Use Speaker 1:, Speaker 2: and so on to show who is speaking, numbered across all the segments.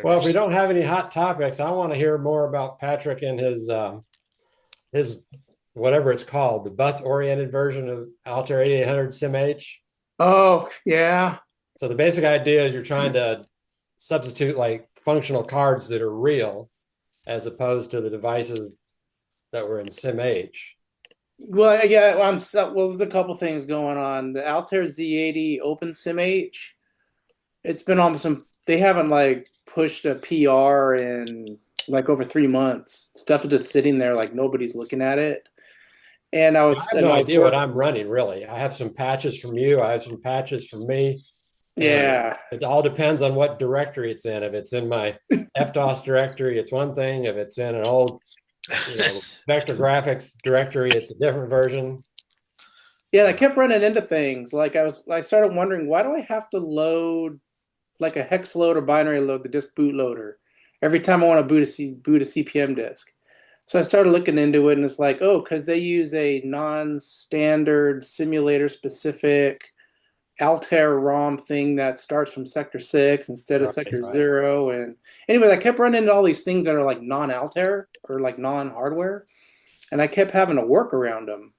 Speaker 1: Well, if we don't have any hot topics, I want to hear more about Patrick and his whatever it's called, the bus-oriented version of Altair 8800 SimH.
Speaker 2: Oh, yeah.
Speaker 1: So the basic idea is you're trying to substitute like functional cards that are real as opposed to the devices that were in SimH.
Speaker 2: Well, yeah, well, there's a couple things going on. The Altair Z80 Open SimH, it's been almost they haven't like pushed a PR in like over 3 months. Stuff is just sitting there like nobody's looking at it. And
Speaker 1: I have no idea what I'm running, really. I have some patches from you. I have some patches from me. And
Speaker 2: yeah.
Speaker 1: it all depends on what directory it's in. If it's in my FDOS directory, it's one thing. If it's in an old, vector graphics directory, it's a different version.
Speaker 2: Yeah, I kept running into things. Like I started wondering, why do I have to load like a hex load or binary load the disk bootloader every time I want to boot a CPM disk? So I started looking into it, and it's like, oh, because they use a non-standard simulator-specific Altair ROM thing that starts from sector 6 instead of sector 0. And anyways, I kept running into all these things that are like non-Altair or like non-hardware, and I kept having to work around them.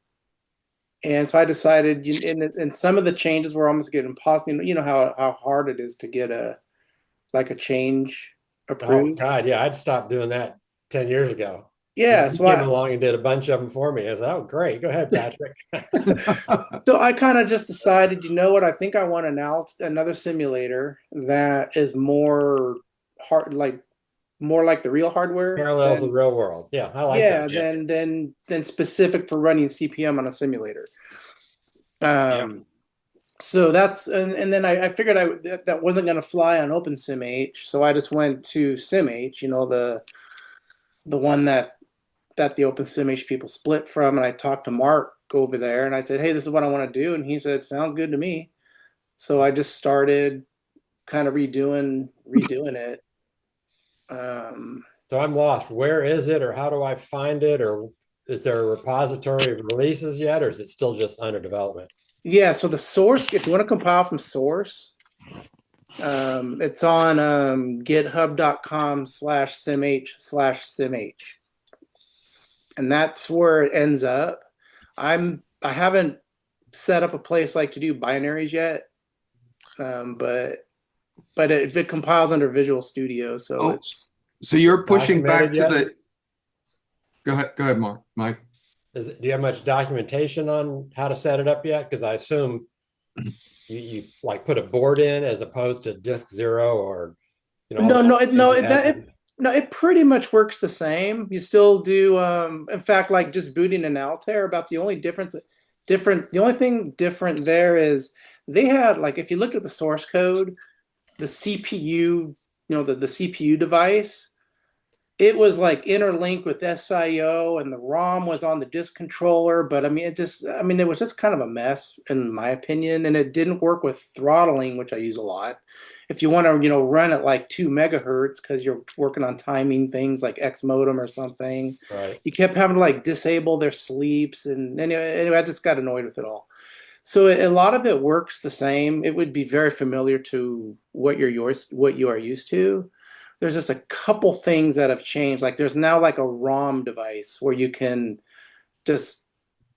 Speaker 2: And so I decided, and some of the changes were almost getting impossible. You know how hard it is to get a change approved.
Speaker 1: Oh God, yeah, I'd stopped doing that 10 years ago.
Speaker 2: Yeah,
Speaker 1: You came along and did a bunch of them for me. I was like, oh, great. Go ahead, Patrick.
Speaker 2: So I kind of just decided, you know what? I think I want another simulator that is more more like the real hardware.
Speaker 1: Parallels the real world. Yeah, I like
Speaker 2: that.
Speaker 1: Yeah,
Speaker 2: than specific for running CPM on a simulator. So that's and then I figured that wasn't going to fly on OpenSimH, so I just went to SimH, the one that the OpenSimH people split from, and I talked to Mark over there, and I said, hey, this is what I want to do, and he said, sounds good to me. So I just started kind of redoing it.
Speaker 1: So I'm lost. Where is it, or how do I find it, or is there a repository of releases yet, or is it still just under development?
Speaker 2: Yeah, so the source, if you want to compile from source, it's on github.com/simh/simh. And that's where it ends up. I haven't set up a place like to do binaries yet, but it compiles under Visual Studio, so it's.
Speaker 3: So you're pushing back to the. Go ahead, Mike.
Speaker 1: Do you have much documentation on how to set it up yet? Because I assume you like put a board in as opposed to disk 0 or
Speaker 2: No, it pretty much works the same. You still do, in fact, like just booting an Altair, about the only the only thing different there is they had, like, if you look at the source code, the CPU, the CPU device, it was like interlinked with SIO, and the ROM was on the disk controller. But I mean, it was just kind of a mess in my opinion, and it didn't work with throttling, which I use a lot. If you want to, run at like 2 megahertz because you're working on timing things like X modem or something,
Speaker 1: right,
Speaker 2: you kept having to like disable their sleeps, and anyway, I just got annoyed with it all. So a lot of it works the same. It would be very familiar to what you are used to. There's just a couple things that have changed. Like there's now like a ROM device where you can just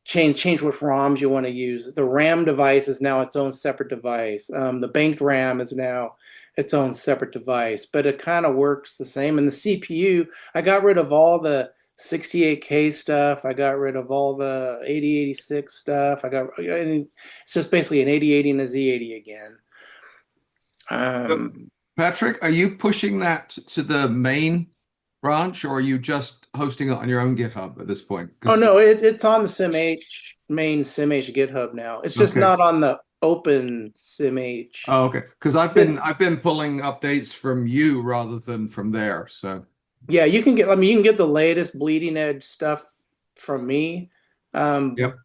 Speaker 2: change what ROMs you want to use. The RAM device is now its own separate device. The banked RAM is now its own separate device, but it kind of works the same. And the CPU, I got rid of all the 68K stuff. I got rid of all the 8086 stuff. It's just basically an 8080 and a Z80 again.
Speaker 3: Patrick, are you pushing that to the main branch, or are you just hosting it on your own GitHub at this point?
Speaker 2: Oh no, it's on the main SimH GitHub now. It's just not on the open SimH.
Speaker 3: Oh, okay. Because I've been pulling updates from you rather than from there. So
Speaker 2: yeah, you can get the latest bleeding edge stuff from me.
Speaker 3: Yep.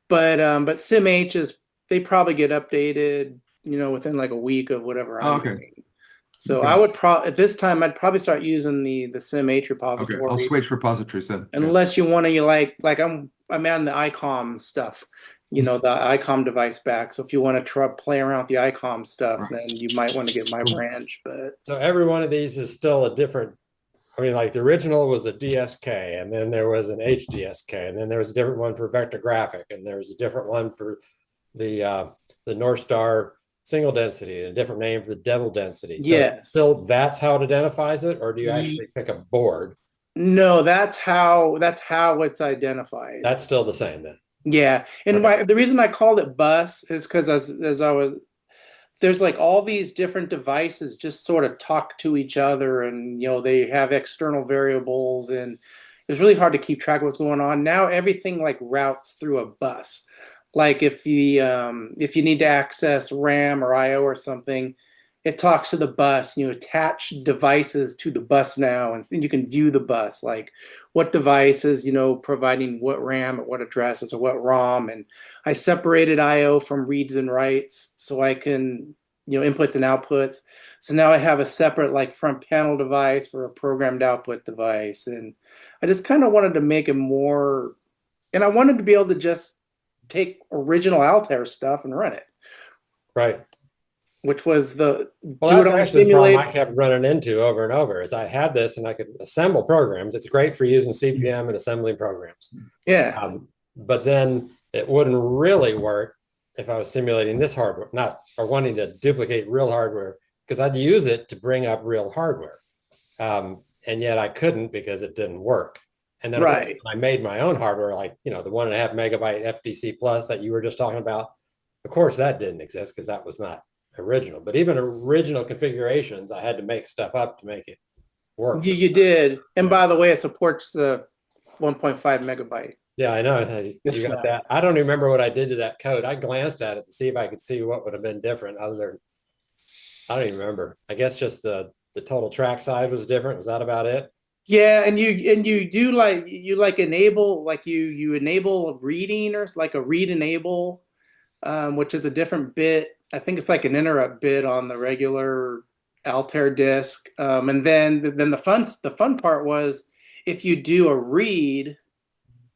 Speaker 2: But SimH they probably get updated, within like a week of whatever I'm doing. So I would at this time I'd probably start using the SimH repository.
Speaker 3: Okay, I'll switch repositories then.
Speaker 2: Unless you want to like I'm on the ICOM stuff, the ICOM device back. So if you want to try play around with the ICOM stuff,
Speaker 3: Right.
Speaker 2: then you might want to get my branch. But
Speaker 1: So every one of these is still a different. I mean, like the original was a DSK, and then there was an HDSK, and then there was a different one for vector graphic, and there was a different one for the North Star single density, and a different name for the double density. So
Speaker 2: yes,
Speaker 1: still that's how it identifies it, or do you actually pick a board?
Speaker 2: no, that's how it's identified.
Speaker 1: That's still the same then.
Speaker 2: Yeah, and
Speaker 1: Okay.
Speaker 2: the reason I called it bus is because as I was, there's like all these different devices just sort of talk to each other, and they have external variables, and it's really hard to keep track of what's going on. Now everything like routes through a bus. Like if you need to access RAM or IO or something, it talks to the bus. You attach devices to the bus now, and you can view the bus, like what devices, providing what RAM at what addresses or what ROM. And I separated IO from reads and writes so I can, inputs and outputs. So now I have a separate like front panel device for a programmed output device. And I just kind of wanted to make it more, and I wanted to be able to just take original Altair stuff and run it.
Speaker 1: Right.
Speaker 2: Which was
Speaker 1: well, that's actually the problem I kept running into over and over is I had this and I could assemble programs. It's great for using CPM and assembling programs.
Speaker 2: Yeah.
Speaker 1: But then it wouldn't really work if I was simulating this hardware, or wanting to duplicate real hardware, because I'd use it to bring up real hardware. And yet I couldn't because it didn't work. And then
Speaker 2: right.
Speaker 1: I made my own hardware, like, the 1.5 megabyte FDC plus that you were just talking about. Of course, that didn't exist because that was not original. But even original configurations, I had to make stuff up to make it work.
Speaker 2: You did. And by the way, it supports the 1.5 megabyte.
Speaker 1: Yeah, I know. You got that. I don't remember what I did to that code. I glanced at it to see if I could see what would have been different other than, I don't even remember. I guess just the total track size was different. Was that about it?
Speaker 2: Yeah, and you do enable, like you enable reading, or like a read enable, which is a different bit. I think it's like an interrupt bit on the regular Altair disk. And then the fun part was if you do a read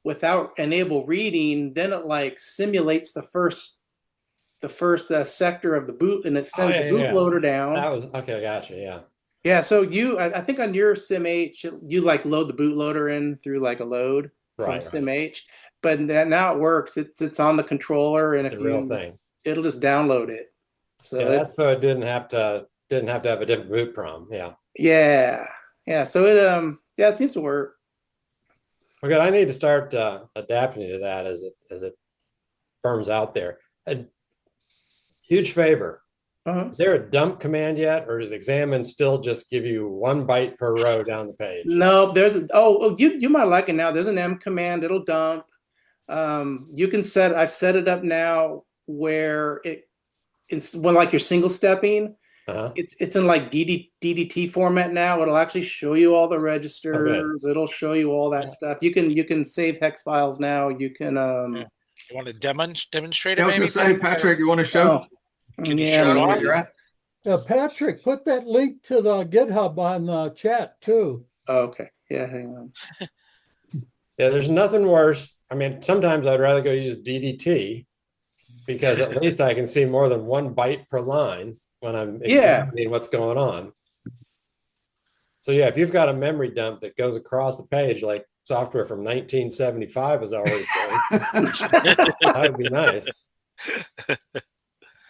Speaker 2: without enable reading, then it like simulates the first sector of the boot, and it sends the bootloader down.
Speaker 1: That was okay. Gotcha. Yeah.
Speaker 2: Yeah, so I think on your SimH, you like load the bootloader in through like a load from SimH, but now it works. It's on the controller, and if
Speaker 1: the real thing,
Speaker 2: it'll just download it. So
Speaker 1: that's so it didn't have to have a different boot prom. Yeah.
Speaker 2: Yeah. So it seems to work.
Speaker 1: Okay, I need to start adapting to that as it firms out there. A huge favor. Is there a dump command yet, or does examine still just give you 1 byte per row down the page?
Speaker 2: No, there's you might like it now. There's an M command. It'll dump. You can I've set it up now where it's when like you're single stepping. It's in like DDT format now. It'll actually show you all the registers. It'll show you all that stuff. You can save hex files now. You can.
Speaker 4: You want to demonstrate it?
Speaker 3: I was going to say, Patrick, you want to show?
Speaker 4: Can you show it
Speaker 3: where you're at?
Speaker 5: Patrick, put that link to the GitHub on the chat too.
Speaker 2: Oh, okay. Yeah, hang on.
Speaker 1: Yeah, there's nothing worse. I mean, sometimes I'd rather go use DDT because at least I can see more than 1 byte per line when I'm examining what's going on. So yeah, if you've got a memory dump that goes across the page, like software from 1975 is already doing, that would be nice.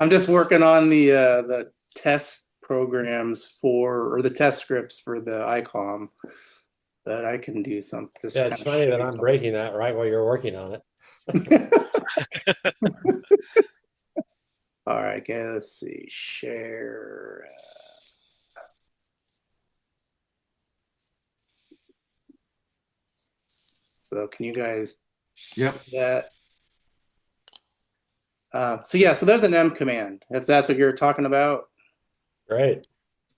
Speaker 2: I'm just working on the test programs or the test scripts for the ICOM that I can do something.
Speaker 1: Yeah, it's funny that I'm breaking that right while you're working on it.
Speaker 2: All right, okay, let's see. Share. So can you guys see that? So there's an M command, if that's what you're talking about.
Speaker 1: Great.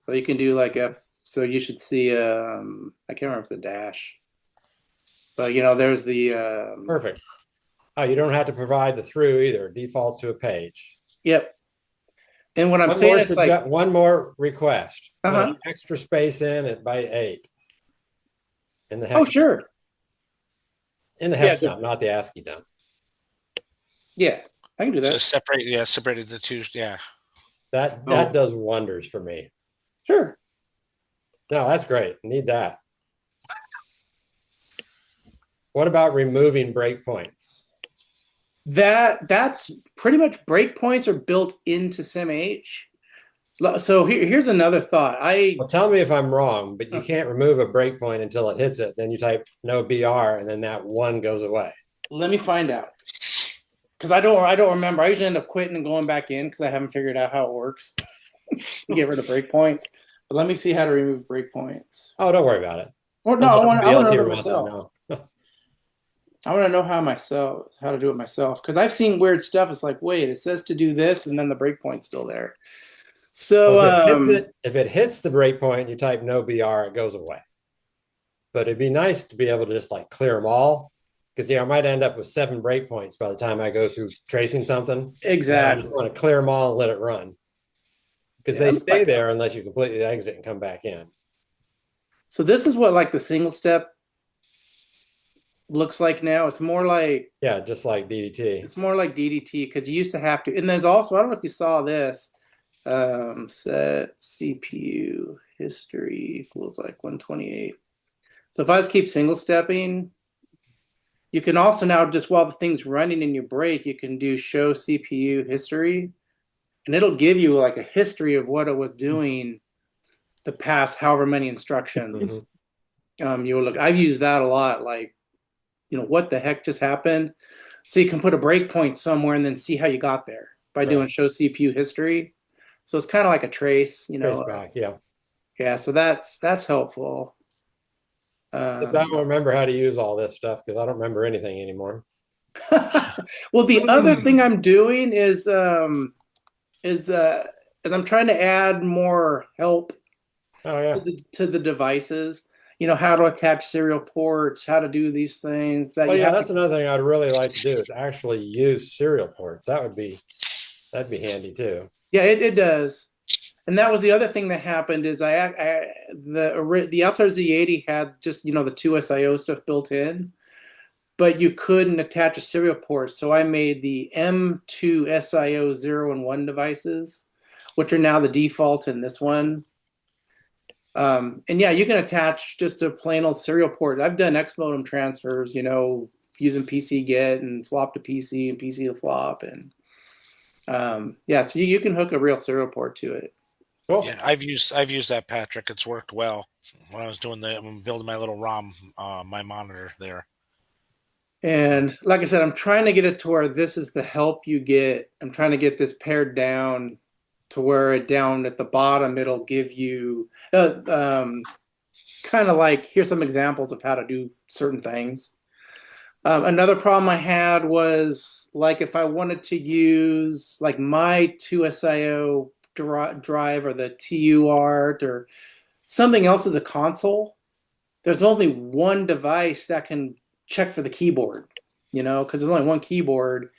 Speaker 2: So you can do like so you should see, I can't remember if it's a dash, but there's the.
Speaker 1: Perfect. Oh, you don't have to provide the through either. It defaults to a page.
Speaker 2: Yep. And what I'm saying is like
Speaker 1: one more request. Put extra space in at byte 8. In the hex.
Speaker 2: Oh, sure.
Speaker 1: In the hex dump, not the ASCII dump.
Speaker 2: Yeah, I can do
Speaker 4: So
Speaker 2: that.
Speaker 4: separated the two. Yeah.
Speaker 1: That
Speaker 3: Oh.
Speaker 1: does wonders for me.
Speaker 2: Sure.
Speaker 1: No, that's great. Need that. What about removing breakpoints?
Speaker 2: That's pretty much breakpoints are built into SimH. So here's another thought.
Speaker 1: Well, tell me if I'm wrong, but you can't remove a breakpoint until it hits it. Then you type no BR, and then that one goes away.
Speaker 2: Let me find out, because I don't remember. I usually end up quitting and going back in because I haven't figured out how it works to get rid of breakpoints. But let me see how to remove breakpoints.
Speaker 1: Oh, don't worry about it.
Speaker 2: Well, no, I want to know
Speaker 1: here
Speaker 2: that
Speaker 1: wants to
Speaker 2: myself.
Speaker 1: know.
Speaker 2: I want to know how to do it myself, because I've seen weird stuff. It's like, wait, it says to do this, and then the breakpoint's still there. So
Speaker 1: Well, if it hits the breakpoint, you type no BR, it goes away. But it'd be nice to be able to just like clear them all, because I might end up with 7 breakpoints by the time I go through tracing something.
Speaker 2: exactly.
Speaker 1: I just want to clear them all and let it run, because they stay there unless you completely exit and come back in.
Speaker 2: So this is what like the single step looks like now. It's more like,
Speaker 1: yeah, just like DDT.
Speaker 2: It's more like DDT, because you used to have to. And there's also, I don't know if you saw this. Set CPU history equals like 128. So if I just keep single stepping, you can also now, just while the thing's running in your break, you can do show CPU history, and it'll give you like a history of what it was doing the past however many instructions. You'll look. I've used that a lot. Like, what the heck just happened? So you can put a breakpoint somewhere and then see how you got there by doing show CPU history. So it's kind of like a trace,
Speaker 1: Trace back, yeah.
Speaker 2: Yeah, so that's helpful.
Speaker 1: I don't remember how to use all this stuff because I don't remember anything anymore.
Speaker 2: Well, the other thing I'm doing is I'm trying to add more help to the devices. How to attach serial ports, how to do these things.
Speaker 1: That's another thing I'd really like to do is actually use serial ports. That'd be handy too.
Speaker 2: Yeah, it does. And that was the other thing that happened is the Altair Z80 had just the 2SIO stuff built in, but you couldn't attach a serial port. So I made the M2 SIO 0 and 1 devices, which are now the default in this one. And yeah, you can attach just a plain old serial port. I've done X modem transfers, using PC get and flop to PC and PC to flop, and yeah, so you can hook a real serial port to it.
Speaker 1: Cool.
Speaker 4: Yeah, I've used that, Patrick. It's worked well when I was building my little ROM, my monitor there.
Speaker 2: And like I said, I'm trying to get it to where this is the help you get. I'm trying to get this pared down to where down at the bottom, it'll give you kind of like, here's some examples of how to do certain things. Another problem I had was like if I wanted to use like my 2SIO drive or the UART or something else as a console, there's only one device that can check for the keyboard, because there's only one keyboard.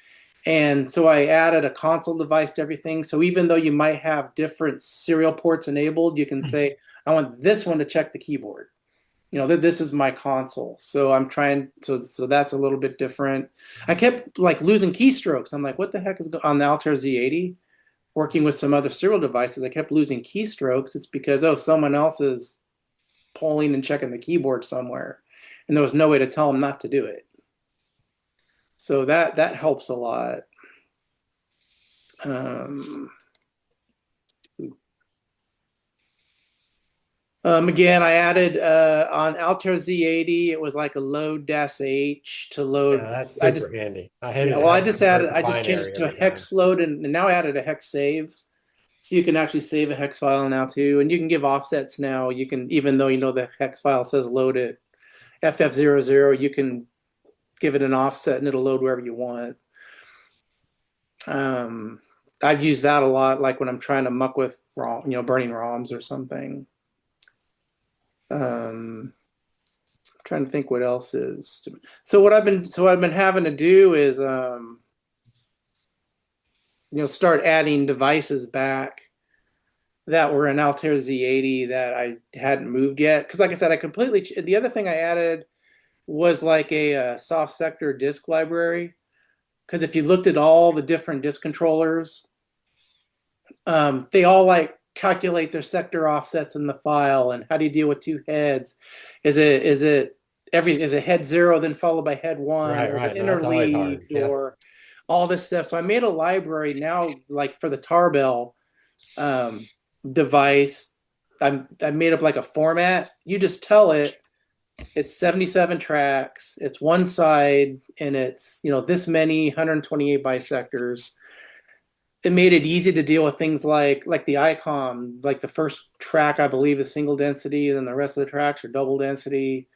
Speaker 2: And so I added a console device to everything. So even though you might have different serial ports enabled, you can say, I want this one to check the keyboard. This is my console. So I'm trying, so that's a little bit different. I kept like losing keystrokes. I'm like, what the heck is going on the Altair Z80? Working with some other serial devices, I kept losing keystrokes. It's because, someone else is pulling and checking the keyboard somewhere. And there was no way to tell them not to do it. So that helps a lot. Again, I added on Altair Z80, it was like a load -H to load.
Speaker 1: Yeah, that's super handy.
Speaker 2: I just changed it to a hex load, and now I added a hex save. So you can actually save a hex file now too, and you can give offsets now. You can, even though the hex file says load it FF00, you can give it an offset and it'll load wherever you want. I've used that a lot, like when I'm trying to muck with ROM, burning ROMs or something. I'm trying to think what else is. So what I've been having to do is start adding devices back that were in Altair Z80 that I hadn't moved yet. Because like I said, the other thing I added was like a soft sector disk library. because if you looked at all the different disk controllers, they all like calculate their sector offsets in the file, and how do you deal with two heads? Is it head 0 then followed by head 1,
Speaker 1: Right,
Speaker 2: or is
Speaker 1: right.
Speaker 2: it
Speaker 1: No, that's always hard.
Speaker 2: interleaved,
Speaker 1: Yeah.
Speaker 2: or all this stuff? So I made a library now, like for the Tarbell device. I made up like a format. You just tell it it's 77 tracks, it's one side, and it's, you know, this many 128 bisectors. It made it easy to deal with things like the ICOM. Like the first track, I believe, is single density, and then the rest of the tracks are double density.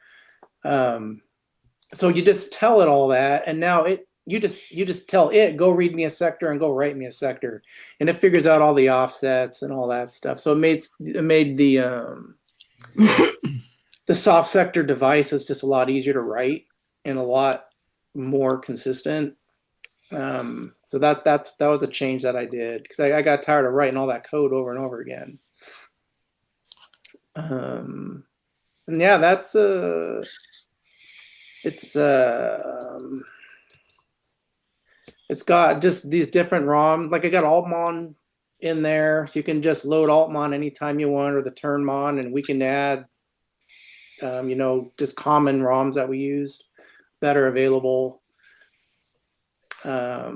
Speaker 2: So you just tell it all that, and now you just tell it, go read me a sector and go write me a sector, and it figures out all the offsets and all that stuff. So it made the soft sector device is just a lot easier to write and a lot more consistent. So that was a change that I did, because I got tired of writing all that code over and over again. And yeah, that's it's got just these different ROM. Like I got Altmon in there, so you can just load Altmon anytime you want, or the Turnmon, and we can add you know, just common ROMs that we used that are available. Yeah,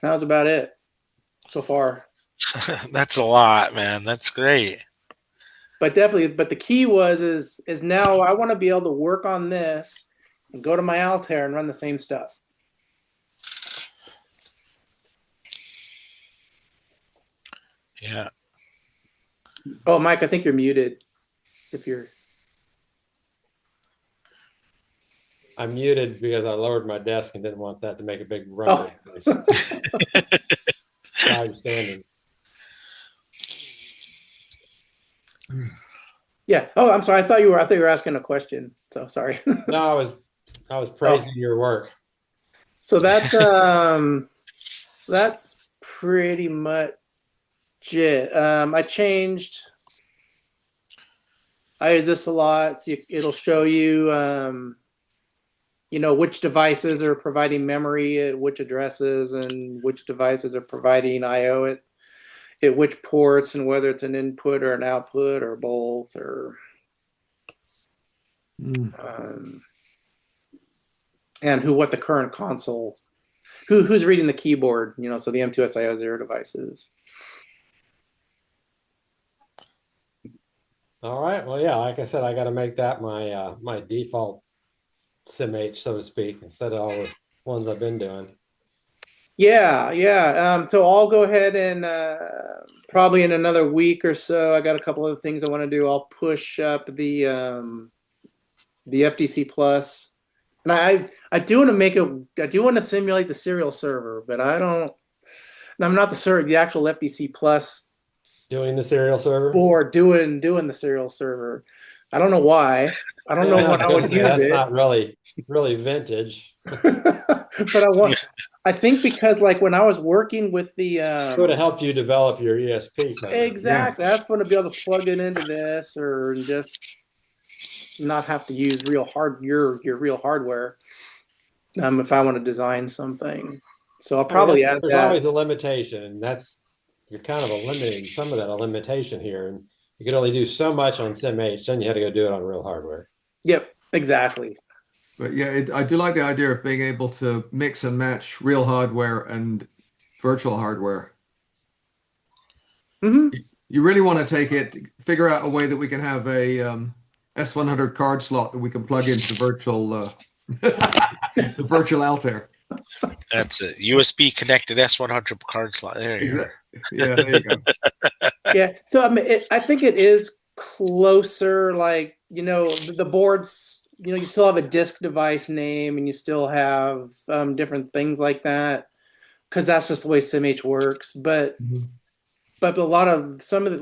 Speaker 2: that was about it so far.
Speaker 4: That's a lot, man. That's great.
Speaker 2: But definitely, but the key is now I want to be able to work on this and go to my Altair and run the same stuff.
Speaker 4: Yeah.
Speaker 2: Oh, Mike, I think you're muted. If you're
Speaker 1: I'm muted because I lowered my desk and didn't want that to make a big rumble. How you standing?
Speaker 2: Yeah. Oh, I'm sorry. I thought you were asking a question. So sorry.
Speaker 1: No, I was praising your work.
Speaker 2: So that's pretty much it. I use this a lot. It'll show you, you know, which devices are providing memory at which addresses, and which devices are providing I/O at which ports, and whether it's an input or an output or both, or and what the current console, who's reading the keyboard, you know, so the M2SIO0 devices.
Speaker 1: All right. Well, yeah, like I said, I got to make that my my default SimH, so to speak, instead of all the ones I've been doing.
Speaker 2: Yeah. So I'll go ahead and probably in another week or so, I got a couple of things I want to do. I'll push up the FTC Plus, and I do want to simulate the serial server, but I'm not the actual FTC Plus
Speaker 1: Doing the serial server?
Speaker 2: or doing the serial server. I don't know why. I don't know when I would use
Speaker 1: that's
Speaker 2: it.
Speaker 1: Not really vintage.
Speaker 2: But I think because like when I was working with the
Speaker 1: It would have helped you develop your ESP.
Speaker 2: exactly, I just want to be able to plug it into this, or just not have to use your real hardware if I want to design something. So I'll probably add
Speaker 1: there's
Speaker 2: that.
Speaker 1: always a limitation, and you're kind of eliminating some of that limitation here, and you could only do so much on SimH, then you had to go do it on real hardware.
Speaker 2: Yep, exactly.
Speaker 3: But yeah, I do like the idea of being able to mix and match real hardware and virtual hardware.
Speaker 2: Mm-hmm.
Speaker 3: You really want to figure out a way that we can have a S100 card slot that we can plug into the virtual Altair.
Speaker 4: That's a USB connected S100 card slot. There you go.
Speaker 3: Yeah, there you go.
Speaker 2: Yeah. So I mean, I think it is closer. Like, you know, the boards, you know, you still have a disk device name, and you still have different things like that, because that's just the way SimH works. But but a lot of some of the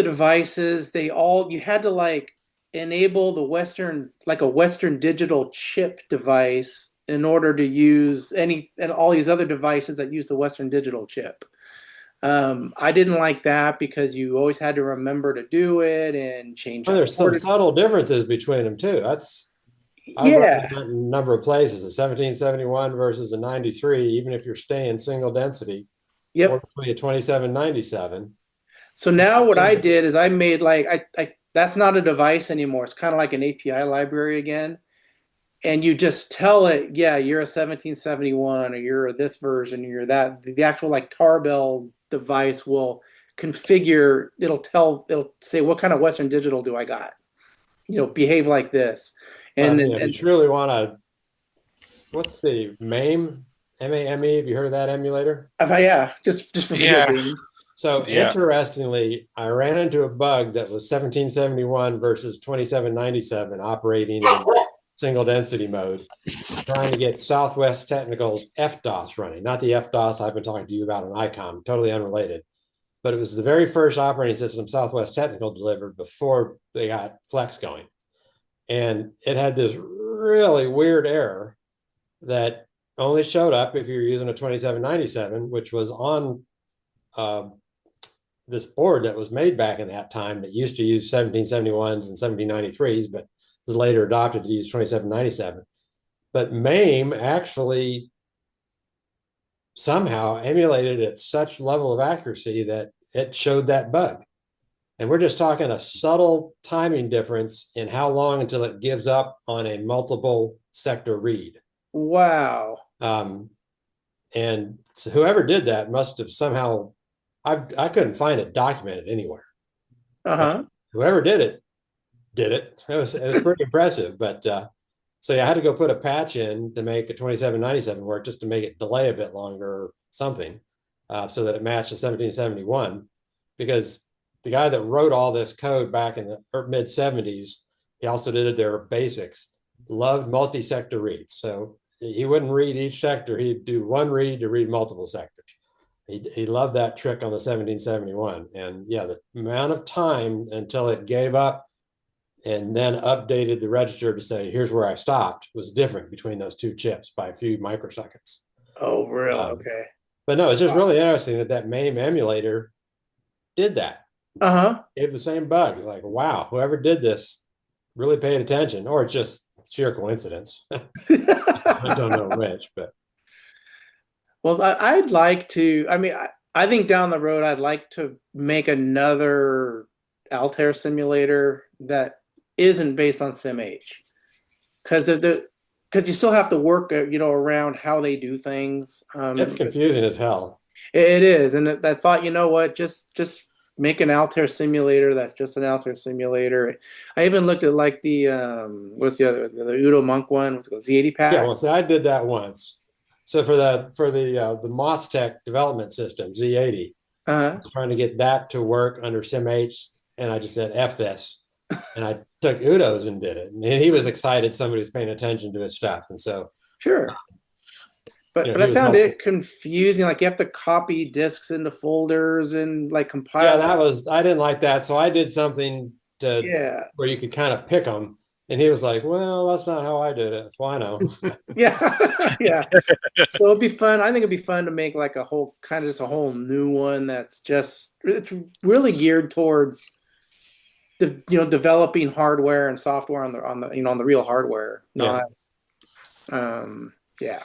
Speaker 2: devices, you had to like enable the Western, like a Western digital chip device, in order to use and all these other devices that use the Western digital chip. I didn't like that, because you always had to remember to do it and change.
Speaker 1: Well, there's some subtle differences between them too. I've run
Speaker 2: Yeah.
Speaker 1: that in a number of places, a 1771 versus a 93, even if you're staying single density, or
Speaker 2: Yep.
Speaker 1: between a 2797.
Speaker 2: So now what I did is I made like I that's not a device anymore. It's kind of like an API library again. And you just tell it, yeah, you're a 1771 or you're this version, or you're that. The actual like Tarbell device will configure, it'll say what kind of Western Digital do I got? Behave like this. And
Speaker 1: Yeah, if you truly want to, what's the MAME? MAME, have you heard of that emulator?
Speaker 2: yeah, just for video
Speaker 4: Yeah.
Speaker 2: games.
Speaker 1: So
Speaker 4: Yeah.
Speaker 1: interestingly, I ran into a bug that was 1771 versus 2797 operating in single density mode, trying to get Southwest Technical's FDOS running, not the FDOS I've been talking to you about in ICOM, totally unrelated. But it was the very first operating system Southwest Technical delivered before they got Flex going. And it had this really weird error that only showed up if you're using a 2797, which was on this board that was made back in that time that used to use 1771s and 1793s, but was later adopted to use 2797. But MAME actually somehow emulated at such level of accuracy that it showed that bug. And we're just talking a subtle timing difference in how long until it gives up on a multiple sector read.
Speaker 2: Wow.
Speaker 1: And so whoever did that must have somehow, I couldn't find it documented anywhere.
Speaker 2: Uh-huh.
Speaker 1: Whoever did it. It was pretty impressive. But so yeah, I had to go put a patch in to make a 2797 work, just to make it delay a bit longer or something, so that it matched the 1771. Because the guy that wrote all this code back in the mid 70s, he also did their basics, loved multi-sector reads. So he wouldn't read each sector. He'd do one read to read multiple sectors. He loved that trick on the 1771. And yeah, the amount of time until it gave up and then updated the register to say, here's where I stopped, was different between those two chips by a few microseconds.
Speaker 2: Oh, really? Okay.
Speaker 1: But no, it's just really interesting that MAME emulator did that.
Speaker 2: Uh-huh.
Speaker 1: Gave the same bug. It's like, wow, whoever did this really paid attention, or it's just sheer coincidence. I don't know which, but.
Speaker 2: Well, I'd like to, I think down the road, I'd like to make another Altair simulator that isn't based on SimH. Because you still have to work, around how they do things.
Speaker 1: It's confusing as hell.
Speaker 2: It is. And I thought, you know what, just make an Altair simulator that's just an Altair simulator. I even looked at like the what's the other, the Udo Monk one, what's it called, Z80 pack.
Speaker 1: Yeah, well, see, I did that once. So for the MOSTech development system, Z80, I was trying to get that to work under SimH, and I just said F this, and I took Udo's and did it, and he was excited somebody was paying attention to his stuff, and so
Speaker 2: sure. But I found it confusing. Like you have to copy disks into folders and like compile.
Speaker 1: Yeah, I didn't like that. So I did something where you could kind of pick them. And he was like, well, that's not how I did it. That's why I know.
Speaker 2: Yeah. Yeah. So it'd be fun. I think it'd be fun to make like a whole new one that's it's really geared towards developing hardware and software on the real hardware. Not yeah.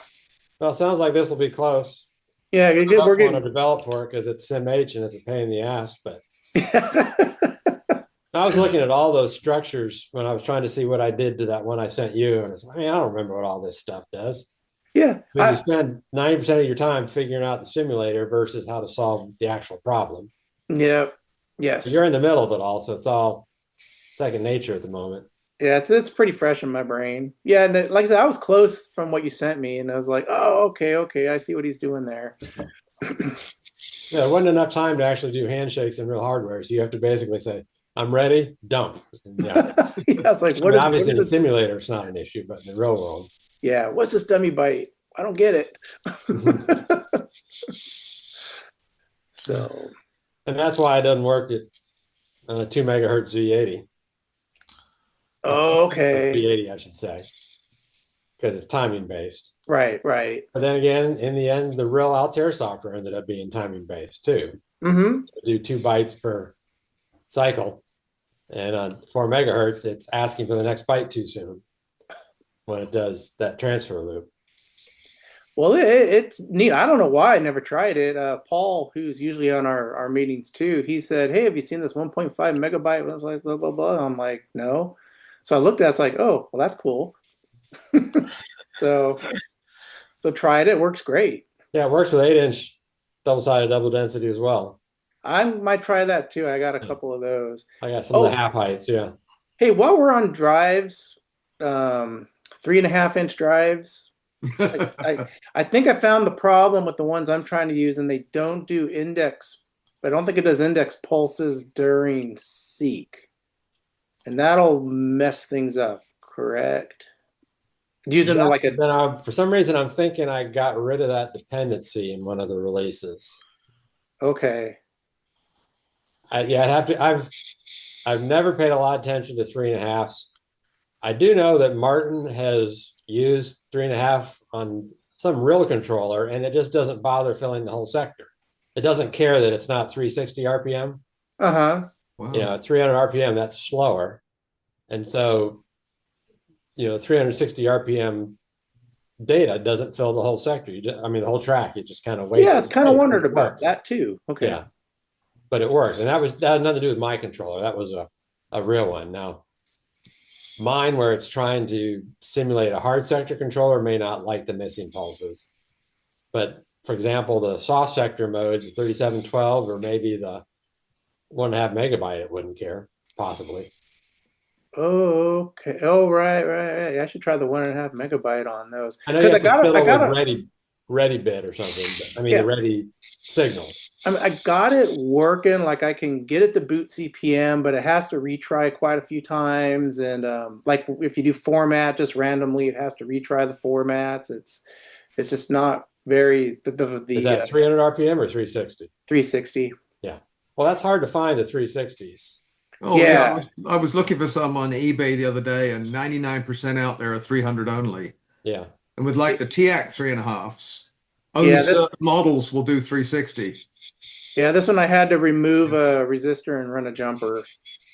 Speaker 1: Well, it sounds like this will be close.
Speaker 2: Yeah,
Speaker 1: we're going to develop for it because it's SimH and it's a pain in the ass. But I was looking at all those structures when I was trying to see what I did to that one I sent you, and it's like, I don't remember what all this stuff does.
Speaker 2: Yeah,
Speaker 1: you spend 90% of your time figuring out the simulator versus how to solve the actual problem.
Speaker 2: Yeah. Yes.
Speaker 1: But you're in the middle of it all, so it's all second nature at the moment.
Speaker 2: Yeah, it's pretty fresh in my brain. Yeah, and like I said, I was close from what you sent me, and I was like, oh, okay, I see what he's doing there.
Speaker 1: Yeah, there wasn't enough time to actually do handshakes in real hardware, so you have to basically say, I'm ready, dump. Yeah,
Speaker 2: I was like,
Speaker 1: obviously in the simulator, it's not an issue, but in the real world.
Speaker 2: Yeah, what's this dummy byte? I don't get it. So.
Speaker 1: And that's why it doesn't work on a 2 megahertz Z80.
Speaker 2: Oh, okay.
Speaker 1: Z80, I should say, because it's timing based.
Speaker 2: Right.
Speaker 1: But then again, in the end, the real Altair software ended up being timing based too.
Speaker 2: Mm-hmm.
Speaker 1: Do 2 bytes per cycle, and on 4 megahertz, it's asking for the next byte too soon. when it does that transfer loop.
Speaker 2: Well, it's neat. I don't know why I never tried it. Paul, who's usually on our meetings too, he said, "Hey, have you seen this 1.5 megabyte?" I was like, "Blah blah blah." I'm like, "No." So I looked at it, it's like, "Oh, well, that's cool." So tried it. It works great.
Speaker 1: Yeah, it works with 8-inch double-sided double density as well.
Speaker 2: I might try that too. I got a couple of those.
Speaker 1: I got some of the half heights, yeah.
Speaker 2: Hey, while we're on drives, 3.5-inch drives. I think I found the problem with the ones I'm trying to use, and they don't do index. I don't think it does index pulses during seek, and that'll mess things up. Correct? Using
Speaker 1: Yes,
Speaker 2: like a
Speaker 1: then for some reason I'm thinking I got rid of that dependency in one of the releases.
Speaker 2: okay.
Speaker 1: Yeah, I'd have to. I've never paid a lot of attention to 3.5s. I do know that Martin has used 3.5 on some real controller, and it just doesn't bother filling the whole sector. It doesn't care that it's not 360 RPM.
Speaker 2: Uh-huh.
Speaker 3: Wow.
Speaker 1: You know, at 300 RPM, that's slower. And so, 360 RPM data doesn't fill the whole sector. The whole track. You just kind of waits.
Speaker 2: Yeah, it's kind of wondered about that too. Okay.
Speaker 1: Yeah, but it worked, and that had nothing to do with my controller. That was a real one. Now, mine, where it's trying to simulate a hard sector controller, may not like the missing pulses. But for example, the soft sector mode, the 3712, or maybe the 1.5 megabyte, it wouldn't care, possibly.
Speaker 2: Oh, okay. Oh, right. I should try the 1.5 megabyte on those.
Speaker 1: I know you have to fiddle with ready bit or something. But, the ready signal.
Speaker 2: I got it working. Like I can get it to boot CPM, but it has to retry quite a few times. And like if you do format just randomly, it has to retry the formats. It's just not very
Speaker 1: Is that 300 RPM or 360?
Speaker 2: 360.
Speaker 1: Yeah. Well, that's hard to find the 360s.
Speaker 3: Oh yeah, I was looking for some on eBay the other day, and 99% out there are 300 only.
Speaker 1: Yeah.
Speaker 3: And with like the TAC 3.5s, only certain models will do 360.
Speaker 2: Yeah, this one I had to remove a resistor and run a jumper.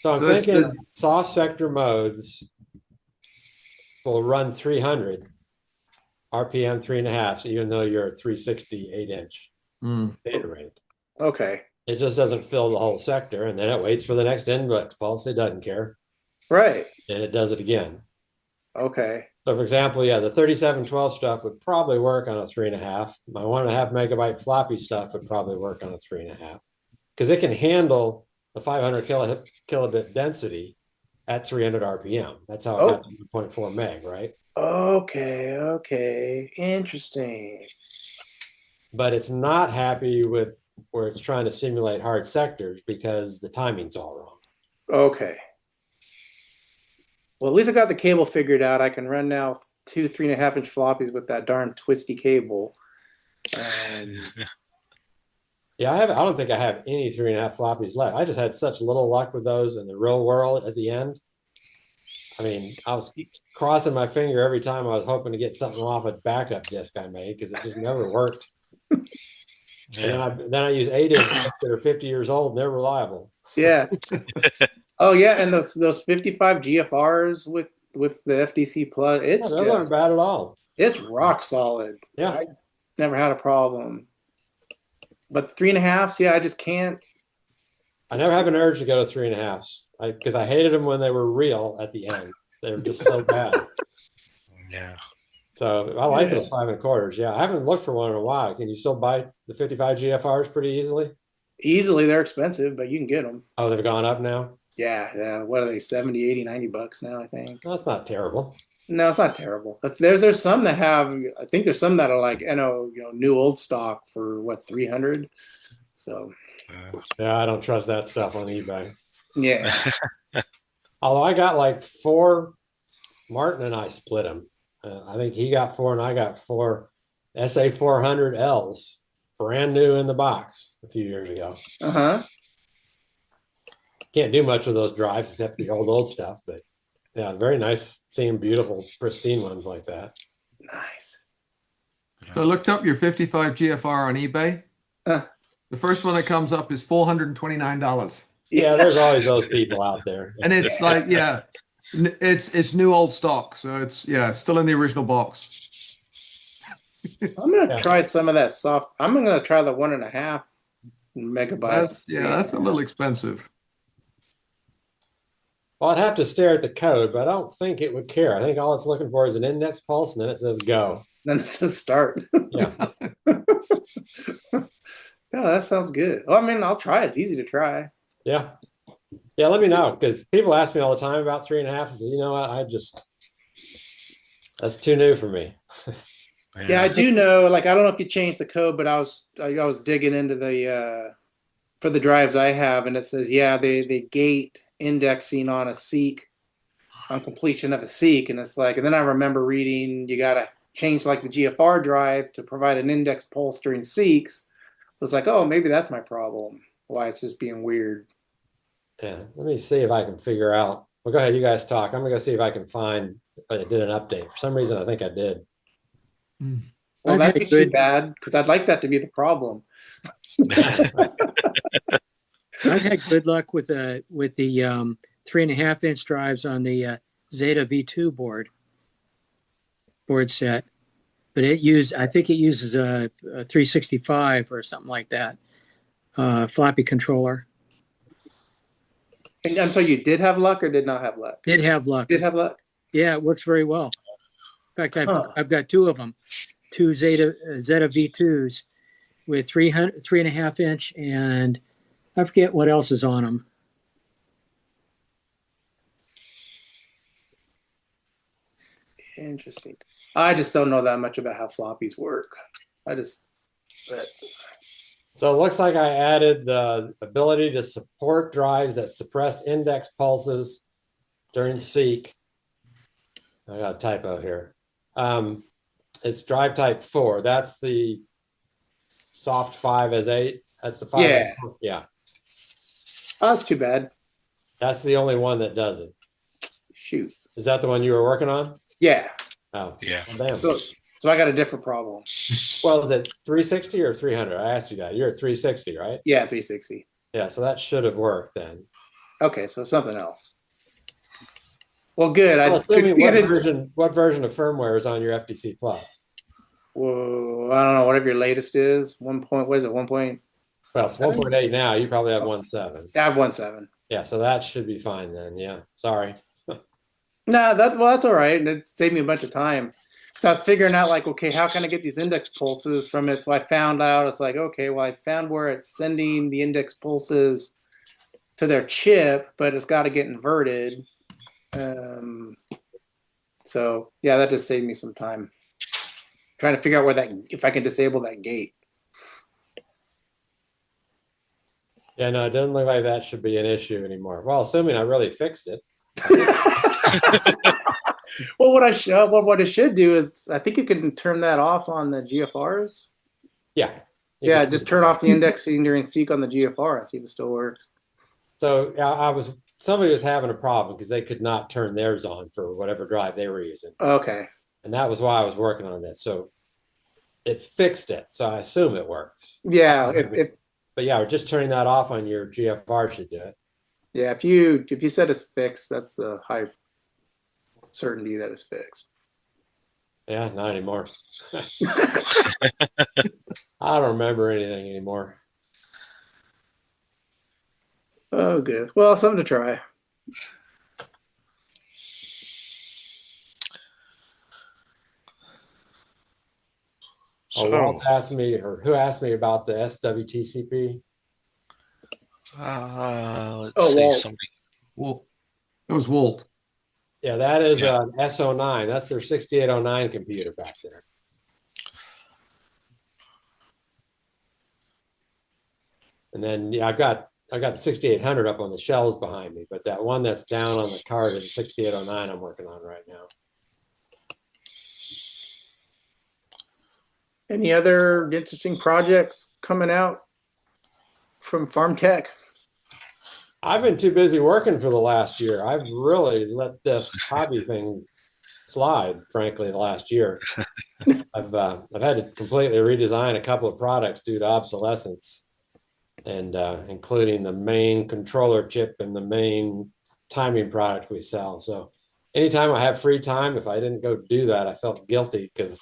Speaker 1: So I'm thinking soft sector modes will run 300 RPM 3.5s, even though you're at 360 8-inch data rate.
Speaker 2: Okay.
Speaker 1: It just doesn't fill the whole sector, and then it waits for the next index pulse. It doesn't care.
Speaker 2: Right.
Speaker 1: And it does it again.
Speaker 2: Okay.
Speaker 1: So for example, the 3712 stuff would probably work on a 3.5. My 1.5 megabyte floppy stuff would probably work on a 3.5, because it can handle the 500 kilobit density at 300 RPM. That's how it got to 1.4 meg, right?
Speaker 2: Okay. Interesting.
Speaker 1: But it's not happy with where it's trying to simulate hard sectors because the timing's all wrong.
Speaker 2: Okay. Well, at least I got the cable figured out. I can run now 2 3.5-inch floppies with that darn twisty cable.
Speaker 1: Yeah, I don't think I have any 3.5 floppies left. I just had such little luck with those in the real world at the end. I was crossing my finger every time I was hoping to get something off a backup disk I made, because it just never worked. Yeah. And then I use 8-inch that are 50 years old, and they're reliable.
Speaker 2: Yeah. Oh yeah, and those 55 GFRs with the FDC plus, it's
Speaker 1: those aren't bad at all.
Speaker 2: It's rock solid.
Speaker 1: Yeah,
Speaker 2: I never had a problem. But 3.5s, yeah, I just can't.
Speaker 1: I never have an urge to go to 3.5s because I hated them when they were real at the end. They were just so bad.
Speaker 4: Yeah.
Speaker 1: So I like those 5 1/4s. Yeah, I haven't looked for one in a while. Can you still buy the 55 GFRs pretty easily?
Speaker 2: Easily, they're expensive, but you can get them.
Speaker 1: Oh, they've gone up now?
Speaker 2: Yeah. What are they, 70, 80, 90 bucks now, I think?
Speaker 1: Well, that's not terrible.
Speaker 2: No, it's not terrible. But there's some that have, I think there's some that are like, new old stock for what, 300? So.
Speaker 1: Yeah, I don't trust that stuff on eBay.
Speaker 2: Yeah.
Speaker 1: Although I got like 4, Martin and I split them. I think he got 4 and I got 4 SA400Ls, brand new in the box a few years ago. Can't do much with those drives except the old stuff, but yeah, very nice seeing beautiful, pristine ones like that.
Speaker 2: Nice.
Speaker 3: So I looked up your 55 GFR on eBay. The first one that comes up is $429.
Speaker 1: Yeah, there's always those people out there.
Speaker 3: And it's like, It's new old stock, so it's still in the original box.
Speaker 2: I'm gonna
Speaker 1: Yeah.
Speaker 2: try some of that soft. I'm gonna try the 1.5 megabytes.
Speaker 3: That's a little expensive.
Speaker 1: Well, I'd have to stare at the code, but I don't think it would care. I think all it's looking for is an index pulse, and then it says go.
Speaker 2: Then it says start.
Speaker 1: Yeah.
Speaker 2: No, that sounds good. Well, I mean, I'll try it. It's easy to try.
Speaker 1: Yeah. Yeah, let me know, because people ask me all the time about 3.5. I say, you know what? That's too new for me.
Speaker 2: Yeah, I do know. Like, I don't know if you changed the code, but I was digging into the for the drives I have, and it says, yeah, they gate indexing on a seek, on completion of a seek, and it's like, and then I remember reading you gotta change like the GFR drive to provide an index pulse during seeks. So it's like, oh, maybe that's my problem. Why it's just being weird.
Speaker 1: Yeah, let me see if I can figure out. Well, go ahead, you guys talk. I'm gonna go see if I can find if I did an update. For some reason, I think I did.
Speaker 2: Well,
Speaker 6: I've
Speaker 2: that'd
Speaker 6: had
Speaker 2: be too
Speaker 6: good-
Speaker 2: bad because I'd like that to be the problem.
Speaker 6: I've had good luck with the 3.5-inch drives on the Zeta V2 board set, but I think it uses a 365 or something like that, floppy controller.
Speaker 2: And until you did have luck or did not have luck?
Speaker 6: Did have luck.
Speaker 2: Did have luck?
Speaker 6: Yeah, it works very well. In fact,
Speaker 2: Huh.
Speaker 6: I've got two of them, two Zeta V2s with 3.5-inch, and I forget what else is on them.
Speaker 2: Interesting. I just don't know that much about how floppies work. But
Speaker 1: So it looks like I added the ability to support drives that suppress index pulses during seek. I got a typo here. It's drive type 4. That's the soft 5S8. That's the 5.
Speaker 2: Yeah.
Speaker 1: Yeah.
Speaker 2: Oh, that's too bad.
Speaker 1: That's the only one that does it.
Speaker 2: Shoot.
Speaker 1: Is that the one you were working on?
Speaker 2: Yeah.
Speaker 1: Oh,
Speaker 4: Yeah.
Speaker 1: well, damn.
Speaker 2: So I got a different problem.
Speaker 1: Well, is it 360 or 300? I asked you that. You're at 360, right?
Speaker 2: Yeah, 360.
Speaker 1: Yeah, so that should have worked then.
Speaker 2: Okay, so something else. Well, good.
Speaker 1: Well, assuming
Speaker 2: I
Speaker 1: what version of firmware is on your FTC Plus?
Speaker 2: Whoa, I don't know. Whatever your latest is, what is it? 1 point?
Speaker 1: Well, it's 1.8 now. You probably have 1.7.
Speaker 2: I have 1.7.
Speaker 1: Yeah, so that should be fine then. Yeah, sorry.
Speaker 2: Nah, that's all right, and it saved me a bunch of time. Because I was figuring out, like, okay, how can I get these index pulses from it? So I found out, it's like, okay, well, I found where it's sending the index pulses to their chip, but it's got to get inverted. So yeah, that just saved me some time. Trying to figure out if I can disable that gate.
Speaker 1: Yeah, no, it doesn't look like that should be an issue anymore. Well, assuming I really fixed it.
Speaker 2: Well, what it should do is, I think you can turn that off on the GFRs.
Speaker 1: Yeah.
Speaker 2: Yeah, just turn off the indexing during seek on the GFR and see if it still works.
Speaker 1: So somebody was having a problem because they could not turn theirs on for whatever drive they were using.
Speaker 2: Okay.
Speaker 1: And that was why I was working on this. So it fixed it. So I assume it works.
Speaker 2: Yeah,
Speaker 1: But yeah, just turning that off on your GFR should do it.
Speaker 2: yeah, if you said it's fixed, that's a high certainty that it's fixed.
Speaker 1: Yeah, not anymore. I don't remember anything anymore.
Speaker 2: Oh, good. Well, something to try.
Speaker 1: Oh, Walt asked me, or who asked me about the SWTCP?
Speaker 4: Let's see.
Speaker 2: Walt.
Speaker 4: Somebody.
Speaker 3: Well, it was Walt.
Speaker 1: Yeah, that is
Speaker 4: Yeah.
Speaker 1: an S09. That's their 6809 computer back there. And then yeah, I've got the 6800 up on the shelves behind me, but that one that's down on the card is a 6809 I'm working on right now.
Speaker 2: Any other interesting projects coming out from Farm Tech?
Speaker 1: I've been too busy working for the last year. I've really let this hobby thing slide, frankly, the last year. I've had to completely redesign a couple of products due to obsolescence, and including the main controller chip and the main timing product we sell. So anytime I have free time, if I didn't go do that, I felt guilty because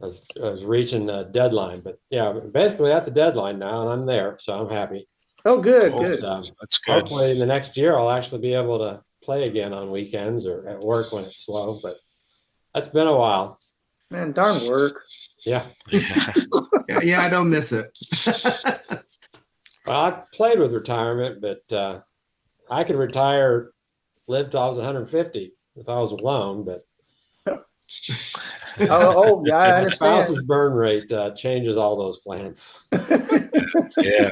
Speaker 1: I was reaching a deadline. But yeah, basically at the deadline now, and I'm there, so I'm happy.
Speaker 2: Oh, good,
Speaker 4: Cool.
Speaker 2: good.
Speaker 4: That's good.
Speaker 1: Hopefully in the next year, I'll actually be able to play again on weekends or at work when it's slow. But that's been a while.
Speaker 2: Man, darn work.
Speaker 1: Yeah.
Speaker 3: Yeah, I don't miss it.
Speaker 1: Well, I played with retirement, but I could retire, live till I was 150 if I was alone. But
Speaker 2: Yeah, I
Speaker 1: my
Speaker 2: understand.
Speaker 1: spouse's burn rate changes all those plans.
Speaker 4: Yeah.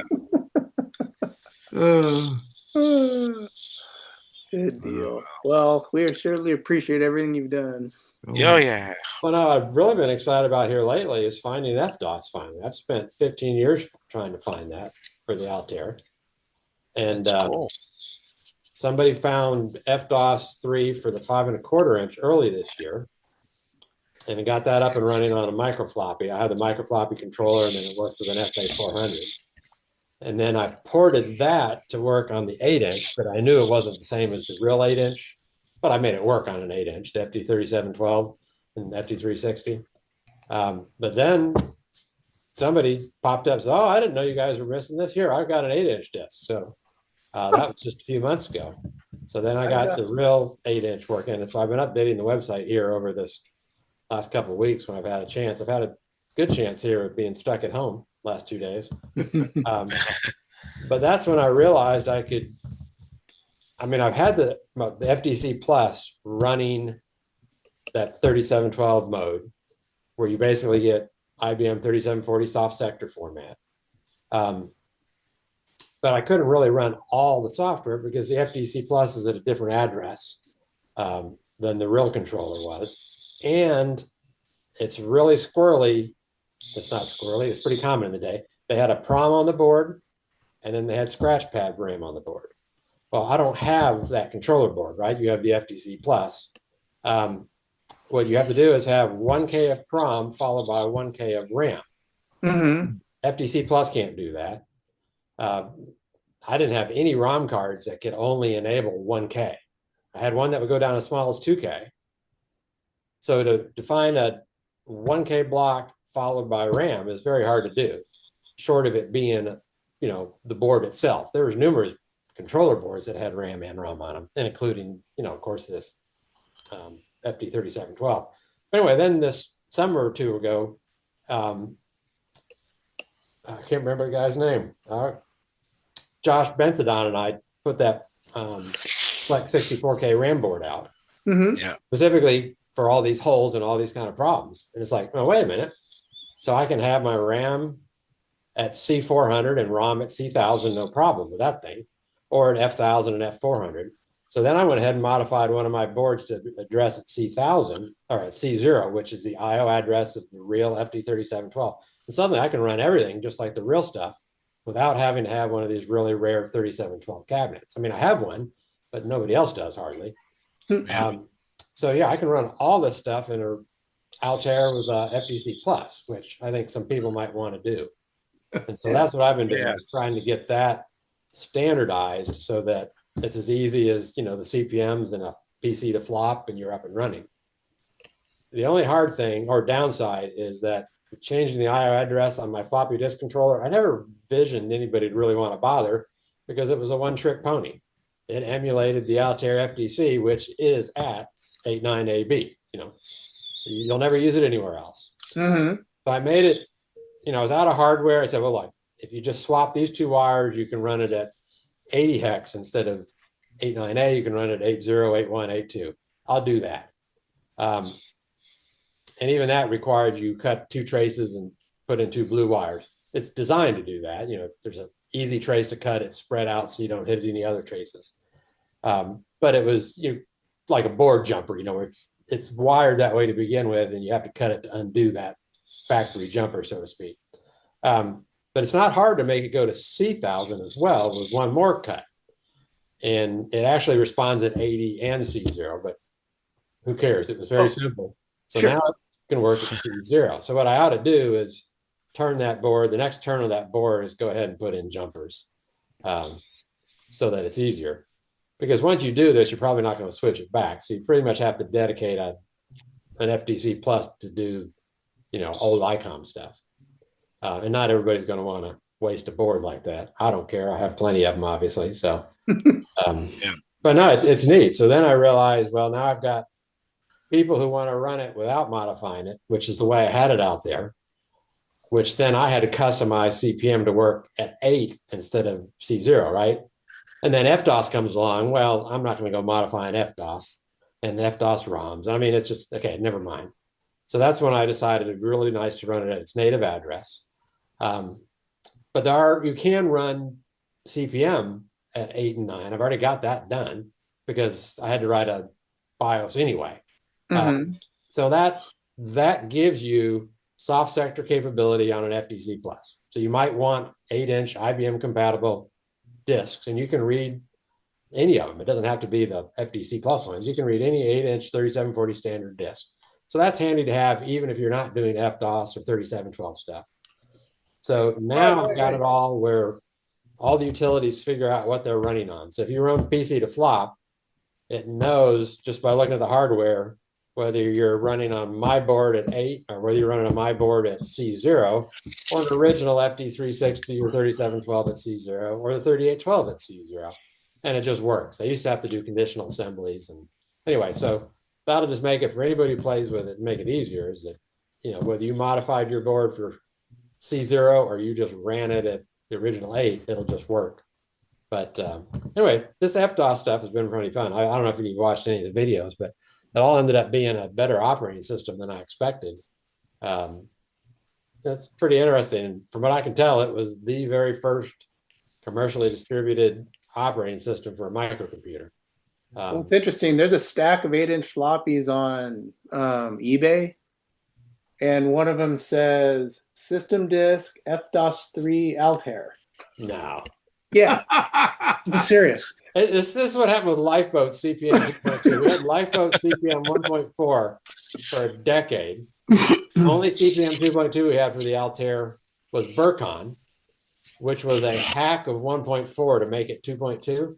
Speaker 2: Good deal. Well, we certainly appreciate everything you've done.
Speaker 4: Oh, yeah.
Speaker 1: Well, no, I've really been excited about here lately is finding FDOS finally. I've spent 15 years trying to find that for the Altair. And
Speaker 4: That's cool.
Speaker 1: somebody found FDOS 3 for the 5 1/4 inch early this year. And it got that up and running on a micro floppy. I had the micro floppy controller, and then it works with an FA400. And then I ported that to work on the 8 inch, but I knew it wasn't the same as the real 8 inch. But I made it work on an 8 inch, the FD3712 and FD360. But then somebody popped up and said, "Oh, I didn't know you guys were missing this. Here, I've got an 8 inch disc." So that was just a few months ago. So then I got the real 8 inch working. And so I've been updating the website here over this last couple of weeks when I've had a chance. I've had a good chance here of being stuck at home last 2 days. But that's when I realized I could. I've had the FDC Plus running that 3712 mode, where you basically get IBM 3740 soft sector format. But I couldn't really run all the software because the FDC Plus is at a different address than the real controller was. And it's really squirrely. It's not squirrely, it's pretty common in the day. They had a PROM on the board, and then they had scratch pad RAM on the board. Well, I don't have that controller board, right? You have the FDC Plus. What you have to do is have 1K of PROM followed by 1K of RAM.
Speaker 2: Mm-hmm.
Speaker 1: FDC Plus can't do that. I didn't have any ROM cards that could only enable 1K. I had one that would go down as small as 2K. So to define a 1K block followed by RAM is very hard to do, short of it being, the board itself. There was numerous controller boards that had RAM and ROM on them, and including, of course, this FD3712. But anyway, then this summer or two ago, I can't remember the guy's name. Josh Bensadon and I put that Flex 64K RAM board out, specifically for all these holes and all these kind of problems. And it's like, oh, wait a minute. So I can have my RAM at C400 and ROM at C1000, no problem with that thing, or at F1000 and F400. So then I went ahead and modified one of my boards to address at C1000 or at C0, which is the IO address of the real FD3712. And suddenly I can run everything just like the real stuff without having to have one of these really rare 3712 cabinets. I have one, but nobody else does hardly. So yeah, I can run all this stuff in a Altair with FDC Plus, which I think some people might want to do. And so that's what I've been doing, is trying to get that standardized so that it's as easy as, the CPMs and a PC to flop and you're up and running. The only hard thing or downside is that changing the IO address on my floppy disk controller, I never visioned anybody would really want to bother because it was a one-trick pony. It emulated the Altair FDC, which is at 89AB. You'll never use it anywhere else. So I made it, I was out of hardware. I said, well, look, if you just swap these two wires, you can run it at 80 hex instead of 89A. You can run it at 80, 81, 82. I'll do that. And even that required you cut two traces and put in two blue wires. It's designed to do that. There's an easy trace to cut. It's spread out so you don't hit any other traces. But it was like a board jumper, where it's wired that way to begin with, and you have to cut it to undo that factory jumper, so to speak. But it's not hard to make it go to C1000 as well with one more cut. And it actually responds at 80 and C0, but who cares? It was very simple. So now it can work at C0. So what I ought to do is turn that board. The next turn of that board is go ahead and put in jumpers so that it's easier. because once you do this, you're probably not going to switch it back. So you pretty much have to dedicate an FDC Plus to do, old ICOM stuff. And not everybody's going to want to waste a board like that. I don't care. I have plenty of them, obviously. So, but no, it's neat. So then I realized, well, now I've got people who want to run it without modifying it, which is the way I had it out there, which then I had to customize CPM to work at 8 instead of C0, right? And then FDOS comes along. Well, I'm not going to go modifying FDOS and FDOS ROMs. I mean, it's just, okay, never mind. So that's when I decided it'd be really nice to run it at its native address. But you can run CPM at 8 and 9. I've already got that done because I had to write a BIOS anyway. So that gives you soft sector capability on an FDC Plus. So you might want 8-inch IBM compatible disks, and you can read any of them. It doesn't have to be the FDC Plus ones. You can read any 8-inch 3740 standard disk. So that's handy to have, even if you're not doing FDOS or 3712 stuff. So now I've got it all where all the utilities figure out what they're running on. So if you run PC to flop, it knows just by looking at the hardware whether you're running on my board at 8 or whether you're running on my board at C0 or an original FD360 or 3712 at C0 or the 3812 at C0. And it just works. I used to have to do conditional assemblies. And anyway, so that'll just make it for anybody who plays with it, make it easier, is that, whether you modified your board for C0 or you just ran it at the original 8, it'll just work. But anyway, this FDOS stuff has been pretty fun. I don't know if you've watched any of the videos, but it all ended up being a better operating system than I expected. That's pretty interesting. And from what I can tell, it was the very first commercially distributed operating system for a microcomputer.
Speaker 2: Well, it's interesting. There's a stack of 8-inch floppies on eBay, and one of them says System Disk FDOS 3 Altair.
Speaker 1: No.
Speaker 2: Yeah, I'm serious.
Speaker 1: This is what happened with Lifeboat CPM 2.2. We had Lifeboat CPM 1.4 for a decade. The only CPM 2.2 we had for the Altair was Burcon, which was a hack of 1.4 to make it 2.2.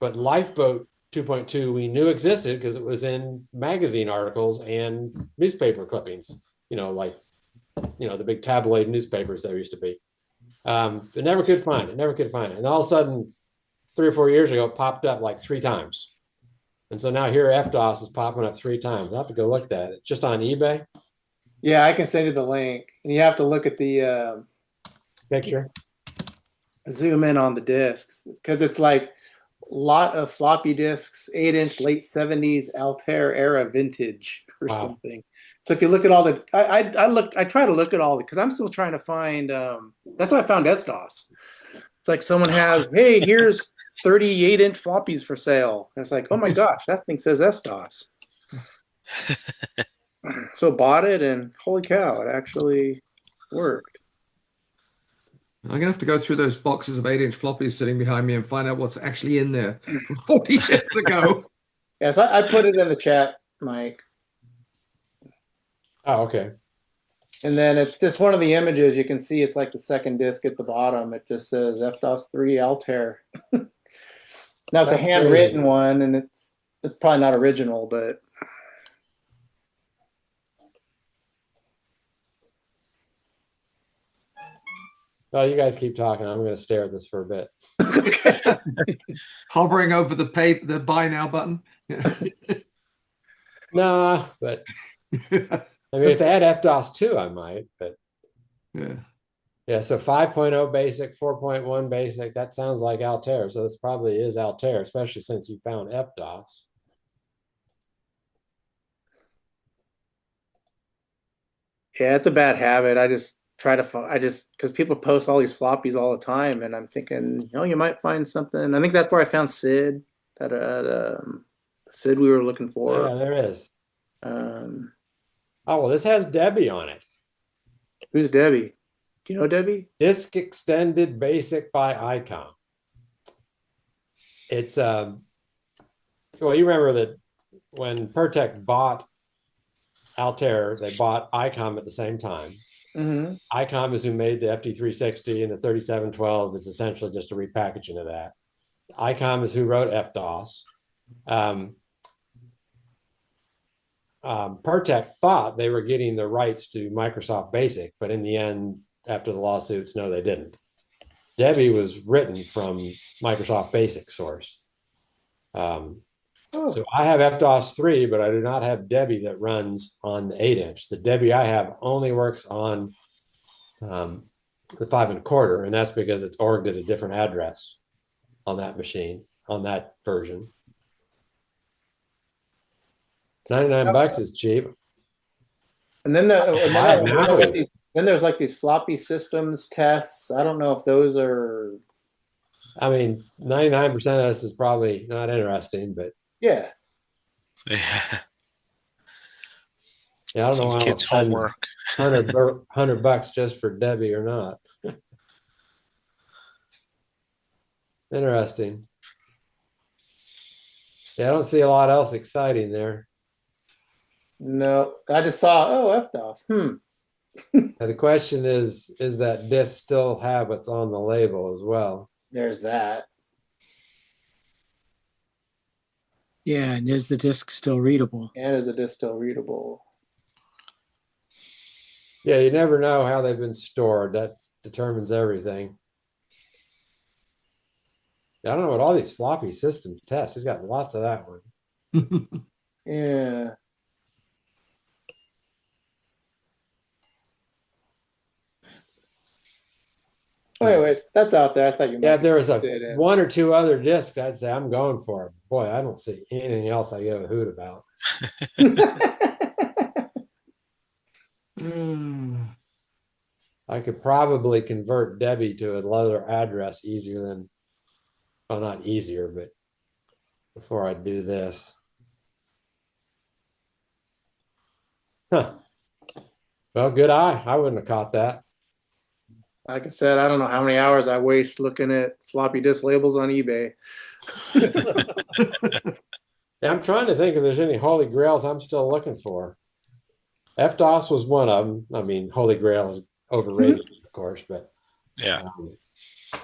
Speaker 1: But Lifeboat 2.2 we knew existed because it was in magazine articles and newspaper clippings, the big tabloid newspapers there used to be. But never could find it, And all of a sudden, 3 or 4 years ago, it popped up like 3 times. And so now here FDOS is popping up 3 times. I'll have to go look at that. It's just on eBay.
Speaker 2: Yeah, I can send you the link. And you have to look at the
Speaker 1: Picture.
Speaker 2: Zoom in on the discs because it's like a lot of floppy disks, 8-inch, late 70s Altair era vintage or something. So if you look at all the, I try to look at all the, because I'm still trying to find. That's why I found FDOS. It's like someone has, hey, here's 38-inch floppies for sale. And it's like, oh my gosh, that thing says FDOS. So bought it, and holy cow, it actually worked.
Speaker 3: I'm gonna have to go through those boxes of 8-inch floppies sitting behind me and find out what's actually in there from 40 years ago.
Speaker 2: Yes, I put it in the chat, Mike.
Speaker 1: Oh, okay.
Speaker 2: And then it's this one of the images. You can see it's like the second disc at the bottom. It just says FDOS 3 Altair. Now it's a handwritten one, and it's probably not original, but.
Speaker 1: Well, you guys keep talking. I'm going to stare at this for a bit.
Speaker 3: Hovering over the buy now button.
Speaker 1: Nah, but I mean, if they had FDOS 2, I might, but yeah. So 5.0 basic, 4.1 basic, that sounds like Altair. So this probably is Altair, especially since you found FDOS.
Speaker 2: Yeah, it's a bad habit. I just try to find, because people post all these floppies all the time, and I'm thinking, you might find something. I think that's where I found SID, SID we were looking for.
Speaker 1: Yeah, there is. Oh, well, this has Debbie on it.
Speaker 2: Who's Debbie? Do you know Debbie?
Speaker 1: Disk Extended Basic by ICOM. It's, well, you remember that when Pertec bought Altair, they bought ICOM at the same time.
Speaker 2: Mm-hmm.
Speaker 1: ICOM is who made the FD360, and the 3712 is essentially just a repackaging of that. ICOM is who wrote FDOS. Pertec thought they were getting the rights to Microsoft Basic, but in the end, after the lawsuits, no, they didn't. Debbie was written from Microsoft Basic source. So I have FDOS 3, but I do not have Debbie that runs on the 8-inch. The Debbie I have only works on the 5 1/4, and that's because it's orged at a different address on that machine, on that version. $99 is cheap.
Speaker 2: And then then there's like these floppy systems tests. I don't know if those are.
Speaker 1: I mean, 99% of this is probably not interesting, but
Speaker 2: Yeah.
Speaker 4: Yeah.
Speaker 1: yeah, I don't know
Speaker 4: Some
Speaker 1: why
Speaker 4: kids' homework.
Speaker 1: $100 just for Debbie or not. Interesting. Yeah, I don't see a lot else exciting there.
Speaker 2: No, I just saw, FDOS.
Speaker 1: Now the question is that disc still have what's on the label as well?
Speaker 2: There's that.
Speaker 6: Yeah, and is the disc still readable?
Speaker 2: And is the disc still readable?
Speaker 1: Yeah, you never know how they've been stored. That determines everything. I don't know what all these floppy systems test. He's got lots of that one.
Speaker 2: Yeah. Well, anyways, that's out there. I thought you might.
Speaker 1: Yeah, if there was
Speaker 2: a
Speaker 1: one or two other discs, I'd say I'm going for it. Boy, I don't see anything else I give a hoot about. I could probably convert Debbie to another address easier than, well, not easier, but before I do this. Huh. Well, good eye. I wouldn't have caught that.
Speaker 2: Like I said, I don't know how many hours I waste looking at floppy disk labels on eBay.
Speaker 1: Yeah, I'm trying to think if there's any holy grails I'm still looking for. FDOS was one of them. I mean, holy grail is overrated, of course, but
Speaker 4: Yeah.
Speaker 1: I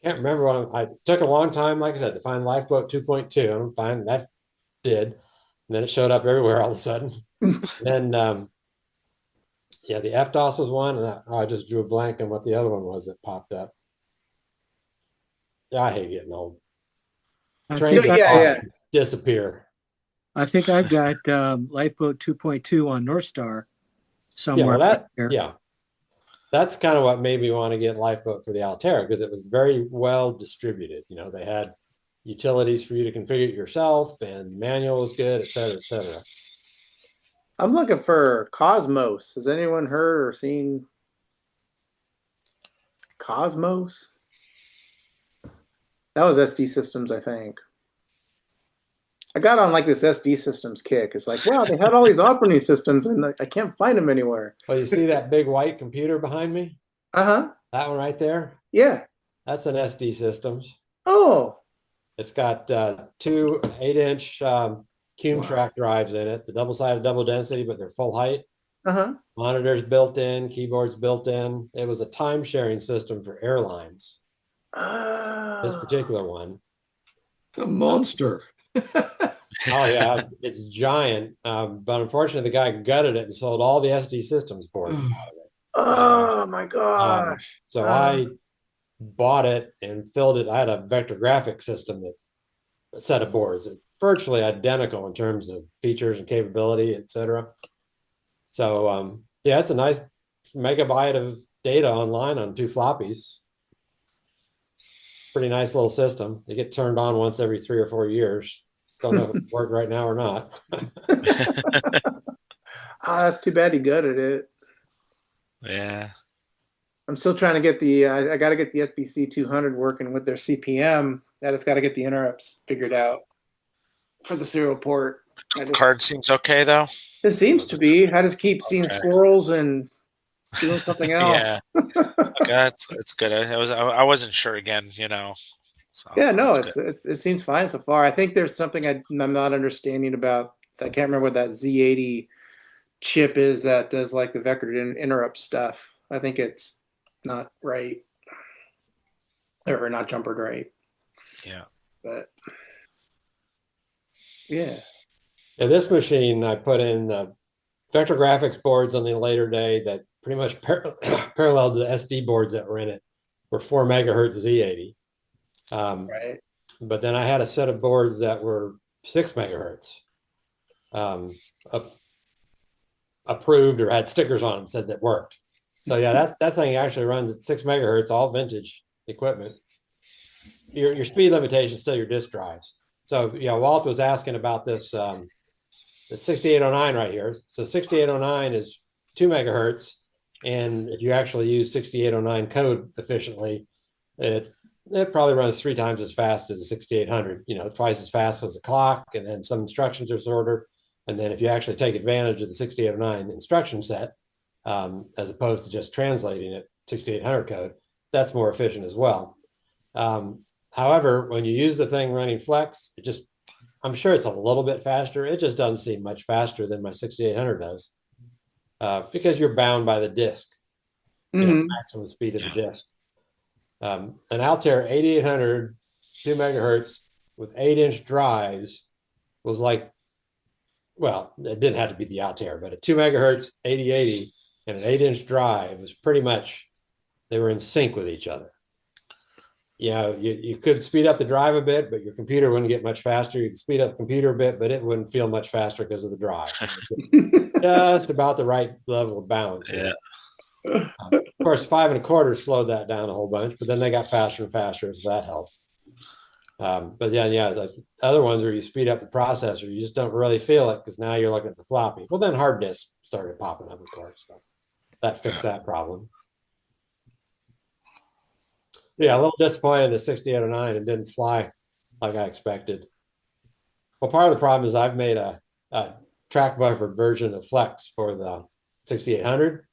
Speaker 1: can't remember one. I took a long time, like I said, to find Lifeboat 2.2. I'm fine. That did. And then it showed up everywhere all of a sudden. Then, yeah, the FDOS was one, and I just drew a blank on what the other one was that popped up. Yeah, I hate getting old. Trains disappear.
Speaker 6: I think I've got Lifeboat 2.2 on North Star somewhere.
Speaker 1: Yeah, well, that's kind of what made me want to get Lifeboat for the Altair, because it was very well distributed. You know, they had utilities for you to configure it yourself, and manual was good, et cetera, et cetera.
Speaker 2: I'm looking for Cosmos. Has anyone heard or seen Cosmos? That was SD Systems, I think. I got on like this SD Systems kick. It's like, wow, they had all these operating systems and I can't find them anywhere.
Speaker 1: Well, you see that big white computer behind me?
Speaker 2: Uh-huh.
Speaker 1: That one right there?
Speaker 2: Yeah.
Speaker 1: That's an SD Systems.
Speaker 2: Oh.
Speaker 1: It's got two 8-inch Cume track drives in it, the double-sided double density, but they're full height.
Speaker 2: Uh-huh.
Speaker 1: Monitors built in, keyboards built in. It was a time-sharing system for airlines. This particular one.
Speaker 3: A monster.
Speaker 1: Oh yeah, it's giant. But unfortunately, the guy gutted it and sold all the SD Systems boards out of it.
Speaker 2: Oh my gosh.
Speaker 1: So I bought it and filled it. I had a vector graphics system, that a set of boards, virtually identical in terms of features and capability, etc. So yeah, it's a nice megabyte of data online on 2 floppies. Pretty nice little system. They get turned on once every 3 or 4 years. Don't know if it worked right now or not.
Speaker 2: That's too bad he gutted it.
Speaker 4: Yeah.
Speaker 2: I'm still trying to get the, I got to get the SBC 200 working with their CPM. I just got to get the interrupts figured out for the serial port.
Speaker 4: Card seems okay, though?
Speaker 2: It seems to be. I just keep seeing squirrels and doing something else.
Speaker 4: Yeah, it's good. I wasn't sure again, you know. So
Speaker 2: yeah, no, it seems fine so far. I think there's something I'm not understanding about. I can't remember what that Z80 chip is that does like the vectored interrupt stuff. I think it's not right, or not jumpered right.
Speaker 4: Yeah.
Speaker 2: But yeah.
Speaker 1: Yeah, this machine I put in the vector graphics boards on the later day that pretty much paralleled the SD boards that were in it, were 4 megahertz Z80.
Speaker 2: Right.
Speaker 1: But then I had a set of boards that were 6 megahertz, approved or had stickers on them said that worked. So yeah, that thing actually runs at 6 megahertz, all vintage equipment. Your speed limitation is still your disk drives. So yeah, Walt was asking about this the 6809 right here. So 6809 is 2 megahertz, and if you actually use 6809 code efficiently, it probably runs 3 times as fast as the 6800. You know, twice as fast as the clock, and then some instructions are sorted. And then if you actually take advantage of the 6809 instruction set, as opposed to just translating it 6800 code, that's more efficient as well. However, when you use the thing running Flex, I'm sure it's a little bit faster. It just doesn't seem much faster than my 6800 does, because you're bound by the disk, maximum speed of the disk. An Altair 8800, 2 megahertz with 8-inch drives was like, well, it didn't have to be the Altair, but a 2 megahertz 8080 and an 8-inch drive was pretty much, they were in sync with each other. You know, you could speed up the drive a bit, but your computer wouldn't get much faster. You could speed up the computer a bit, but it wouldn't feel much faster because of the drive. Just about the right level of balance.
Speaker 4: Yeah.
Speaker 1: Of course, 5 1/4 slowed that down a whole bunch, but then they got faster and faster, so that helped. But yeah, the other ones where you speed up the processor, you just don't really feel it because now you're looking at the floppy. Well, then hard disks started popping up, of course. So that fixed that problem. Yeah, a little disappointed in the 6809. It didn't fly like I expected. Well, part of the problem is I've made a track buffer version of Flex for the 6800,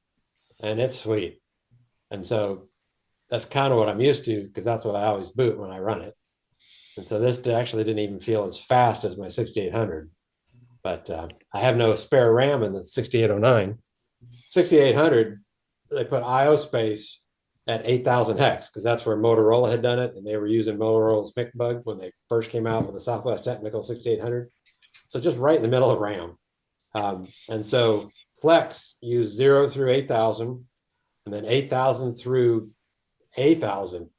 Speaker 1: and it's sweet. And so that's kind of what I'm used to, because that's what I always boot when I run it. And so this actually didn't even feel as fast as my 6800. But I have no spare RAM in the 6809. 6800, they put IO space at 8,000 hex, because that's where Motorola had done it, and they were using Motorola's MICBug when they first came out with the Southwest Technical 6800. So just right in the middle of RAM. And so Flex used 0 through 8,000, and then 8,000 through 8,000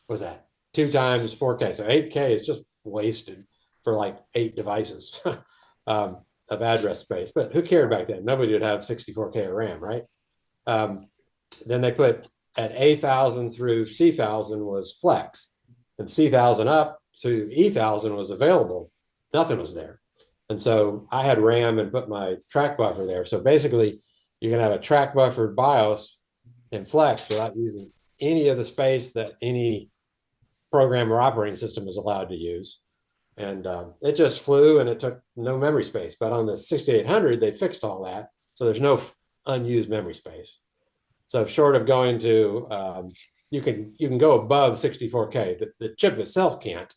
Speaker 1: was that 2 times 4K. So 8K is just wasted for like 8 devices of address space. But who cared back then? Nobody would have 64K of RAM, right? Then they put at A1000 through C1000 was Flex, and C1000 up to E1000 was available. Nothing was there. And so I had RAM and put my track buffer there. So basically, you can have a track buffered BIOS in Flex without using any of the space that any program or operating system is allowed to use. And it just flew, and it took no memory space. But on the 6800, they fixed all that. So there's no unused memory space. So short of going to, you can go above 64K. The chip itself can't,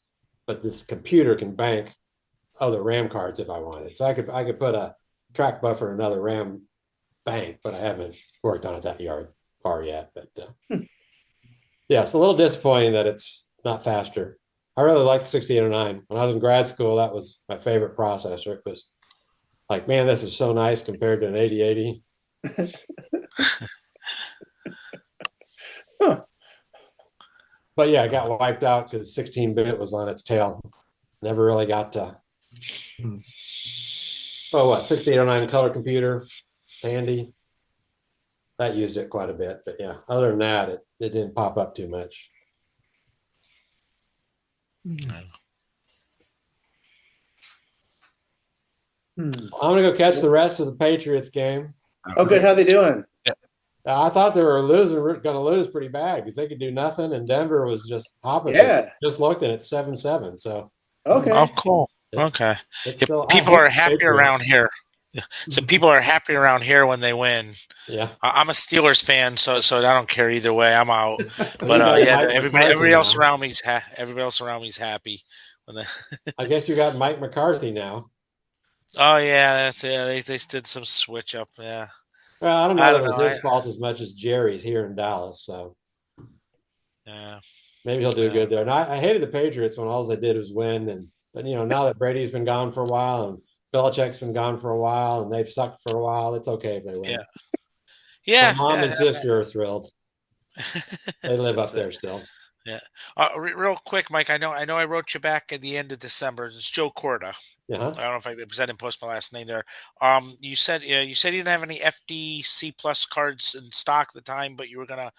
Speaker 1: but this computer can bank other RAM cards if I wanted. So I could put a track buffer and another RAM bank, but I haven't worked on it that far yet. But yeah, it's a little disappointing that it's not faster. I really like the 6809. When I was in grad school, that was my favorite processor. It was like, man, this is so nice compared to an 8080.
Speaker 2: Huh.
Speaker 1: But yeah, it got wiped out because 16-bit was on its tail. Never really got to. Oh, what, 6809 color computer, handy. That used it quite a bit, but yeah, other than that, it didn't pop up too much. I'm gonna go catch the rest of the Patriots game.
Speaker 2: Oh, good. How they doing?
Speaker 1: I thought they were going to lose pretty bad because they could do nothing, and Denver was just hopping.
Speaker 2: Yeah.
Speaker 1: Just looked at it 7-7. So
Speaker 2: Okay.
Speaker 4: Oh, cool. Okay.
Speaker 1: it's
Speaker 4: Yeah,
Speaker 1: still,
Speaker 4: people are happy around here. Yeah. So people are happy around here when they win.
Speaker 1: Yeah.
Speaker 4: I'm a Steelers fan, so I don't care either way. I'm out. But
Speaker 1: got
Speaker 4: yeah,
Speaker 1: Mike
Speaker 4: everybody else
Speaker 1: now.
Speaker 4: around me's everybody else around me's happy. When
Speaker 1: I guess you got Mike McCarthy now.
Speaker 4: Oh yeah, that's it. They did some switch up. Yeah.
Speaker 1: Well, I don't know that it was his fault as much as Jerry's here in Dallas. So
Speaker 4: Yeah.
Speaker 1: maybe he'll do good there. And I hated the Patriots when all they did was win. But now that Brady's been gone for a while and Belichick's been gone for a while and they've sucked for a while, it's okay if they win.
Speaker 4: Yeah.
Speaker 1: My mom and sister are thrilled. They live up there still.
Speaker 4: Yeah. Real quick, Mike. I know. I wrote you back at the end of December. It's Joe Corda.
Speaker 1: Yeah.
Speaker 4: I don't know if I didn't post my last name there. You said you didn't have any FDC Plus cards in stock at the time, but you were gonna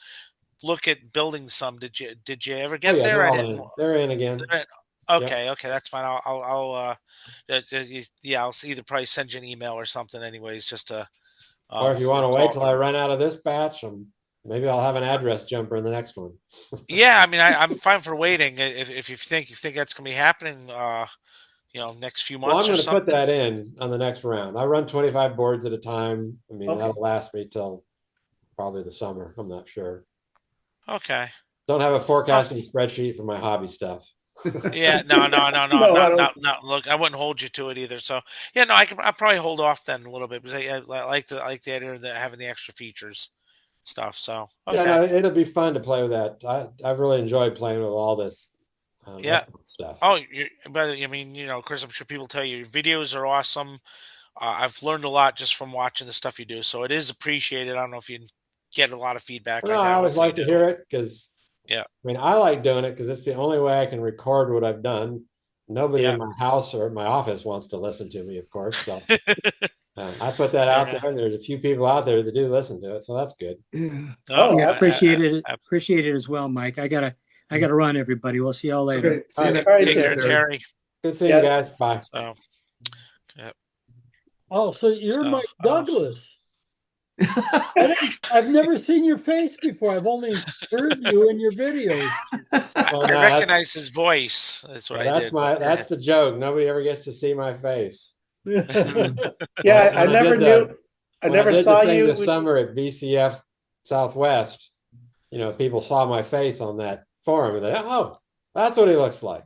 Speaker 4: look at building some. Did you ever get there?
Speaker 1: They're all in. They're in again.
Speaker 4: Okay, that's fine. I'll either probably send you an email or something, anyways, just to.
Speaker 1: Or if you want to wait till I run out of this batch, maybe I'll have an address jumper in the next one.
Speaker 4: Yeah, I mean, I'm fine for waiting if you think that's gonna be happening. Next few months.
Speaker 1: Well, I'm going to put that in on the next round. I run 25 boards at a time. I mean,
Speaker 2: Okay.
Speaker 1: that'll last me till probably the summer. I'm not sure.
Speaker 4: Okay.
Speaker 1: Don't have a forecasting spreadsheet for my hobby stuff.
Speaker 4: Yeah, no. Not look. I wouldn't hold you to it either. So yeah, no, I'll probably hold off then a little bit because I like the idea of having the extra features stuff. So okay.
Speaker 1: Yeah, no, it'll be fun to play with that. I've really enjoyed playing with all this. Stuff.
Speaker 4: Oh, but I mean, Chris, I'm sure people tell you your videos are awesome. I've learned a lot just from watching the stuff you do, so it is appreciated. I don't know if you get a lot of feedback.
Speaker 1: No, I always like to hear it because
Speaker 4: I
Speaker 1: mean, I like doing it because it's the only way I can record what I've done. Nobody in my house or my office wants to listen to me, of course. So I put that out there, and there's a few people out there that do listen to it, so that's good.
Speaker 6: Yeah. I appreciate it. Appreciate it as well, Mike. I gotta run, everybody. We'll see y'all later.
Speaker 3: Okay. See you
Speaker 2: All right,
Speaker 4: Take care, Terry.
Speaker 1: Good seeing you guys. Bye.
Speaker 4: So,
Speaker 5: Oh, so you're Mike Douglas. I've never seen your face before. I've only heard you in your videos.
Speaker 1: Well,
Speaker 4: I recognize his voice. That's what I did.
Speaker 1: That's the joke. Nobody ever gets to see my face.
Speaker 2: Yeah, I never knew. I never saw you
Speaker 1: this summer at VCF Southwest. People saw my face on that forum and they, oh, that's what he looks like.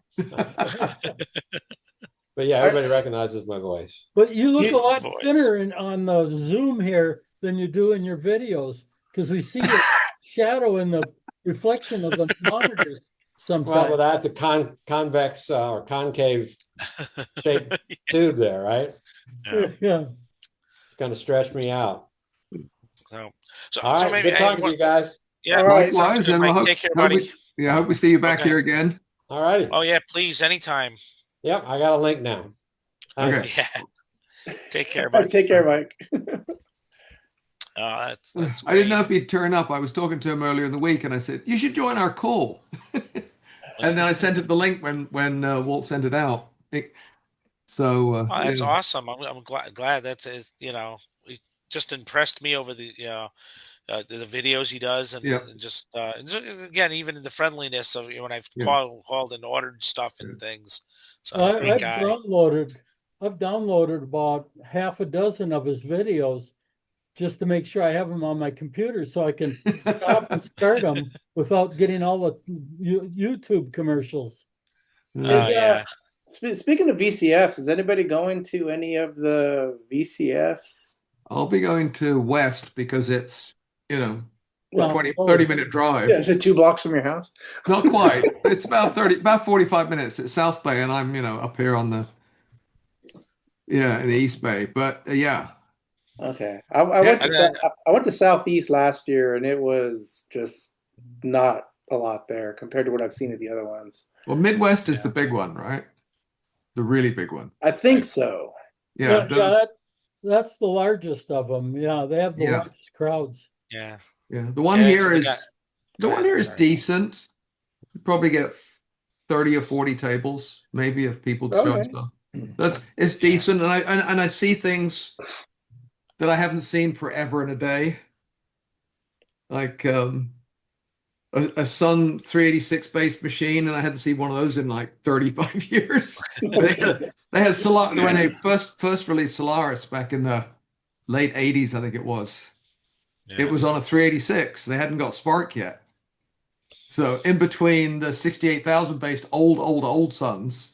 Speaker 1: But yeah, everybody recognizes my voice.
Speaker 5: But you look a lot thinner on the Zoom here than you do in your videos because we see your shadow in the reflection of the monitor sometimes.
Speaker 1: Well, that's a convex or concave shaped tube there, right?
Speaker 5: Yeah.
Speaker 1: It's going to stretch me out.
Speaker 4: So
Speaker 1: all right,
Speaker 4: maybe
Speaker 1: good talking to you guys.
Speaker 4: Yeah,
Speaker 2: all right.
Speaker 3: Likewise, and we'll
Speaker 4: take care, buddy.
Speaker 3: I hope we see you back here again.
Speaker 1: All righty.
Speaker 4: Oh yeah, please, anytime.
Speaker 1: Yep, I got a link now. Thanks.
Speaker 3: Okay.
Speaker 4: Yeah. Take care, buddy.
Speaker 2: Take care, Mike.
Speaker 3: I didn't know if he'd turn up. I was talking to him earlier in the week, and I said, "You should join our call." And then I sent him the link when Walt sent it out. So
Speaker 4: that's awesome. I'm glad that's it just impressed me over the the videos he does and just again even in the friendliness of when I've called and ordered stuff and things. So
Speaker 5: I've downloaded about half a dozen of his videos just to make sure I have them on my computer so I can stop and start them without getting all the YouTube commercials.
Speaker 2: Speaking of VCFs, is anybody going to any of the VCFs?
Speaker 3: I'll be going to West because it's 30-minute drive.
Speaker 2: Is it 2 blocks from your house?
Speaker 3: Not quite. It's about 45 minutes. It's South Bay, and I'm up here on the in the East Bay. But
Speaker 2: Okay. I went to Southeast last year, and it was just not a lot there compared to what I've seen at the other ones.
Speaker 3: Well, Midwest is the big one, right? The really big one.
Speaker 2: I think so.
Speaker 3: Yeah.
Speaker 5: That's the largest of them. Yeah, they have the largest crowds.
Speaker 4: Yeah.
Speaker 3: Yeah. The one here is decent. You probably get 30 or 40 tables, maybe, if people show stuff. It's decent, and I see things that I haven't seen forever and a day, like a Sun 386 based machine, and I hadn't seen one of those in like 35 years. They had Solaris when they first released Solaris back in the late 80s, I think it was. Yeah. It was on a 386. They hadn't got Spark yet. So in between the 68,000 based old Suns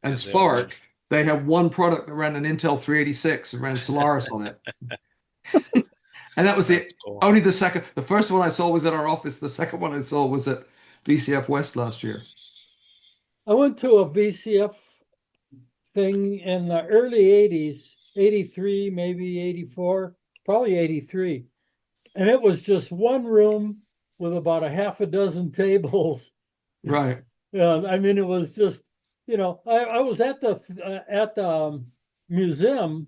Speaker 3: and Spark, they had one product that ran an Intel 386 and ran Solaris on it. And that was only the second. The first one I saw was at our office. The second one I saw was at VCF West last year?
Speaker 5: I went to a VCF thing in the early 80s, 83, maybe 84, probably 83. And it was just one room with about a half a dozen tables.
Speaker 3: Right.
Speaker 5: I mean, it was just, I was at the museum,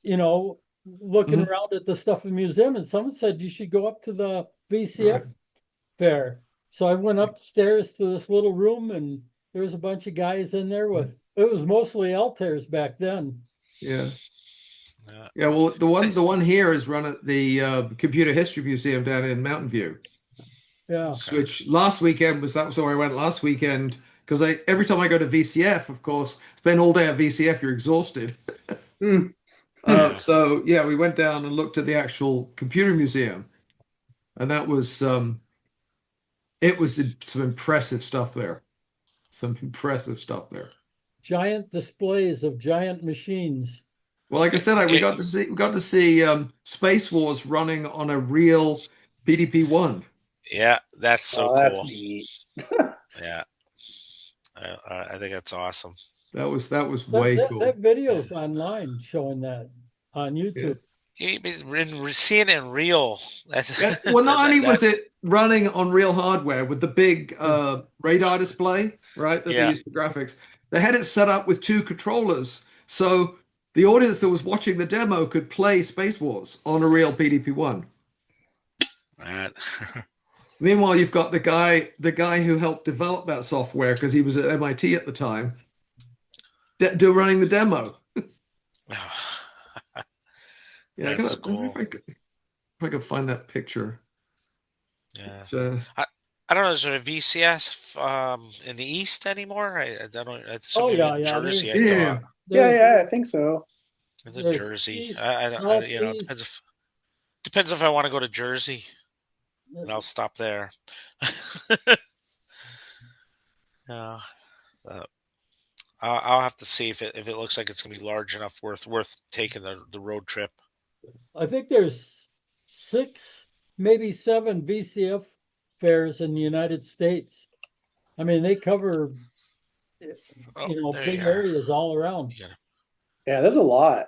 Speaker 5: looking
Speaker 3: Mhm.
Speaker 5: around at the stuff in the museum, and someone said you should go up to the VCF
Speaker 3: Right.
Speaker 5: fair. So I went upstairs to this little room, and there was a bunch of guys in there it was mostly Altairs back then.
Speaker 3: Yeah. Yeah. Well, the one here is run at the Computer History Museum down in Mountain View.
Speaker 5: Yeah.
Speaker 4: Okay.
Speaker 3: Which last weekend was where I went last weekend, because every time I go to VCF, of course, spend all day at VCF, you're exhausted.
Speaker 4: Yeah.
Speaker 3: So yeah, we went down and looked at the actual computer museum, and that was it was some impressive stuff there. Some impressive stuff there.
Speaker 5: Giant displays of giant machines.
Speaker 3: Well, like I said, we got to see Space Wars running on a real PDP-1.
Speaker 4: Yeah, that's so cool.
Speaker 2: That's neat.
Speaker 4: Yeah, I think that's awesome.
Speaker 3: That was way cool.
Speaker 5: That video's online showing that on YouTube.
Speaker 4: Seeing it in real.
Speaker 3: Well, not only was it running on real hardware with the big radar display, right, that they used for graphics, they had it set up with 2 controllers, so the audience that was watching the demo could play Space Wars on a real PDP-1. Meanwhile, you've got the guy who helped develop that software, because he was at MIT at the time, running the demo. Yeah,
Speaker 4: that's cool.
Speaker 3: If I could find that picture.
Speaker 4: Yeah.
Speaker 3: But,
Speaker 4: I don't know. Is there a VCS in the East anymore? I don't.
Speaker 5: Oh, yeah,
Speaker 4: Jersey.
Speaker 2: Yeah, I think so.
Speaker 4: It's in Jersey. Depends if I want to go to Jersey, and I'll stop there. Yeah. I'll have to see if it looks like it's gonna be large enough, worth taking the road trip.
Speaker 5: I think there's 6, maybe 7 VCF fairs in the United States. I mean, they cover big areas all around.
Speaker 2: Yeah, there's a lot.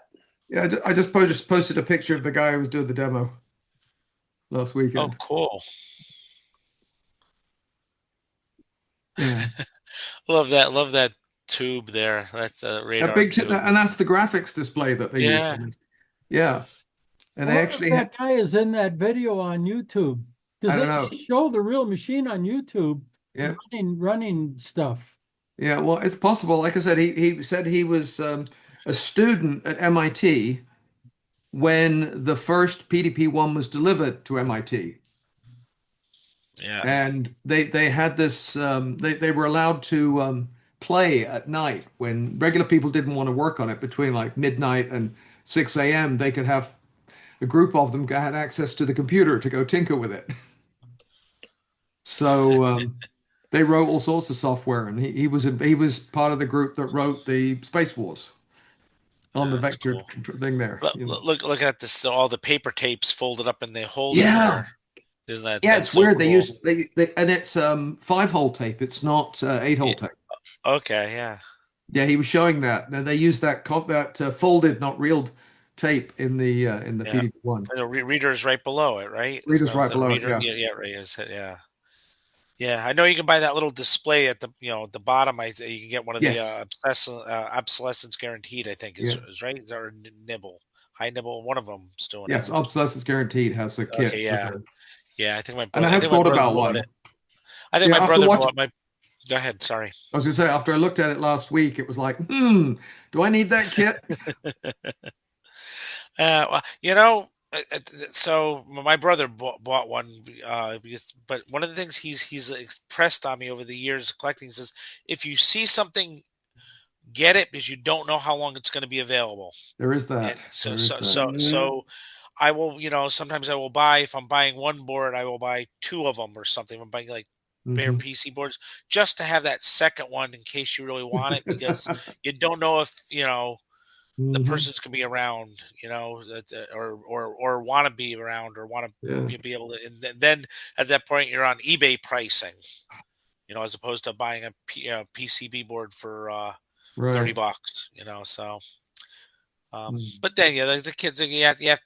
Speaker 3: Yeah, I just posted a picture of the guy who was doing the demo last weekend.
Speaker 4: Oh, cool.
Speaker 3: Yeah.
Speaker 4: Love that tube there. That's a radar tube.
Speaker 3: And that's the graphics display that they used. Yeah. And they actually
Speaker 5: that guy is in that video on YouTube.
Speaker 3: I don't know.
Speaker 5: They show the real machine on YouTube?
Speaker 3: Yeah.
Speaker 5: Running stuff.
Speaker 3: Yeah, well, it's possible. Like I said, he said he was a student at MIT when the first PDP-1 was delivered to MIT.
Speaker 4: Yeah.
Speaker 3: And they had this. They were allowed to play at night when regular people didn't want to work on it. Between like midnight and 6 a.m., they could have a group of them had access to the computer to go tinker with it. So they wrote all sorts of software, and he was part of the group that wrote the Space Wars on the vector thing there.
Speaker 4: Look at this, all the paper tapes folded up in the hole.
Speaker 3: Yeah.
Speaker 4: Isn't that?
Speaker 3: Yeah, it's weird.
Speaker 4: Cool.
Speaker 3: They and it's 5-hole tape. It's not 8-hole tape.
Speaker 4: Okay, yeah.
Speaker 3: Yeah, he was showing that. They used that folded, not reeled tape in the PDP-1.
Speaker 4: The reader's right below it, right?
Speaker 3: Reader's right below it.
Speaker 4: Yeah, right. Yeah. I know you can buy that little display at the the bottom. You can get one of the obsolescence guaranteed. I think is right. Is there nibble, high nibble? One of them still.
Speaker 3: Yes, obsolescence guaranteed has a kit.
Speaker 4: Okay, yeah. Yeah, I think my brother.
Speaker 3: And I have thought about one.
Speaker 4: I think my brother bought my. Go ahead. Sorry.
Speaker 3: I was going to say, after I looked at it last week, it was like, do I need that kit?
Speaker 4: So my brother bought one, but one of the things he's impressed on me over the years of collecting is if you see something, get it, because you don't know how long it's going to be available.
Speaker 3: There is that.
Speaker 4: So I will, sometimes I will buy, if I'm buying one board, I will buy 2 of them or something. I'm buying like bare PC boards just to have that second one in case you really want it, because you don't know if, the person's gonna be around, or want to be around, or want to be able to, and then at that point you're on eBay pricing. as opposed to buying a PCB board for
Speaker 3: Right.
Speaker 4: $30, so. But then, the kids, you have to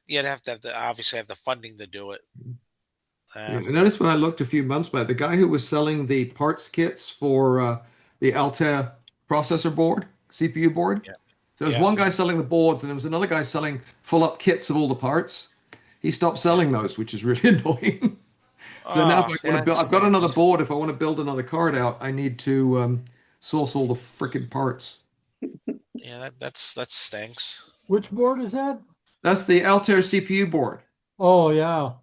Speaker 4: obviously have the funding to do it.
Speaker 3: Yeah, I noticed when I looked a few months back, the guy who was selling the parts kits for the Altair processor board, CPU board.
Speaker 4: Yeah.
Speaker 3: So there was one guy selling the boards, and there was another guy selling full-up kits of all the parts. He stopped selling those, which is really annoying. So now if I want to build, I've got another board. If I want to build another card out, I need to source all the freaking parts.
Speaker 4: Yeah, that stinks.
Speaker 5: Which board is that?
Speaker 3: That's the Altair CPU board.
Speaker 5: Oh, yeah.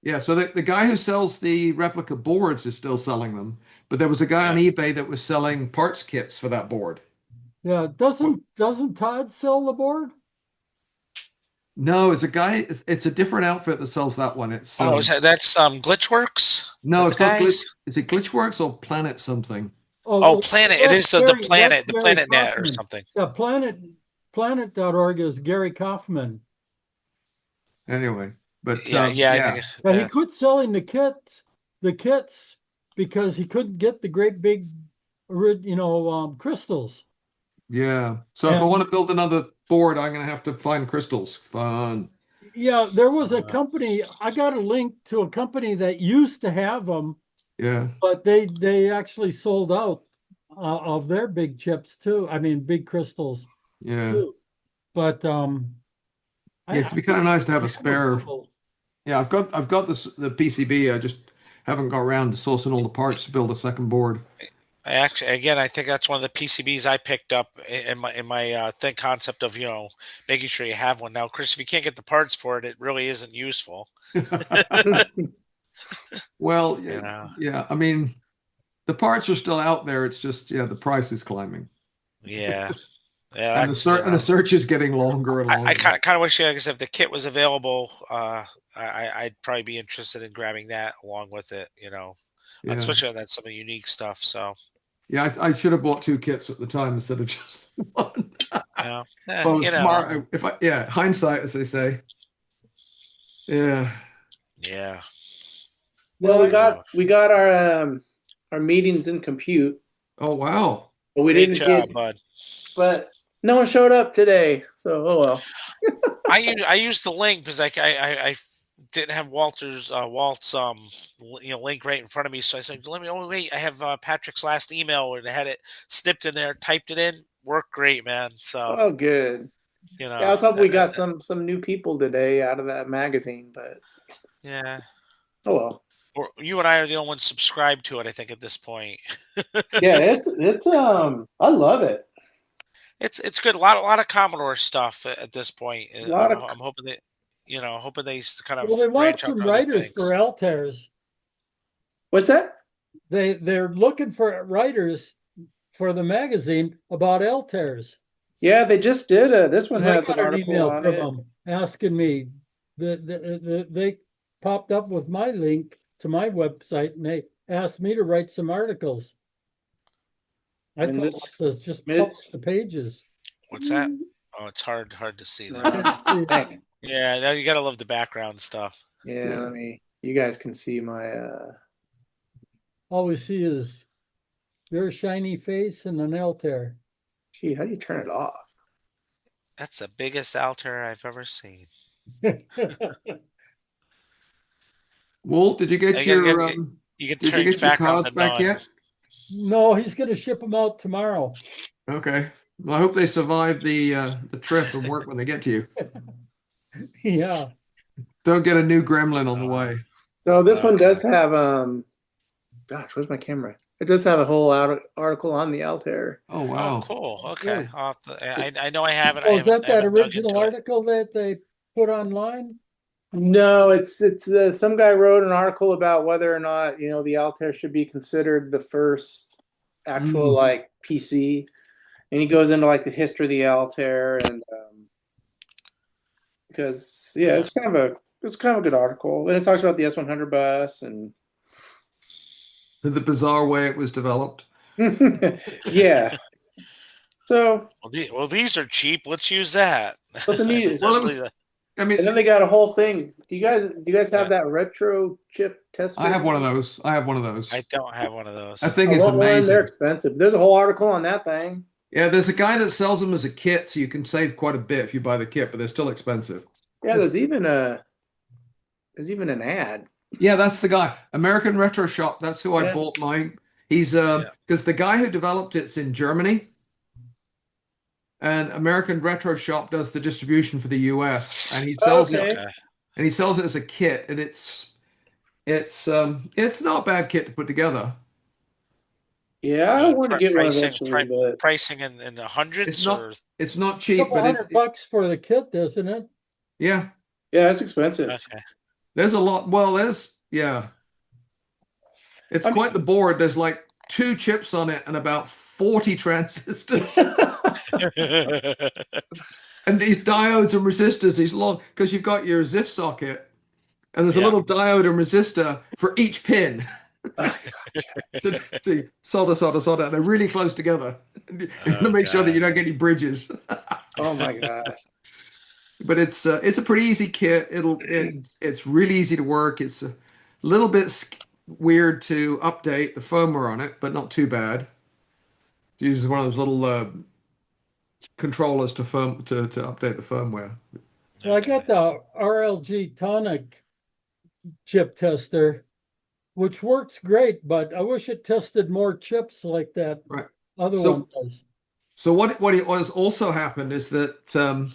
Speaker 3: Yeah, so the guy who sells the replica boards is still selling them, but there was a guy on eBay that was selling parts kits for that board.
Speaker 5: Yeah, doesn't Todd sell the board?
Speaker 3: No, it's a guy. It's a different outfit that sells that one. It's
Speaker 4: that's Glitchworks.
Speaker 3: No, it's not Glitch. Is it Glitchworks or Planet something?
Speaker 4: Oh, Planet. It is the Planet, the Planet Net or something.
Speaker 5: Yeah, Planet.org is Gary Kaufman.
Speaker 3: Anyway, but
Speaker 5: I think he quit selling the kits because he couldn't get the great big, crystals.
Speaker 3: Yeah. So if I want to build another board, I'm going to have to find crystals. Fun.
Speaker 5: Yeah, there was a company. I got a link to a company that used to have them.
Speaker 3: Yeah.
Speaker 5: But they actually sold out of their big chips too. I mean, big crystals.
Speaker 3: Yeah.
Speaker 5: Too. But
Speaker 3: it'd be kind of nice to have a spare. Yeah, I've got the PCB. I just haven't got around to sourcing all the parts to build a second board.
Speaker 4: I think that's one of the PCBs I picked up in my think concept of making sure you have one. Now, Chris, if you can't get the parts for it, it really isn't useful.
Speaker 3: Well, yeah. I mean, the parts are still out there. It's just the price is climbing.
Speaker 4: Yeah.
Speaker 3: And the search is getting longer and longer.
Speaker 4: I kind of wish, if the kit was available, I'd probably be interested in grabbing that along with it. Especially on some of the unique stuff. So.
Speaker 3: Yeah, I should have bought 2 kits at the time instead of just one. Smart. Hindsight, as they say. Yeah.
Speaker 4: Yeah.
Speaker 2: Well, we got our meetings in compute.
Speaker 3: Oh wow!
Speaker 2: But we didn't get,
Speaker 4: bud.
Speaker 2: But no one showed up today, so oh well.
Speaker 4: I used the link because I didn't have Walt's link right in front of me, so I said, wait, I have Patrick's last email where they had it snipped in there, typed it in, worked great, man. So
Speaker 2: good. I was hoping we got some new people today out of that magazine, but oh well.
Speaker 4: Or you and I are the only ones subscribed to it, I think, at this point.
Speaker 2: Yeah, it's I love it.
Speaker 4: It's good. A lot of Commodore stuff at this point. I'm hoping that hoping they kind of.
Speaker 5: Well, they want some writers for Altairs.
Speaker 2: What's that?
Speaker 5: They're looking for writers for the magazine about Altairs.
Speaker 2: Yeah, they just did. This one has an article
Speaker 5: email
Speaker 2: on
Speaker 5: from
Speaker 2: it.
Speaker 5: them asking me. They popped up with my link to my website, and they asked me to write some articles. I told them just publish the pages.
Speaker 4: What's that? Oh, it's hard to see that. Yeah, now you gotta love the background stuff.
Speaker 2: Yeah, you guys can see my.
Speaker 5: All we see is your shiny face and an Altair.
Speaker 2: Gee, how do you turn it off?
Speaker 4: That's the biggest Altair I've ever seen.
Speaker 3: Walt, did you get your cards back yet?
Speaker 5: No, he's going to ship them out tomorrow.
Speaker 3: Okay. Well, I hope they survive the trip and work when they get to you.
Speaker 5: Yeah.
Speaker 3: Don't get a new gremlin on the way.
Speaker 2: So this one does have gosh, where's my camera? It does have a whole article on the Altair.
Speaker 3: Oh wow.
Speaker 4: Oh, cool. Okay. I know I haven't.
Speaker 5: Oh, is that original article that they put online?
Speaker 2: No, it's some guy wrote an article about whether or not the Altair should be considered the first actual PC, and he goes into the history of the Altair and because it's kind of a good article, and it talks about the S100 bus and
Speaker 3: the bizarre way it was developed.
Speaker 2: Yeah. So
Speaker 4: well, these are cheap. Let's use that.
Speaker 2: What's the neatest?
Speaker 3: Well, I mean,
Speaker 2: and then they got a whole thing. Do you guys have that retro chip test?
Speaker 3: I have one of those. I have one of those.
Speaker 4: I don't have one of
Speaker 3: That
Speaker 4: those.
Speaker 3: thing
Speaker 2: I
Speaker 3: is
Speaker 2: want one. They're
Speaker 3: amazing.
Speaker 2: expensive. There's a whole article on that thing.
Speaker 3: Yeah, there's a guy that sells them as a kit, so you can save quite a bit if you buy the kit, but they're still expensive.
Speaker 2: Yeah, there's even an ad.
Speaker 3: Yeah, that's the guy. American Retro Shop. That's who I
Speaker 2: Yeah.
Speaker 3: bought mine. He's because the guy who developed it's in Germany, and American Retro Shop does the distribution for the US, and he sells it.
Speaker 2: Okay.
Speaker 3: And he sells it as a kit, and it's not a bad kit to put together.
Speaker 2: Yeah, I want to get one eventually, but
Speaker 4: pricing in the hundreds.
Speaker 3: It's not cheap,
Speaker 5: Couple
Speaker 3: but
Speaker 5: $100 for the kit, isn't it?
Speaker 3: yeah,
Speaker 2: it's expensive.
Speaker 4: Okay.
Speaker 3: there's a lot. Well, it's quite the board. There's like 2 chips on it and about 40 transistors. And these diodes and resistors, these long, because you've got your ZIF socket, and there's a little diode and resistor for each pin. to solder, and they're really close together. You want to make sure that you don't get any bridges.
Speaker 2: Oh my gosh!
Speaker 3: But it's a pretty easy kit. It's really easy to work. It's a little bit weird to update the firmware on it, but not too bad. It uses one of those little controllers to update the firmware.
Speaker 5: Well, I got the RLG Tonic chip tester, which works great, but I wish it tested more chips like that other one does.
Speaker 3: So what has also happened is that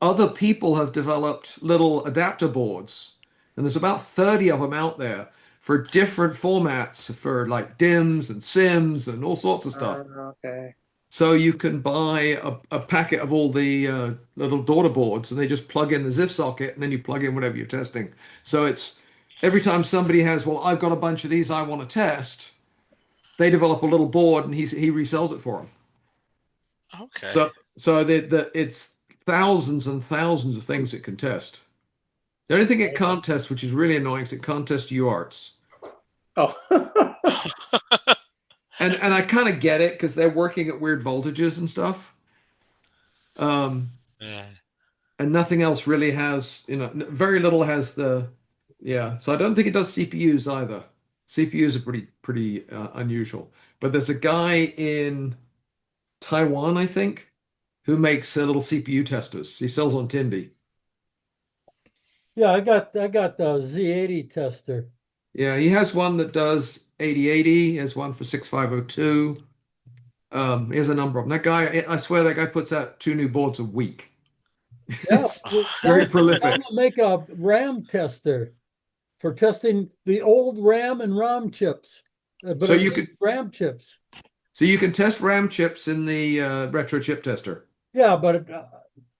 Speaker 3: other people have developed little adapter boards, and there's about 30 of them out there for different formats, for like DIMMs and SIMs and all sorts of stuff.
Speaker 2: Okay.
Speaker 3: So you can buy a packet of all the little daughter boards, and they just plug in the ZIF socket, and then you plug in whatever you're testing. So it's every time somebody has, well, I've got a bunch of these I want to test, they develop a little board, and he resells it for them.
Speaker 4: Okay.
Speaker 3: So it's thousands and thousands of things it can test. The only thing it can't test, which is really annoying, is it can't test UARTs.
Speaker 2: Oh.
Speaker 3: And I kind of get it because they're working at weird voltages and stuff. And nothing else really has, very little has the, So I don't think it does CPUs either. CPUs are pretty unusual. But there's a guy in Taiwan, I think, who makes little CPU testers. He sells on Tindy.
Speaker 5: Yeah, I got the Z80 tester.
Speaker 3: Yeah, he has one that does 8080. He has one for 6502. He has a number of them. That guy, I swear, that guy puts out 2 new boards a week.
Speaker 5: Yeah,
Speaker 3: very prolific.
Speaker 5: I'm gonna make a RAM tester for testing the old RAM and ROM chips. But
Speaker 3: so you could
Speaker 5: RAM chips.
Speaker 3: So you can test RAM chips in the retro chip tester.
Speaker 5: Yeah, but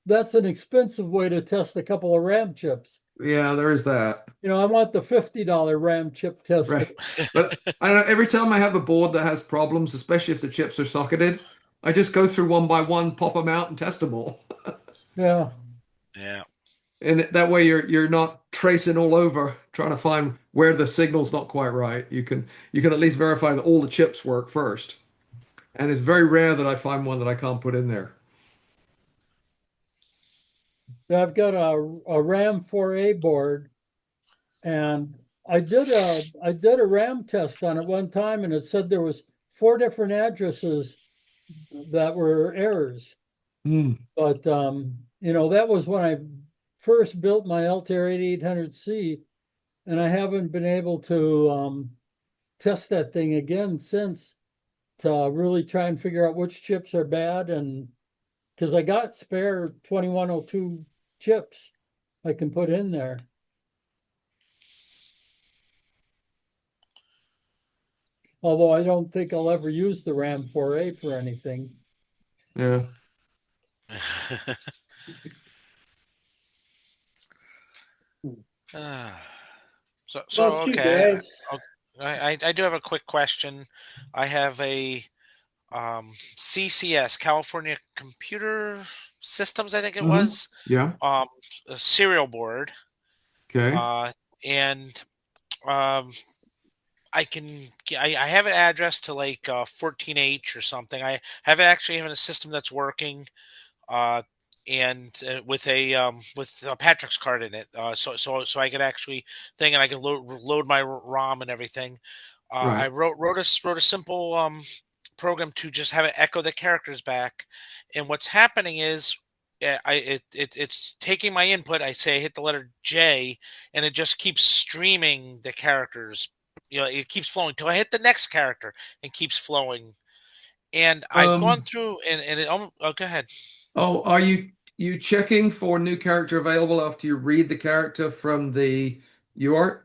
Speaker 5: that's an expensive way to test a couple of RAM chips.
Speaker 3: Yeah, there is that.
Speaker 5: I want the $50 RAM chip tester.
Speaker 3: Right. But I don't know, every time I have a board that has problems, especially if the chips are socketed, I just go through one by one, pop them out, and test them all.
Speaker 5: Yeah.
Speaker 4: Yeah.
Speaker 3: And that way you're not tracing all over trying to find where the signal's not quite right. You can at least verify that all the chips work first. And it's very rare that I find one that I can't put in there.
Speaker 5: I've got a RAM 4A board, and I did a RAM test on it one time, and it said there was 4 different addresses that were errors. But that was when I first built my Altair 8800C, and I haven't been able to test that thing again since to really try and figure out which chips are bad, and because I got spare 2102 chips I can put in there. Although I don't think I'll ever use the RAM 4A for anything.
Speaker 3: Yeah.
Speaker 4: Okay. I do have a quick question. I have a CCS, California Computer Systems, I think it was.
Speaker 3: Yeah.
Speaker 4: A serial board.
Speaker 3: Okay.
Speaker 4: And I have an address to like 14H or something. I have actually a system that's working. with Patrick's card in it, so I could actually and I can load my ROM and everything.
Speaker 3: Right.
Speaker 4: I wrote a simple program to just have it echo the characters back, and what's happening is it's taking my input. I say hit the letter J, and it just keeps streaming the characters. It keeps flowing till I hit the next character and keeps flowing. And I've gone through and it almost, go ahead.
Speaker 3: Oh, are you checking for new character available after you read the character from the UART?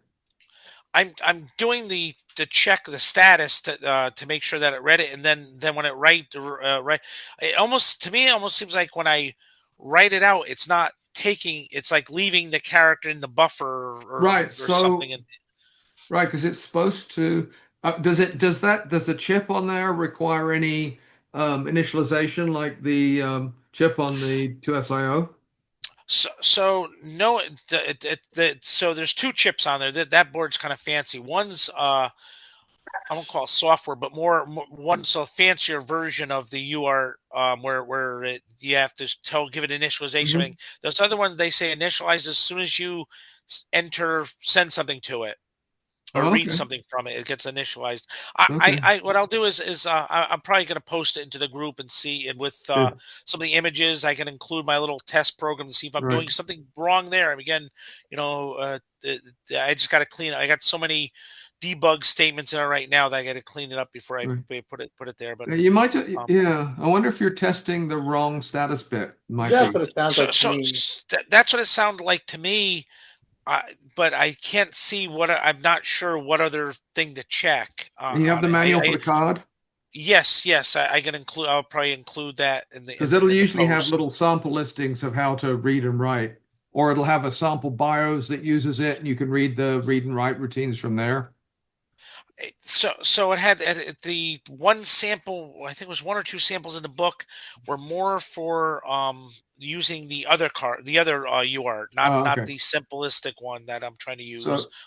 Speaker 4: I'm doing the check the status to make sure that it read it, and then when it right, it almost seems like when I write it out, it's not taking, it's like leaving the character in the buffer or something.
Speaker 3: Right, because it's supposed to. Does the chip on there require any initialization like the chip on the 2SIO?
Speaker 4: So no, so there's two chips on there. That board's kind of fancy. One's I won't call it software, but more one's a fancier version of the UART, where you have to give it initialization.
Speaker 3: Mm-hmm.
Speaker 4: Those other ones, they say initialize as soon as you send something to it or read something from it. It gets initialized. What I'll do is I'm probably going to post it into the group and see, and with some of the images, I can include my little test program to see if I'm doing something wrong there. And again, I just got to clean it. I got so many debug statements in it right now that I got to clean it up before I put it there. But
Speaker 3: you might, I wonder if you're testing the wrong status bit.
Speaker 2: That's what it sounds like to me.
Speaker 4: That's what it sounded like to me. But I can't see I'm not sure what other thing to check.
Speaker 3: You have the manual for the card?
Speaker 4: Yes. I can include. I'll probably include that in the
Speaker 3: because it'll usually have little sample listings of how to read and write, or it'll have a sample BIOS that uses it, and you can read the read and write routines from there.
Speaker 4: So it had the one sample. I think it was one or two samples in the book were more for using the other UART, not the simplistic one that I'm trying to use.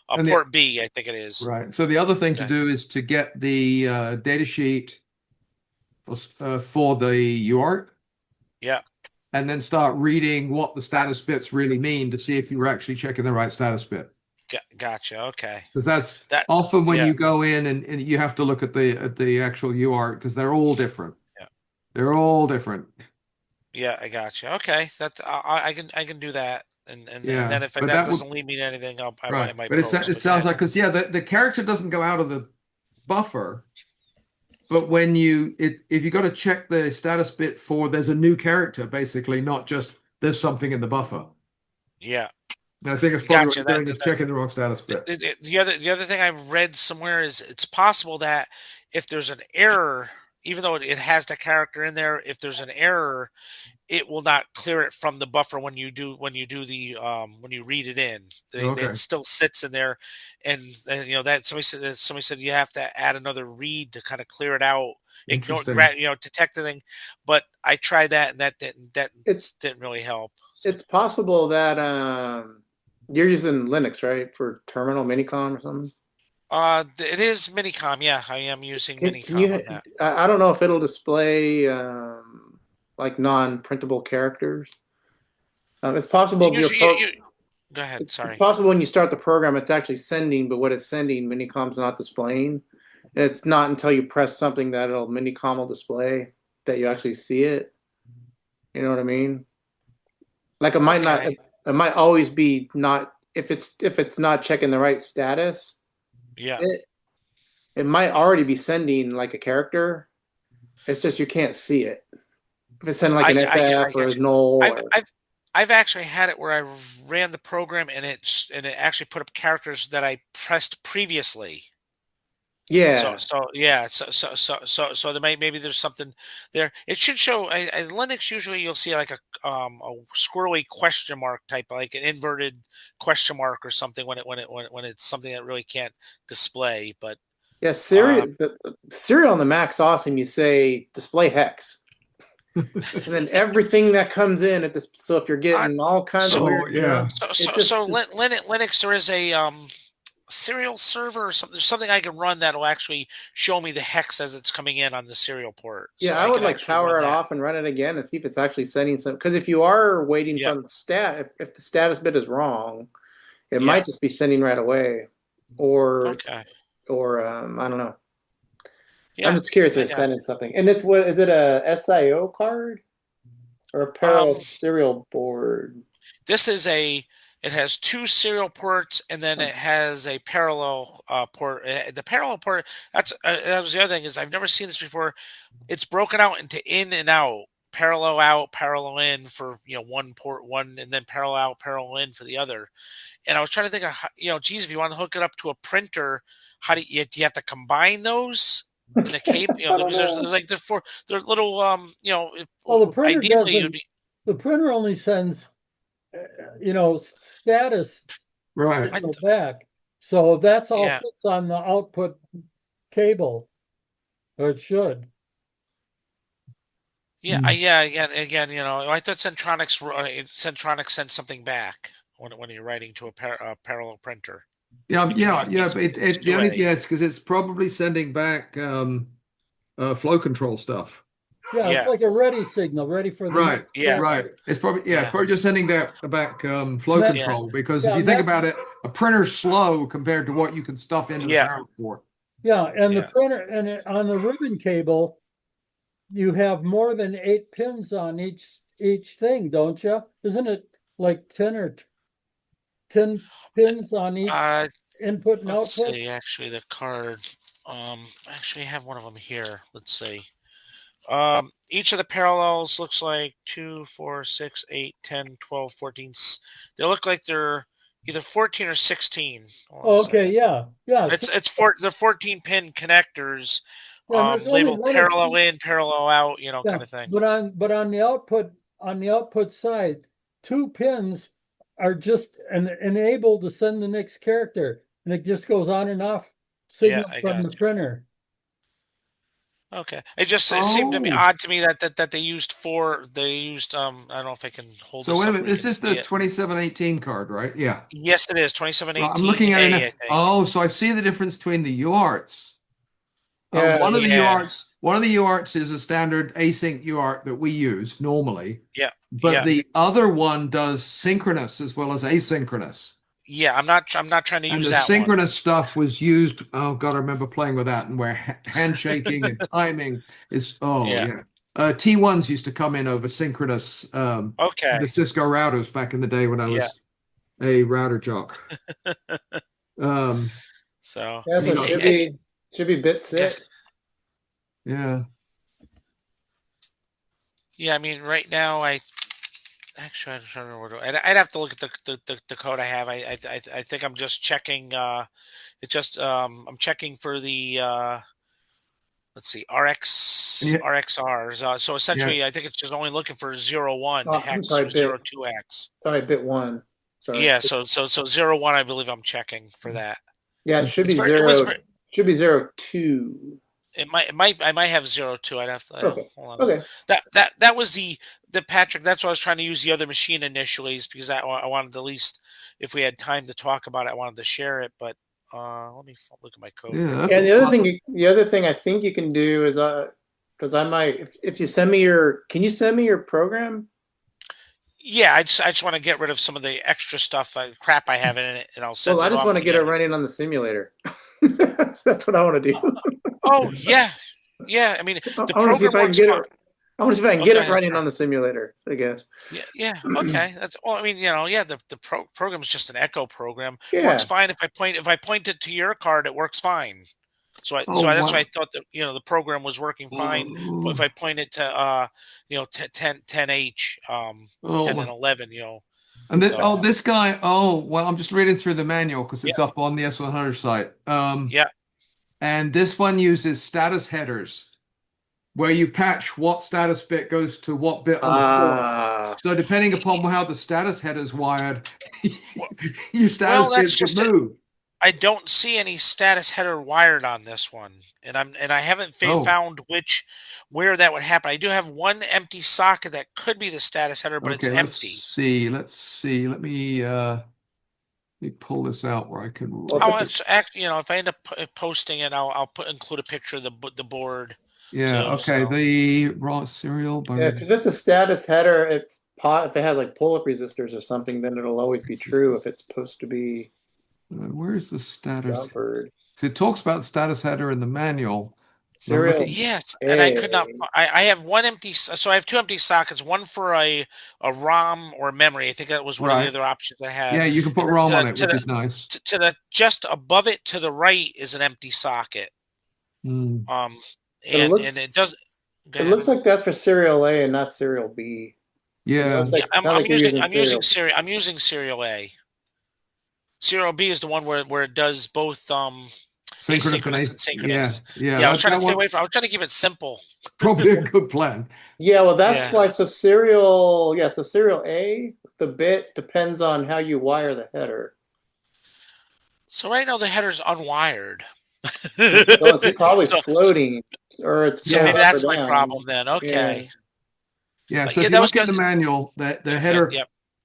Speaker 4: Port B, I think it is.
Speaker 3: Right. So the other thing to do is to get the data sheet for the UART.
Speaker 4: Yeah.
Speaker 3: And then start reading what the status bits really mean to see if you were actually checking the right status bit.
Speaker 4: Gotcha. Okay.
Speaker 3: Because that's often when you go in and you have to look at the actual UART, because they're all different.
Speaker 4: Yeah.
Speaker 3: They're all different.
Speaker 4: Yeah, I gotcha. Okay, that I can do that, and then if that doesn't lead me to anything, I might.
Speaker 3: But it sounds like, because the character doesn't go out of the buffer, but when if you got to check the status bit for there's a new character, basically, not just there's something in the buffer.
Speaker 4: Yeah.
Speaker 3: And I think it's probably what you're doing is checking the wrong status bit.
Speaker 4: The other thing I read somewhere is it's possible that if there's an error, even though it has the character in there, if there's an error, it will not clear it from the buffer when you do the when you read it in. It still sits in there, and that somebody said you have to add another read to kind of clear it out, ignore detect the thing. But I tried that, and that didn't really help.
Speaker 2: It's possible that you're using Linux, right, for terminal Minicom or something?
Speaker 4: It is Minicom. Yeah, I am using Minicom on that.
Speaker 2: I don't know if it'll display like non-printable characters. It's possible.
Speaker 4: Go ahead. Sorry.
Speaker 2: It's possible when you start the program, it's actually sending, but what it's sending, Minicom's not displaying. And it's not until you press something that Minicom will display that you actually see it. You know what I mean? Like it might not. It might always be not if it's not checking the right status.
Speaker 4: Yeah.
Speaker 2: It might already be sending like a character. It's just you can't see it. If it's sending like an FF or a null.
Speaker 4: I've actually had it where I ran the program and it actually put up characters that I pressed previously.
Speaker 2: Yeah.
Speaker 4: So maybe there's something there. It should show. Linux usually you'll see like a squirrely question mark type, like an inverted question mark or something when it's something that really can't display. But
Speaker 2: yeah, Serial on the Mac's awesome. You say display hex, and then everything that comes in so if you're getting all kinds of weird
Speaker 4: Linux there is a serial server or something. There's something I can run that'll actually show me the hex as it's coming in on the serial port.
Speaker 2: Yeah,
Speaker 4: So
Speaker 2: I would
Speaker 4: could
Speaker 2: like
Speaker 4: actually
Speaker 2: power
Speaker 4: run
Speaker 2: it
Speaker 4: that.
Speaker 2: off and run it again and see if it's actually sending some. Because if you are waiting
Speaker 4: Yeah.
Speaker 2: from if the status bit is wrong, it
Speaker 4: Yeah.
Speaker 2: might just be sending right away, or
Speaker 4: Okay.
Speaker 2: I don't know.
Speaker 4: Yeah.
Speaker 2: I'm just curious if it's
Speaker 4: Yeah.
Speaker 2: sending something. And it's what is it, a SIO card or a parallel serial board?
Speaker 4: This is it has 2 serial ports, and then it has a parallel port. The parallel port, that was the other thing, is I've never seen this before. It's broken out into in and out, parallel in for, one port, one, and then parallel out, parallel in for the other. And I was trying to think of, geez, if you want to hook it up to a printer, how do you have to combine those in the cable? Because there's like they're little,
Speaker 5: Well, the printer
Speaker 4: ideally
Speaker 5: doesn't.
Speaker 4: you'd be,
Speaker 5: The printer only sends, status
Speaker 3: Right.
Speaker 5: signal back. So that's all
Speaker 4: Yeah.
Speaker 5: fits on the output cable, or it should.
Speaker 4: Yeah, again, I thought Centronics sent something back when you're writing to a parallel printer.
Speaker 3: Yeah,
Speaker 4: It
Speaker 3: but
Speaker 4: communicates
Speaker 3: the only,
Speaker 4: two-way.
Speaker 3: yes, because it's probably sending back flow control stuff.
Speaker 5: Yeah,
Speaker 4: Yeah.
Speaker 5: it's like a ready signal, ready for the
Speaker 3: Right.
Speaker 4: Yeah.
Speaker 3: Right. It's probably it's
Speaker 4: Yeah.
Speaker 3: probably just sending back flow
Speaker 5: That-
Speaker 3: control, because
Speaker 5: Yeah,
Speaker 3: if you think about it, a printer's slow compared to what you can stuff into the
Speaker 4: Yeah.
Speaker 3: barrel port.
Speaker 5: Yeah, and
Speaker 4: Yeah.
Speaker 5: the printer, and on the ribbon cable, you have more than 8 pins on each thing, don't you? Isn't it like 10 or 10 pins on each input and
Speaker 4: Let's
Speaker 5: output?
Speaker 4: see. Actually, the card. Actually, I have one of them here. Let's see. Each of the parallels looks like 2, 4, 6, 8, 10, 12, 14. They look like they're either 14 or 16. Hold on a
Speaker 5: Okay,
Speaker 4: second.
Speaker 5: yeah.
Speaker 4: They're 14 pin connectors,
Speaker 5: Yeah, there's only
Speaker 4: labeled
Speaker 5: one or
Speaker 4: parallel
Speaker 5: two.
Speaker 4: in, parallel out,
Speaker 5: Yeah,
Speaker 4: kind of thing.
Speaker 5: but on the output side, 2 pins are just enabled to send the next character, and it just goes on and off signal
Speaker 4: I
Speaker 5: from
Speaker 4: got
Speaker 5: the printer.
Speaker 4: Okay. It seemed to me
Speaker 3: Oh.
Speaker 4: odd to me that they used I don't know if I can hold
Speaker 3: So
Speaker 4: this
Speaker 3: wait a
Speaker 4: up
Speaker 3: minute,
Speaker 4: where you
Speaker 3: this
Speaker 4: can
Speaker 3: is
Speaker 4: see
Speaker 3: the
Speaker 4: it.
Speaker 3: 2718 card, right? Yeah.
Speaker 4: Yes, it is
Speaker 3: Well,
Speaker 4: 2718.
Speaker 3: I'm looking at it
Speaker 4: I
Speaker 3: now.
Speaker 4: think.
Speaker 3: Oh, so I see the difference between the UARTs.
Speaker 2: Yeah.
Speaker 3: One of the
Speaker 4: Yeah.
Speaker 3: UARTs is a standard async UART that we use normally.
Speaker 4: Yeah.
Speaker 3: But
Speaker 4: Yeah.
Speaker 3: the other one does synchronous as well as asynchronous.
Speaker 4: Yeah, I'm not trying to
Speaker 3: And
Speaker 4: use
Speaker 3: the
Speaker 4: that
Speaker 3: synchronous stuff was used. Oh God, I remember playing with that, and where handshaking and timing is. Oh
Speaker 4: Yeah.
Speaker 3: yeah. T1s used to come in over synchronous.
Speaker 4: one. Okay.
Speaker 3: The Cisco routers back in the day when I was a router jock.
Speaker 4: So
Speaker 2: Yeah, so it should be bit sick.
Speaker 3: Yeah.
Speaker 4: Yeah, I mean, right now I don't remember I'd have to look at the code I have. I think I'm just checking. I'm checking for the let's see, RXRs. So essentially, I think it's just only looking for 01
Speaker 2: Oh, I'm
Speaker 4: hex
Speaker 2: sorry,
Speaker 4: or 02 hex.
Speaker 2: Sorry, bit 1. Sorry.
Speaker 4: Yeah, so 01, I believe I'm checking for that.
Speaker 2: Yeah, it should be
Speaker 4: It was
Speaker 2: 0. Should be 02.
Speaker 4: I might have 02. I'd have to
Speaker 2: Okay.
Speaker 4: hold on.
Speaker 2: Okay.
Speaker 4: That was the Patrick. That's why I was trying to use the other machine initially, is because I wanted to, at least if we had time to talk about it, I wanted to share it. But let me look at my code.
Speaker 3: Yeah.
Speaker 2: Yeah, the other thing I think you can do is because I might, if you send me can you send me your program?
Speaker 4: Yeah, I just want to get rid of some of the extra stuff, crap I have in it, and I'll send it off.
Speaker 2: Well, I just want to get it running on the simulator. That's what I want to do.
Speaker 4: Oh yeah. I mean, the
Speaker 2: I want to see
Speaker 4: program
Speaker 2: if I can
Speaker 4: works
Speaker 2: get
Speaker 4: fine.
Speaker 2: it. I want to see if I can get
Speaker 4: Okay,
Speaker 2: it running on the simulator, I guess.
Speaker 4: Yeah. Okay. That's well. I mean, the program is just an echo program.
Speaker 2: Yeah.
Speaker 4: Works fine if I point it to your card, it works fine. So that's why I thought that the program was working fine. But if I point it to 10H, 10 and 11,
Speaker 3: And then, this guy. Oh well, I'm just reading through the manual because it's up on the S100 site.
Speaker 4: Yeah.
Speaker 3: And this one uses status headers, where you patch what status bit goes to what bit on the port. So depending upon how the status header is wired, your status bits will move.
Speaker 4: I don't see any status header wired on this one, and I haven't found where that would happen. I do have one empty socket that could be the status header, but it's empty.
Speaker 3: Let's see. Let me me pull this out where I can.
Speaker 4: Oh, it's you know, if I end up posting it, I'll include a picture of the board.
Speaker 3: Yeah.
Speaker 4: too,
Speaker 3: Okay.
Speaker 4: so.
Speaker 3: The raw serial.
Speaker 2: Yeah, because if the status header, if it has like pull-up resistors or something, then it'll always be true if it's supposed to be
Speaker 3: Where's the status?
Speaker 2: jumpered.
Speaker 3: So it talks about the status header in the manual.
Speaker 2: Serial.
Speaker 4: Yes, and I could not. I have one empty. So I have two empty sockets. One for a ROM or memory. I think that was one of the other options I had.
Speaker 3: Yeah, you can put ROM on it, which is nice.
Speaker 4: To the just above it to the right is an empty socket.
Speaker 3: Mm.
Speaker 4: And it does.
Speaker 2: It looks like that's for serial A and not serial B.
Speaker 3: Yeah,
Speaker 2: like,
Speaker 4: I'm using serial A. Serial B is the one where it does both asynchronous and synchronous. Yeah. I was trying to stay away from. I was trying to keep it simple.
Speaker 3: Probably a good plan.
Speaker 2: Yeah, well, that's why. So serial A, the bit depends on how you wire the header.
Speaker 4: So right now the header's unwired.
Speaker 2: So it's probably floating, or it's
Speaker 4: maybe that's my problem then. Okay.
Speaker 3: Yeah. So if you look at the manual, that the header,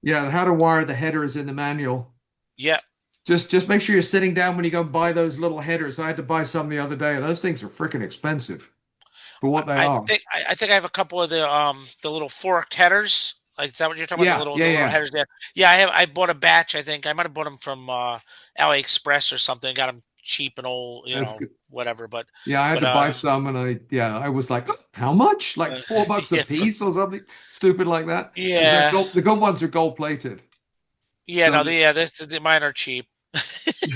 Speaker 3: how to wire the header is in the manual.
Speaker 4: Yeah.
Speaker 3: Just make sure you're sitting down when you go buy those little headers. I had to buy some the other day. Those things are freaking expensive for what they are.
Speaker 4: I think I have a couple of the little forked headers. Like, is that what you're talking about? The little headers there. Yeah, I bought a batch. I think I might have bought them from AliExpress or something. Got them cheap and old, whatever. But
Speaker 3: yeah, I had to buy some, and I was like, how much? Like $4 a piece or something stupid like that.
Speaker 4: Yeah,
Speaker 3: the good ones are gold plated.
Speaker 4: Yeah, so, mine are cheap. So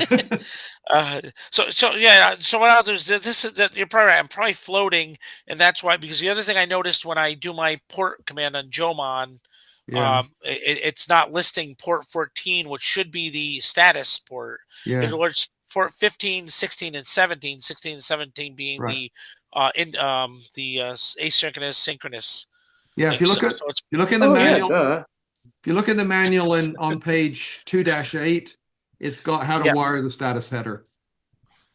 Speaker 4: what I'll do is you're probably right. I'm probably floating, and that's why, because the other thing I noticed when I do my port command on Jomon, it's not listing port 14, which should be the status port. It alerts port 15, 16, and 17. 16 and 17 being the asynchronous, synchronous.
Speaker 3: Yeah, if you look in the manual, if you look in the manual on page 2-8. It's got how to wire the status header.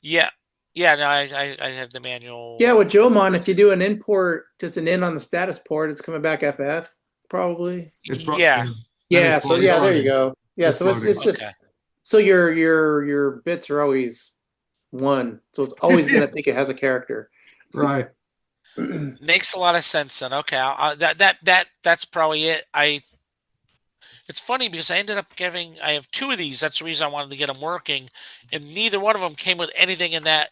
Speaker 4: Yeah. No, I have the manual.
Speaker 2: Yeah, with Jomon, if you do an import, just an in on the status port, it's coming back FF, probably.
Speaker 4: So
Speaker 2: there you go. Yeah, so it's just so your bits are always 1, so it's always going to think it has a character.
Speaker 3: Right.
Speaker 4: Makes a lot of sense then. Okay, that's probably it. It's funny because I ended up I have 2 of these. That's the reason I wanted to get them working, and neither one of them came with anything in the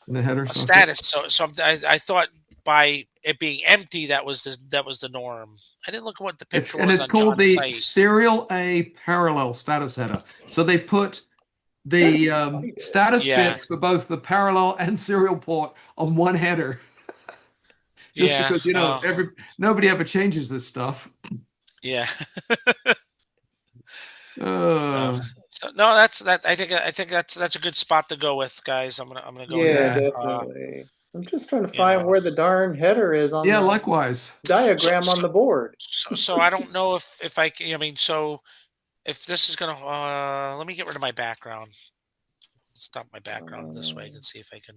Speaker 3: header
Speaker 4: status. So I thought by it being empty, that was the norm. I didn't look at what the picture was.
Speaker 3: And it's
Speaker 4: on
Speaker 3: called
Speaker 4: John's
Speaker 3: the
Speaker 4: site.
Speaker 3: serial A parallel status header. So they put the status bits for both the parallel and serial port on one header. Because nobody ever changes this stuff.
Speaker 4: Yeah.
Speaker 3: No,
Speaker 4: that's that. I think that's a good spot to go with, guys. I'm gonna go.
Speaker 2: Yeah,
Speaker 4: with that.
Speaker 2: definitely. I'm just trying to find where the darn header is on the
Speaker 3: likewise
Speaker 2: diagram on the board.
Speaker 4: So I don't know if I can. I mean, so if this is gonna let me get rid of my background. Stop my background this way. I can see if I can.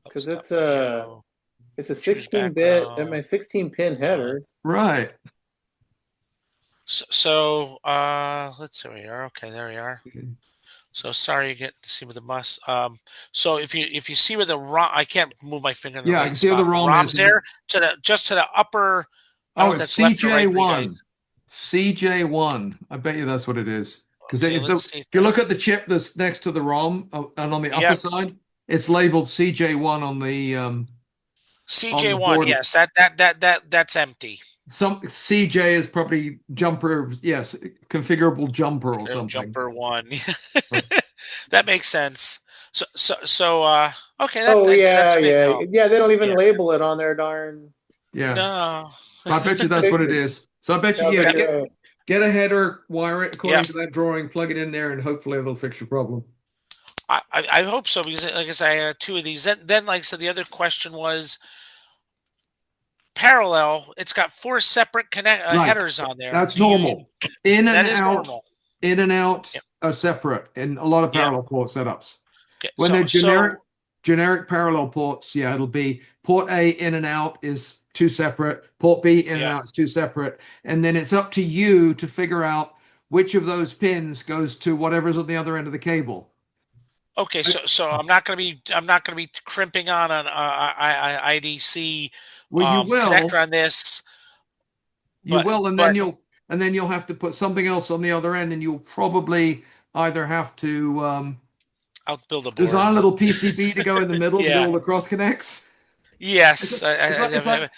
Speaker 2: Because it's a 16-bit and my 16-pin header.
Speaker 3: Right.
Speaker 4: So let's see where you are. Okay, there we are. So sorry you get to see with the must. So if you see where the ROM, I can't move my finger.
Speaker 3: I can see where the ROM's
Speaker 4: there to the upper.
Speaker 3: It's CJ1. CJ1. I bet you that's what it is. Because if you look at the chip that's next to the ROM and on the upper side, it's labeled CJ1 on the
Speaker 4: CJ1. Yes, that's empty.
Speaker 3: Some CJ is probably jumper, configurable jumper or something.
Speaker 4: Jumper 1. That makes sense. So okay.
Speaker 2: They don't even label it on their darn.
Speaker 3: Yeah.
Speaker 4: No.
Speaker 3: I bet you that's what it is. So I bet you get a header, wire it according to that drawing, plug it in there, and hopefully it'll fix your problem.
Speaker 4: I hope so, because like I said, I have 2 of these. Then like I said, the other question was parallel. It's got 4 separate headers on there.
Speaker 3: That's normal. In and out are separate in a lot of parallel port setups. Okay. When they're generic parallel ports, it'll be port A in and out is 2 separate, port B in and out is 2 separate, and then it's up to you to figure out which of those pins goes to whatever's on the other end of the cable.
Speaker 4: Okay, so I'm not going to be crimping on an IDC
Speaker 3: Well, you will.
Speaker 4: connector on this.
Speaker 3: You will, and then you'll have to put something else on the other end, and you'll probably either have to
Speaker 4: I'll build a board.
Speaker 3: design a little PCB to go in the middle to do all the cross connects.
Speaker 4: Yes,
Speaker 3: It's like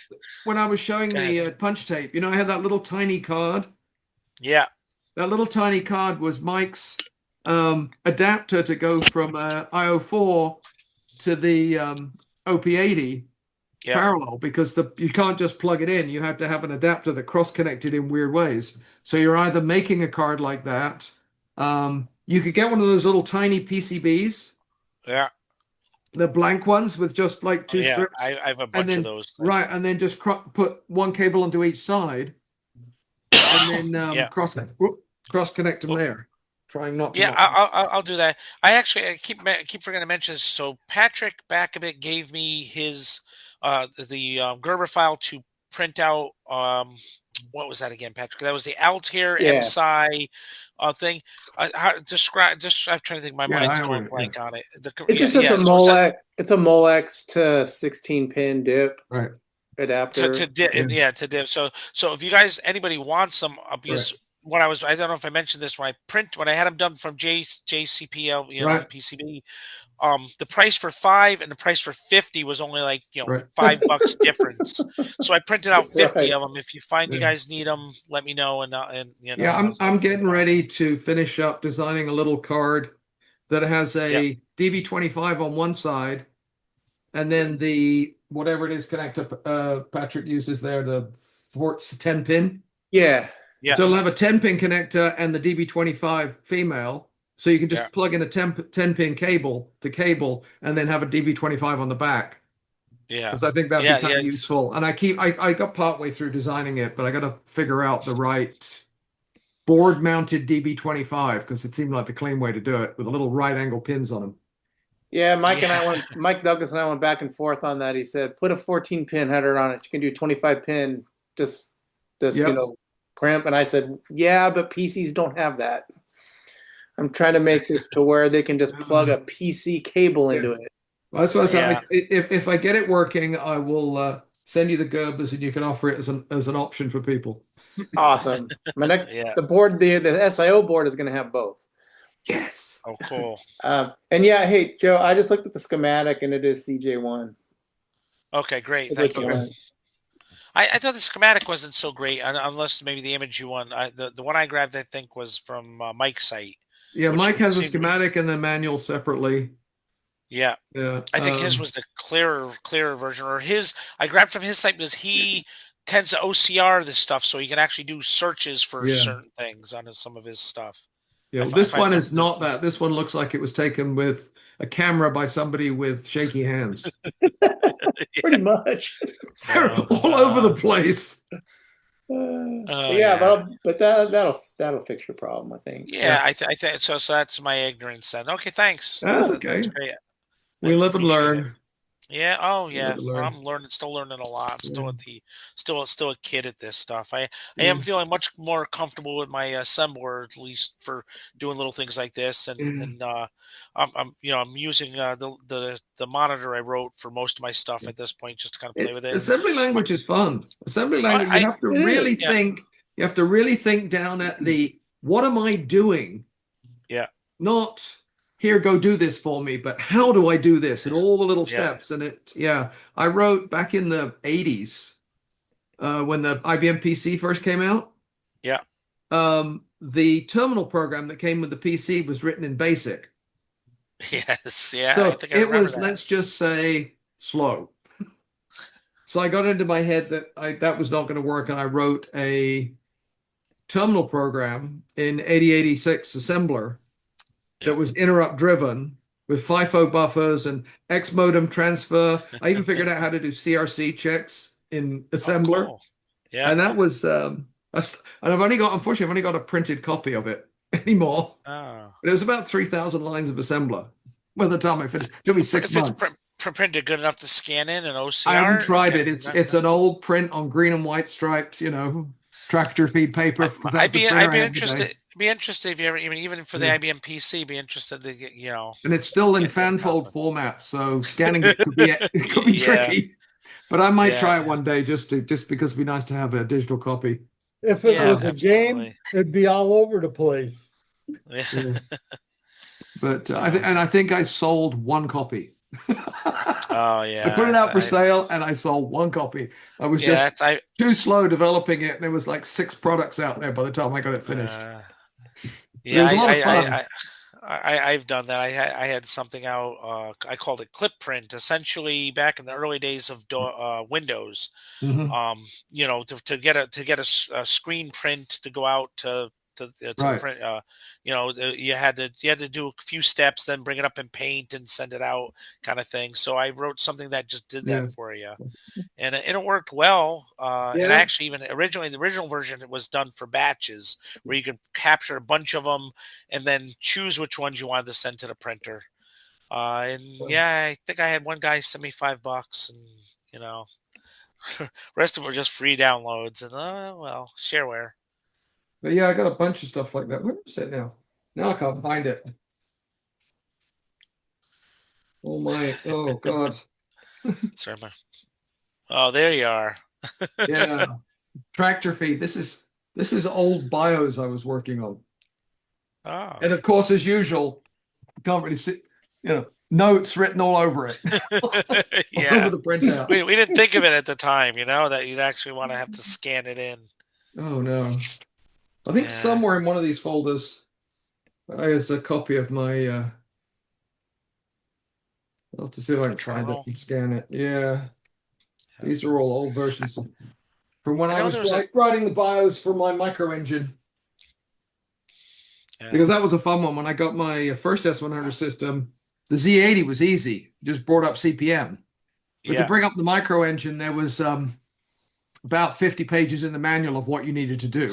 Speaker 3: when I was showing the punch tape. You know, I had that little tiny card.
Speaker 4: Yeah.
Speaker 3: That little tiny card was Mike's adapter to go from IO4 to the OP80 parallel, because you can't just plug it in. You have to have an adapter that cross-connected in weird ways. So you're either making a card like that. You could get one of those little tiny PCBs.
Speaker 4: Yeah.
Speaker 3: The blank ones with just like two strips.
Speaker 4: I have a bunch of those.
Speaker 3: Right, and then just put one cable onto each side, and then cross connect them there. Trying not to.
Speaker 4: Yeah, I'll do that. I keep forgetting to mention this. So Patrick back a bit gave me his the Gerber file to print out. What was that again, Patrick? That was the Altair IMSAI thing. Describe. I'm trying to think. My mind's going blank on it.
Speaker 2: It's just a Molex. It's a Molex to 16-pin dip.
Speaker 3: Right.
Speaker 2: Adapter.
Speaker 4: To dip. So if you guys, anybody wants them, because I don't know if I mentioned this when I had them done from JCPL, PCB. The price for 5 and the price for 50 was only like $5 difference. So I printed out 50 of them. If you find you guys need them, let me know.
Speaker 3: I'm getting ready to finish up designing a little card that has a DB25 on one side, and then the whatever it is connector Patrick uses there, the 10 pin.
Speaker 2: Yeah.
Speaker 3: So it'll have a 10-pin connector and the DB25 female. So you can just plug in a 10-pin cable to cable and then have a DB25 on the back. Yeah. Because I think that'd be kind of useful. And I got partway through designing it, but I got to figure out the right board-mounted DB25, because it seemed like the clean way to do it, with the little right-angle pins on them.
Speaker 2: Yeah, Mike Douglas and I went back and forth on that. He said, put a 14-pin header on it. You can do 25-pin, just crimp. And I said, yeah, but PCs don't have that. I'm trying to make this to where they can just plug a PC cable into it.
Speaker 3: Well, that's what I said. If I get it working, I will send you the Gerbers, and you can offer it as an option for people.
Speaker 2: Awesome. My next the board, the SIO board is going to have both.
Speaker 3: Yes.
Speaker 4: Oh, cool.
Speaker 2: And hey, Joe, I just looked at the schematic, and it is CJ1.
Speaker 4: Okay, great. Thank you. I thought the schematic wasn't so great, unless maybe the image you want. The one I grabbed, I think, was from Mike's site.
Speaker 3: Yeah, Mike has a schematic and the manual separately.
Speaker 4: Yeah. I think his was the clearer version, or his. I grabbed from his site because he tends to OCR this stuff, so he can actually do searches for certain things on some of his stuff.
Speaker 3: Yeah, this one is not that. This one looks like it was taken with a camera by somebody with shaky hands.
Speaker 2: Pretty much.
Speaker 3: They're all over the place.
Speaker 2: But that'll fix your problem, I think.
Speaker 4: I think so. So that's my ignorance then. Okay, thanks.
Speaker 3: That's okay. We live and learn.
Speaker 4: Yeah. Oh, yeah. Well, I'm still learning a lot. I'm still a kid at this stuff. I am feeling much more comfortable with my assembler, at least for doing little things like this. And I'm using the monitor I wrote for most of my stuff at this point, just to kind of play with it.
Speaker 3: Assembly language is fun. Assembly language, you have to really think. You have to really think down at the what am I doing? Yeah. Not here, go do this for me, but how do I do this? And all the little steps. And I wrote back in the 80s when the IBM PC first came out. Yeah. The terminal program that came with the PC was written in BASIC.
Speaker 4: Yes. Yeah.
Speaker 3: So it was, let's just say, slow. So I got into my head that was not going to work. And I wrote a terminal program in 8086 assembler that was interrupt driven with FIFO buffers and X modem transfer. I even figured out how to do CRC checks in assembler. Cool. Yeah. And that was, and unfortunately, I've only got a printed copy of it anymore. Oh. But it was about 3,000 lines of assembler by the time I finished. It took me 6 months.
Speaker 4: Printed good enough to scan in and OCR?
Speaker 3: I haven't tried it. It's an old print on green and white stripes, tractor feed paper.
Speaker 4: I'd be interested. be interested if you ever, even for the IBM PC, be interested to get,
Speaker 3: And it's still in
Speaker 4: get that
Speaker 3: fanfold format, so scanning it could be
Speaker 4: Yeah.
Speaker 3: tricky. But I might try it
Speaker 4: Yeah.
Speaker 3: one day just because it'd be nice to have a digital copy.
Speaker 5: If it
Speaker 4: Yeah,
Speaker 5: was a game,
Speaker 4: absolutely.
Speaker 5: it'd be all over the place.
Speaker 4: Yeah.
Speaker 3: Yeah. But
Speaker 4: So-
Speaker 3: I think I sold one copy.
Speaker 4: Oh yeah.
Speaker 3: I put it out for sale and I sold one copy. I was just too slow developing it. And there was like 6 products out there by the time I got it finished. It was a lot of fun.
Speaker 4: I've done that. I had something out. I called it clip print. Essentially, back in the early days of Windows, to get a screen print to go out to
Speaker 3: Right.
Speaker 4: print. You had to do a few steps, then bring it up in Paint and send it out, kind of thing. So I wrote something that just did that for you. And it worked well. And actually, even originally, the original version was done for batches, where you could capture a bunch of them and then choose which ones you wanted to send to the printer. And yeah, I think I had one guy send me $5, and rest of them were just free downloads and well, shareware.
Speaker 3: But yeah, I got a bunch of stuff like that. Where is it now? Now I can't find it. Oh my! Oh God!
Speaker 4: Sorry, oh, there you are.
Speaker 3: Yeah, tractor feed. This is old BIOS I was working on.
Speaker 4: Oh.
Speaker 3: And of course, as usual, you can't really see, notes written all over it.
Speaker 4: Yeah.
Speaker 3: All over the printout.
Speaker 4: We didn't think of it at the time, that you'd actually want to have to scan it in.
Speaker 3: Oh no! I think somewhere in one of these folders is a copy of my. I'll have to see if I can find it and scan it. Yeah. These are all old versions from when I was writing the BIOS for my micro engine. Yeah. Because that was a fun one. When I got my first S100 system, the Z80 was easy. Just brought up CPM. But to bring up the micro engine, there was about 50 pages in the manual of what you needed to do.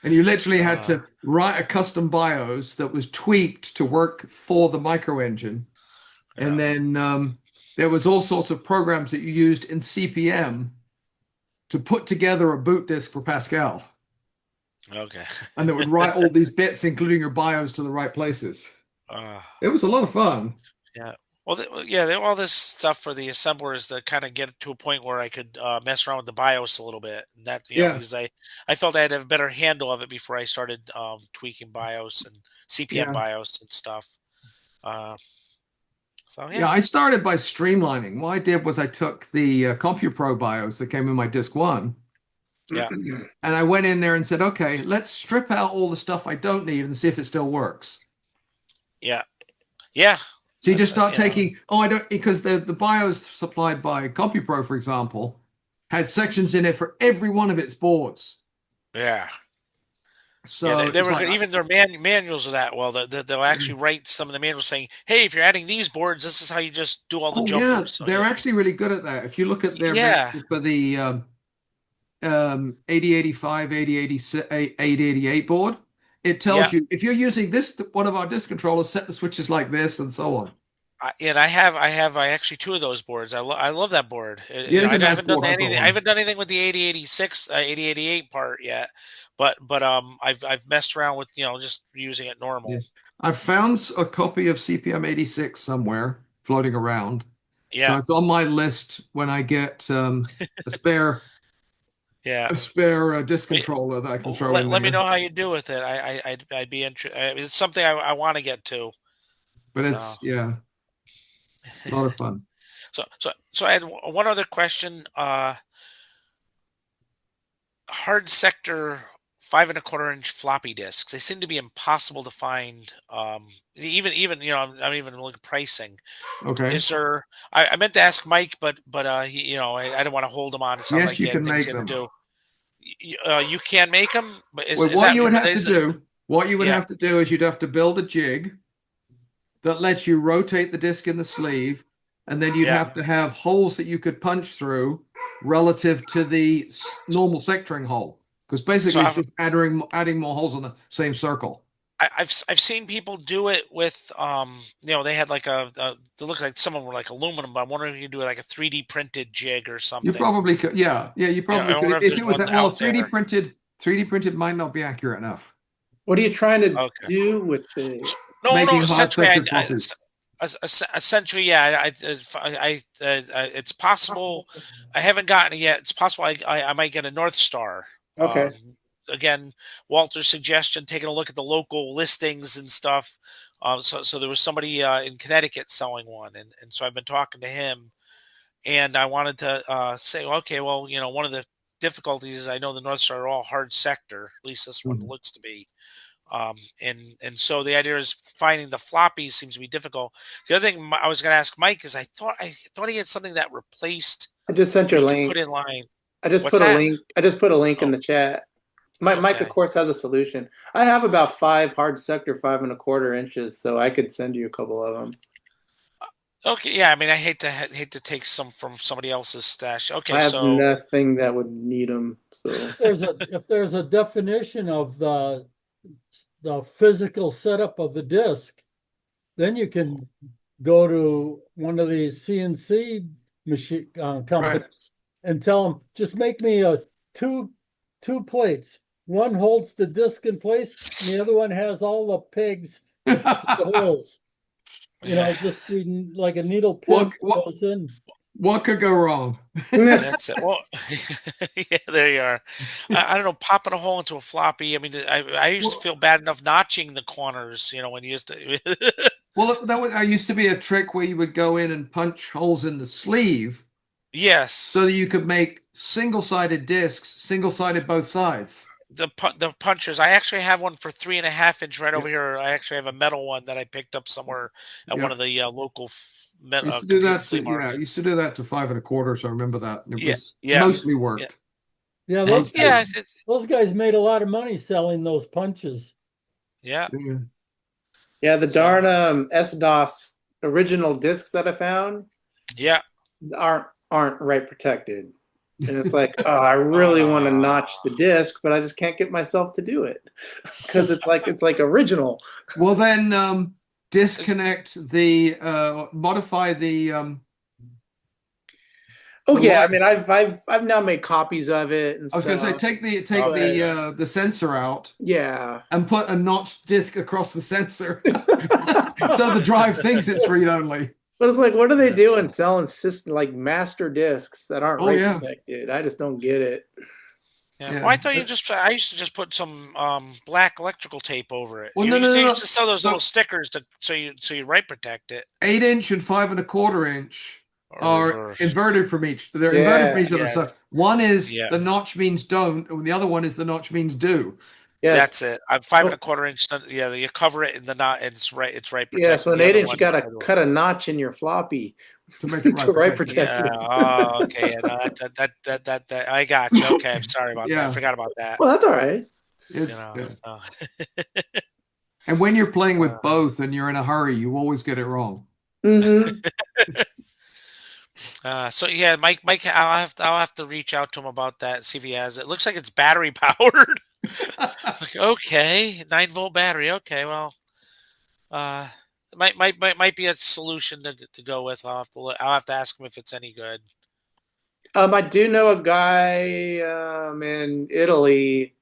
Speaker 3: And you literally had to write a custom BIOS that was tweaked to work for the micro engine. And then there was all sorts of programs that you used in CPM to put together a boot disk for Pascal.
Speaker 4: Okay.
Speaker 3: And it would write all these bits, including your BIOS, to the right places. It was a lot of fun.
Speaker 4: Yeah. Well, all this stuff for the assemblers to kind of get to a point where I could mess around with the BIOS a little bit. And that, because I felt I had a better handle of it before I started tweaking BIOS and CPM BIOS and stuff. So
Speaker 3: I started by streamlining. What I did was I took the CompuPro BIOS that came in my Disk 1.
Speaker 4: Yeah.
Speaker 3: And I went in there and said, okay, let's strip out all the stuff I don't need and see if it still works.
Speaker 4: Yeah. Yeah.
Speaker 3: So you just start taking, because the BIOS supplied by CompuPro, for example, had sections in it for every one of its boards.
Speaker 4: Yeah.
Speaker 3: So
Speaker 4: they were even their manuals of that. Well, they'll actually write some of the manuals saying, "Hey, if you're adding these boards, this is how you just do all the jumpers."
Speaker 3: Yeah, they're actually really good at that. If you look at their manuals for the 8085, 8086, 8088 board, it tells you if you're using this one of our disk controllers, set the switches like this and so on.
Speaker 4: And I have actually 2 of those boards. I love that board. I haven't done anything with the 8086, 8088 part yet. But I've messed around with just using it normal.
Speaker 3: Yeah. I've found a copy of CPM 86 somewhere floating around.
Speaker 4: Yeah,
Speaker 3: so it's on my list when I get a spare disk controller that I can throw in there.
Speaker 4: Let me know how you do with it. I'd be interested. It's something I want to get to.
Speaker 3: But it's a lot of fun.
Speaker 4: So I had one other question. Hard sector 5.25-inch floppy disks. They seem to be impossible to find. Even I'm even looking at pricing.
Speaker 3: Okay.
Speaker 4: Is there? I meant to ask Mike, but he, I don't want to hold him on. It sounds like
Speaker 3: you
Speaker 4: he
Speaker 3: can
Speaker 4: had things
Speaker 3: make
Speaker 4: to
Speaker 3: them.
Speaker 4: do. You can make them. But
Speaker 3: what you would have to do is you'd have to build a jig that lets you rotate the disk in the sleeve, and then you'd have to have holes that you could punch through relative to the normal sectoring hole. Because basically it's just adding more holes on the same circle.
Speaker 4: I've seen people do it with they had like they look like some of them were like aluminum, but I'm wondering if you do like a 3D printed jig or something.
Speaker 3: You probably could, you probably could. If it was 3D printed 3D printed might not be accurate enough.
Speaker 2: What are you trying to
Speaker 4: Okay.
Speaker 2: do with the?
Speaker 4: No,
Speaker 3: Making
Speaker 4: essentially,
Speaker 3: hard floppies.
Speaker 4: essentially, yeah. It's possible. I haven't gotten it yet. It's possible I might get a North Star.
Speaker 2: Okay.
Speaker 4: Again, Walter's suggestion, taking a look at the local listings and stuff. So there was somebody in Connecticut selling one, and so I've been talking to him, and I wanted to say, okay, well, one of the difficulties is I know the North Star are all hard sector. At least this one looks to be. And so the idea is finding the floppies seems to be difficult. The other thing I was going to ask Mike is I thought he had something that replaced.
Speaker 2: I just sent your
Speaker 4: you
Speaker 2: link.
Speaker 4: could put in line.
Speaker 2: I just
Speaker 4: What's
Speaker 2: put a
Speaker 4: that?
Speaker 2: link. I just put a link in
Speaker 4: Oh.
Speaker 2: the chat. Mike,
Speaker 4: Okay.
Speaker 2: of course, has a solution. I have about 5 hard sector 5 1/4 inches, so I could send you a couple of them.
Speaker 4: Okay, yeah. I mean, I hate to take some from somebody else's stash. Okay,
Speaker 2: I have
Speaker 4: so
Speaker 2: nothing that would need them. So
Speaker 5: If there's a definition of the physical setup of the disc, then you can go to one of these CNC machine companies and tell them, just make me a two plates. One holds the disc in place, and the other one has all the pegs, the holes. Just reading like a needle pin goes in.
Speaker 3: What could go wrong?
Speaker 4: that's it. Well, yeah, there you are. I don't know, popping a hole into a floppy. I mean, I used to feel bad enough notching the corners, when you used to.
Speaker 3: Well, that used to be a trick where you would go in and punch holes in the sleeve.
Speaker 4: Yes.
Speaker 3: So that you could make single-sided discs, single-sided both sides.
Speaker 4: The punchers. I actually have one for 3.5 inch right over here. I actually have a metal one that I picked up somewhere at one of the local
Speaker 3: used to do that
Speaker 4: flea markets.
Speaker 3: used to do that to 5 1/4. So I remember that. It was
Speaker 4: yeah.
Speaker 3: mostly worked.
Speaker 5: Yeah, those guys made a lot of money selling those punches.
Speaker 4: Yeah.
Speaker 2: Yeah, the darn S-DOS original discs that I found.
Speaker 4: Yeah.
Speaker 2: Aren't right protected. And it's like, oh, I really want to notch the disc, but I just can't get myself to do it because it's like original.
Speaker 3: Well, then disconnect the modify the.
Speaker 2: Oh yeah, I mean, I've now made copies of it. And
Speaker 3: I was going to say, take the sensor out.
Speaker 2: Yeah.
Speaker 3: And put a notched disc across the sensor, so the drive thinks it's read only.
Speaker 2: But it's like, what are they doing selling like master discs that aren't protected? I just don't get it.
Speaker 4: Yeah. Well, I thought I used to just put some black electrical tape over it.
Speaker 3: Well,
Speaker 4: you used to sell those little
Speaker 3: No.
Speaker 4: stickers so you right protect it.
Speaker 3: 8 inch and 5 1/4 inch are
Speaker 4: reversed.
Speaker 3: inverted from each. They're inverted from each other.
Speaker 4: Yes.
Speaker 3: So one is the notch means don't, and the other one is the notch means do.
Speaker 2: Yes.
Speaker 4: That's it. I'm 5 1/4 inch. Yeah, you cover it in the knot, and it's right protected.
Speaker 2: Yeah, so an 8 inch, you got to cut a notch in your floppy
Speaker 3: to make it
Speaker 2: right protected.
Speaker 4: Yeah. Oh, okay. That I got you. Okay, I'm sorry about that. I forgot about that.
Speaker 2: Well, that's all right.
Speaker 3: And when you're playing with both and you're in a hurry, you always get it wrong.
Speaker 2: Mm-hmm.
Speaker 4: So yeah, Mike, I'll have to reach out to him about that. See if he has it. Looks like it's battery powered. It's like, okay, 9-volt battery. Okay, well, might be a solution to go with. I'll have to ask him if it's any good.
Speaker 2: I do know a guy in Italy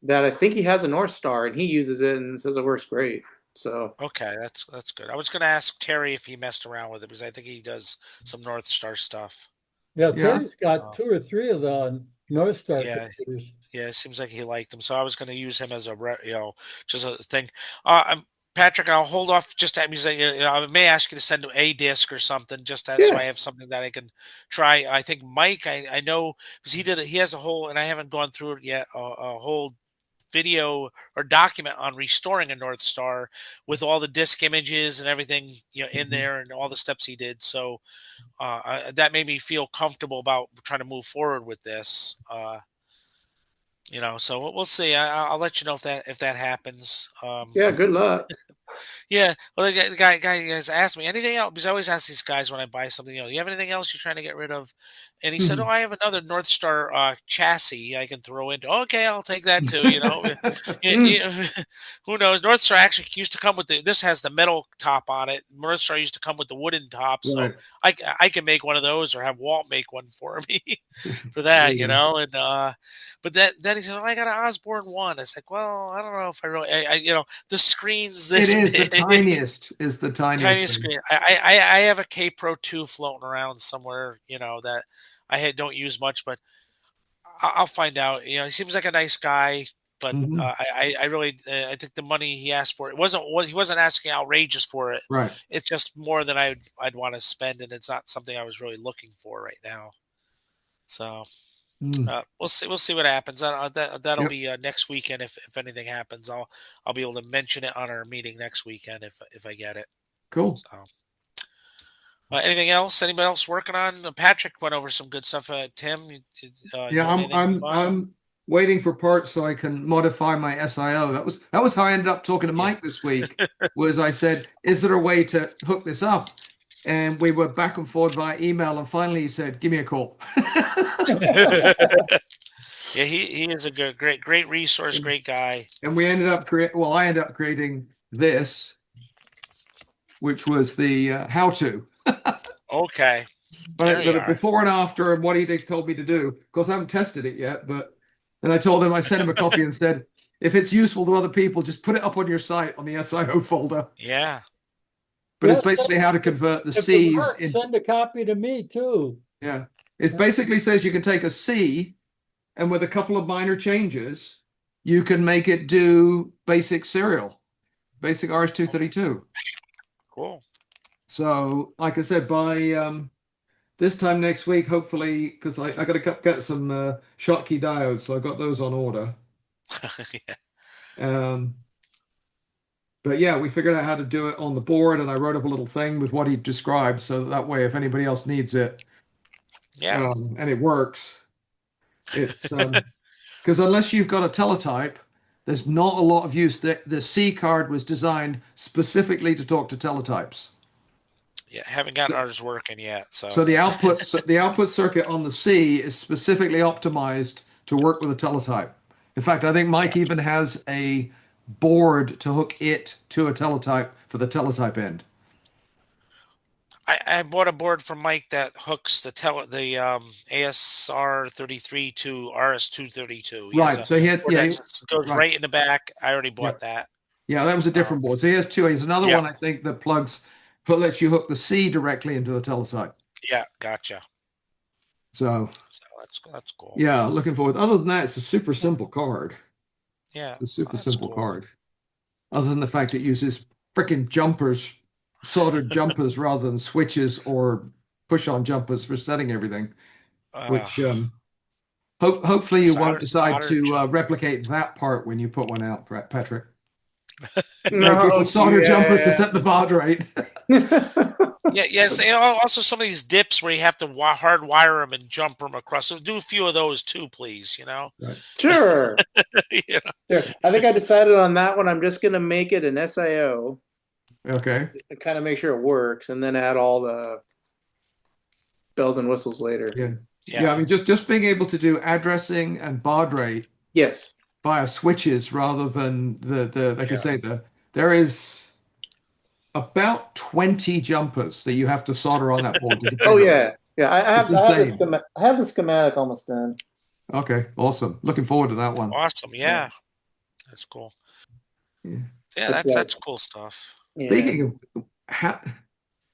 Speaker 2: that I think he has a North Star and he uses it and says it works great. So
Speaker 4: okay, that's good. I was going to ask Terry if he messed around with it because I think he does some North Star stuff.
Speaker 5: Yeah, Terry's got 2 or 3 of the North Star computers.
Speaker 4: Yeah, it seems like he liked them. So I was going to use him as a just a thing. Patrick, I'll hold off just at because I may ask you to send a disc or something just so I have something that I can try. I think Mike, I know because he has a whole, and I haven't gone through it yet, a whole video or document on restoring a North Star with all the disc images and everything in there and all the steps he did. So that made me feel comfortable about trying to move forward with this. So we'll see. I'll let you know if that happens.
Speaker 2: Yeah, good luck.
Speaker 4: Yeah. Well, the guy has asked me anything else because I always ask these guys when I buy something. You have anything else you're trying to get rid of? And he said, "Oh, I have another North Star chassis I can throw into." Okay, I'll take that too. You know, who knows? North Star actually used to come with this has the metal top on it. North Star used to come with the wooden top, so
Speaker 3: Right.
Speaker 4: I can make one of those or have Walt make one for me for that. You know, and but then he said, "Oh, I got an Osborne one." I was like, "Well, I don't know if I really, you know, the screen's this
Speaker 3: It is
Speaker 4: big."
Speaker 3: the tiniest. Is the
Speaker 4: Tiniest
Speaker 3: tiniest thing.
Speaker 4: screen. I have a K Pro 2 floating around somewhere, you know, that don't use much, but I'll find out. You know, he seems like a nice guy, but
Speaker 3: Mhm.
Speaker 4: I really I think the money he asked for it he wasn't asking outrageous for it.
Speaker 3: Right.
Speaker 4: It's just more than I'd want to spend, and it's not something I was really looking for right now. So
Speaker 3: Mm.
Speaker 4: we'll see what happens. That'll
Speaker 3: Yep.
Speaker 4: be next weekend if anything happens. I'll be able to mention it on our meeting next weekend if I get it.
Speaker 3: Cool.
Speaker 4: So. Anything else? Anybody else working on? Patrick went over some good stuff. Tim,
Speaker 3: Yeah,
Speaker 4: doing anything fun?
Speaker 3: I'm waiting for parts so I can modify my SIO. That was how I ended up talking to Mike this week. Was I said, "Is there a way to hook this up?" And we were back and forth via email, and finally he said, "Give me a call."
Speaker 4: Yeah, he is a great resource, great guy.
Speaker 3: And we ended up I ended up creating this, which was the how-to.
Speaker 4: Okay.
Speaker 3: But before and after and what he told me to do. Of course, I haven't tested it yet, but then I told him, I sent him a copy and said, if it's useful to other people, just put it up on your site on the SIO folder.
Speaker 4: Yeah.
Speaker 3: But it's basically how to convert the C's
Speaker 5: into. Send a copy to me too.
Speaker 3: Yeah. It basically says you can take a C and with a couple of minor changes, you can make it do basic serial, basic RS-232.
Speaker 4: Cool.
Speaker 3: So, like I said, by this time next week, hopefully, because I got to get some Schottky diodes, so I got those on order.
Speaker 4: Yeah.
Speaker 3: But yeah, we figured out how to do it on the board, and I wrote up a little thing with what he described, so that way, if anybody else needs it,
Speaker 4: Yeah.
Speaker 3: and it works, it's because unless you've got a teletype, there's not a lot of use. The C card was designed specifically to talk to teletypes.
Speaker 4: Yeah, haven't got ours working yet.
Speaker 3: So the output circuit on the C is specifically optimized to work with a teletype. In fact, I think Mike even has a board to hook it to a teletype for the teletype end.
Speaker 4: I bought a board from Mike that hooks the ASR 33 to RS 232.
Speaker 3: Right. So he had
Speaker 4: goes right in the back. I already bought that.
Speaker 3: Yeah, that was a different board. So he has two. He has another one I think that lets you hook the C directly into the teletype.
Speaker 4: Yeah, gotcha.
Speaker 3: So
Speaker 4: that's cool.
Speaker 3: Yeah, looking forward. Other than that, it's a super simple card.
Speaker 4: Yeah,
Speaker 3: it's a super simple card. Other than the fact it uses freaking jumpers, soldered jumpers rather than switches or push-on jumpers for setting everything. Which hopefully you won't decide to replicate that part when you put one out, Patrick.
Speaker 2: No,
Speaker 3: solder jumpers to set the baud rate.
Speaker 4: Yes. And also some of these dips where you have to hardwire them and jump them across. So do a few of those too, please. You know.
Speaker 3: Right.
Speaker 2: Sure. Yeah. I think I decided on that one. I'm just going to make it an SIO.
Speaker 3: Okay.
Speaker 2: And kind of make sure it works, and then add all the bells and whistles later.
Speaker 3: Yeah. I mean, just being able to do addressing and baud rate.
Speaker 2: Yes.
Speaker 3: Via switches rather than like I say, there is about 20 jumpers that you have to solder on that board.
Speaker 2: Oh yeah. I have the schematic almost done.
Speaker 3: Okay, awesome. Looking forward to that one.
Speaker 4: Awesome, yeah. That's cool. Yeah, that's cool stuff.
Speaker 2: Yeah.
Speaker 3: Speaking of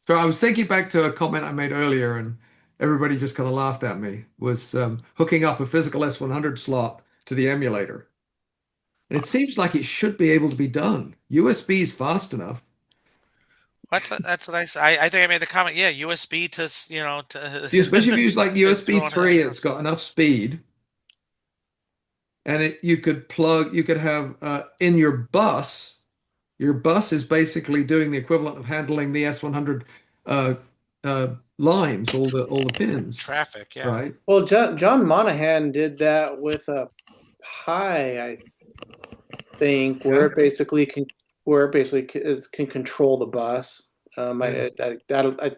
Speaker 3: so I was thinking back to a comment I made earlier, and everybody just kind of laughed at me, was hooking up a physical S100 slot to the emulator. It seems like it should be able to be done. USB is fast enough.
Speaker 4: That's what I said. I think I made the comment. Yeah, USB to
Speaker 3: especially if you use like USB 3, it's got enough speed, and you could have in your bus. Your bus is basically doing the equivalent of handling the S100 lines, all the pins.
Speaker 4: Traffic, yeah.
Speaker 3: Right.
Speaker 2: Well, John Monahan did that with a Pi, I think, where it basically can control the bus. I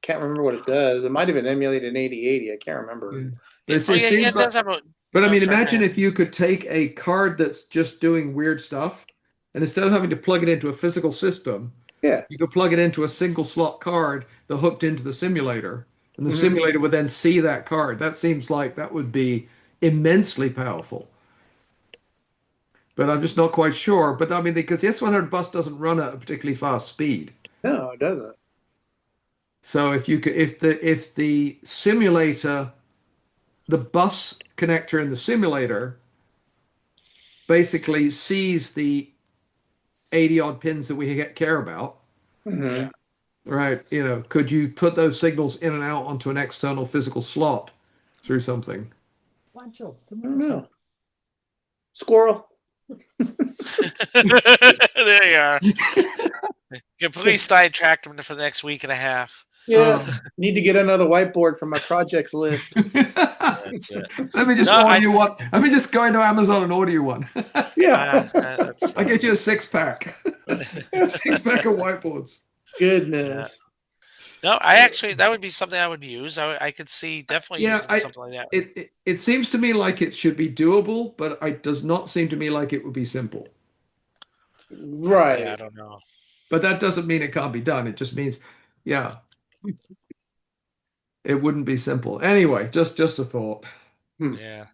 Speaker 2: can't remember what it does. It might have been emulated in 8080. I can't remember.
Speaker 3: But it
Speaker 4: yeah,
Speaker 3: seems
Speaker 4: it does have a.
Speaker 3: But I mean,
Speaker 4: sorry,
Speaker 3: imagine if you could take a card that's just doing weird stuff, and instead of having to plug it into a physical system,
Speaker 2: Yeah.
Speaker 3: you could plug it into a single slot card that hooked into the simulator, and the simulator would then see that card. That seems like that would be immensely powerful. But I'm just not quite sure. But I mean, because the S100 bus doesn't run at a particularly fast speed.
Speaker 2: No, it doesn't.
Speaker 3: So if you could, if the simulator, the bus connector in the simulator basically sees the 80 odd pins that we care about,
Speaker 4: Yeah.
Speaker 3: right? You know, could you put those signals in and out onto an external physical slot through something?
Speaker 5: Pancho,
Speaker 2: I don't know. Squirrel.
Speaker 4: There you are. Completely sidetracked him for the next week and a half.
Speaker 2: Yeah. Need to get another whiteboard for my projects list.
Speaker 4: That's it.
Speaker 3: Let me just order you one. Let me just go into Amazon and order you one.
Speaker 2: Yeah.
Speaker 3: I get you a 6-pack. 6-pack of whiteboards.
Speaker 2: Goodness.
Speaker 4: No, that would be something I would use. I could see definitely using something like that.
Speaker 3: It seems to me like it should be doable, but it does not seem to me like it would be simple.
Speaker 2: Right.
Speaker 4: Yeah, I don't know.
Speaker 3: But that doesn't mean it can't be done. It just means, yeah, it wouldn't be simple. Anyway, just a thought.
Speaker 4: Yeah.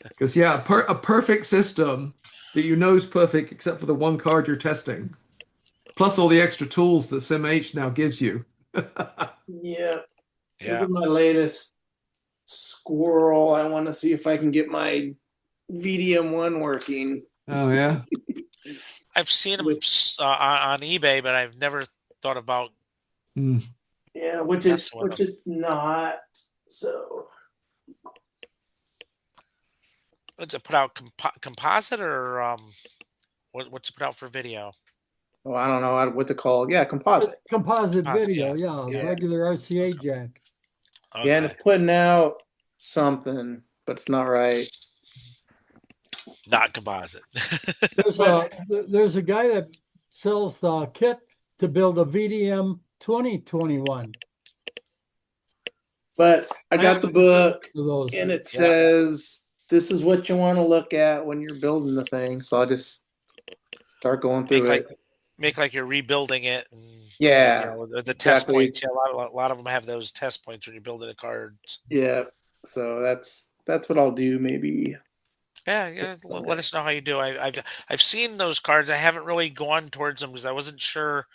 Speaker 3: Because yeah, a perfect system that you know is perfect except for the one card you're testing, plus all the extra tools that SimH now gives you.
Speaker 2: Yeah.
Speaker 4: Yeah.
Speaker 2: This is my latest squirrel. I want to see if I can get my VDM1 working.
Speaker 3: Oh yeah.
Speaker 4: I've seen them on eBay, but I've never thought about.
Speaker 2: Yeah, which it's not. So.
Speaker 4: What's it put out? Composite or what's it put out for video?
Speaker 2: Oh, I don't know what to call. Yeah, composite.
Speaker 5: Composite video,
Speaker 2: yeah.
Speaker 5: Regular RCA jack.
Speaker 4: Okay.
Speaker 2: Yeah, and it's putting out something, but it's not right.
Speaker 4: Not composite.
Speaker 5: There's a guy that sells the kit to build a VDM 2021.
Speaker 2: But I got the book,
Speaker 5: Those.
Speaker 2: and it says this is what you want to look at when you're building the thing. So I'll just start going through it.
Speaker 4: Make like you're rebuilding it. And,
Speaker 2: yeah.
Speaker 4: You know, the test points. Yeah, a lot of them have those test points when you're building the cards.
Speaker 2: Yeah. So that's what I'll do. Maybe.
Speaker 4: Yeah. Let us know how you do. I've seen those cards. I haven't really gone towards them because I wasn't sure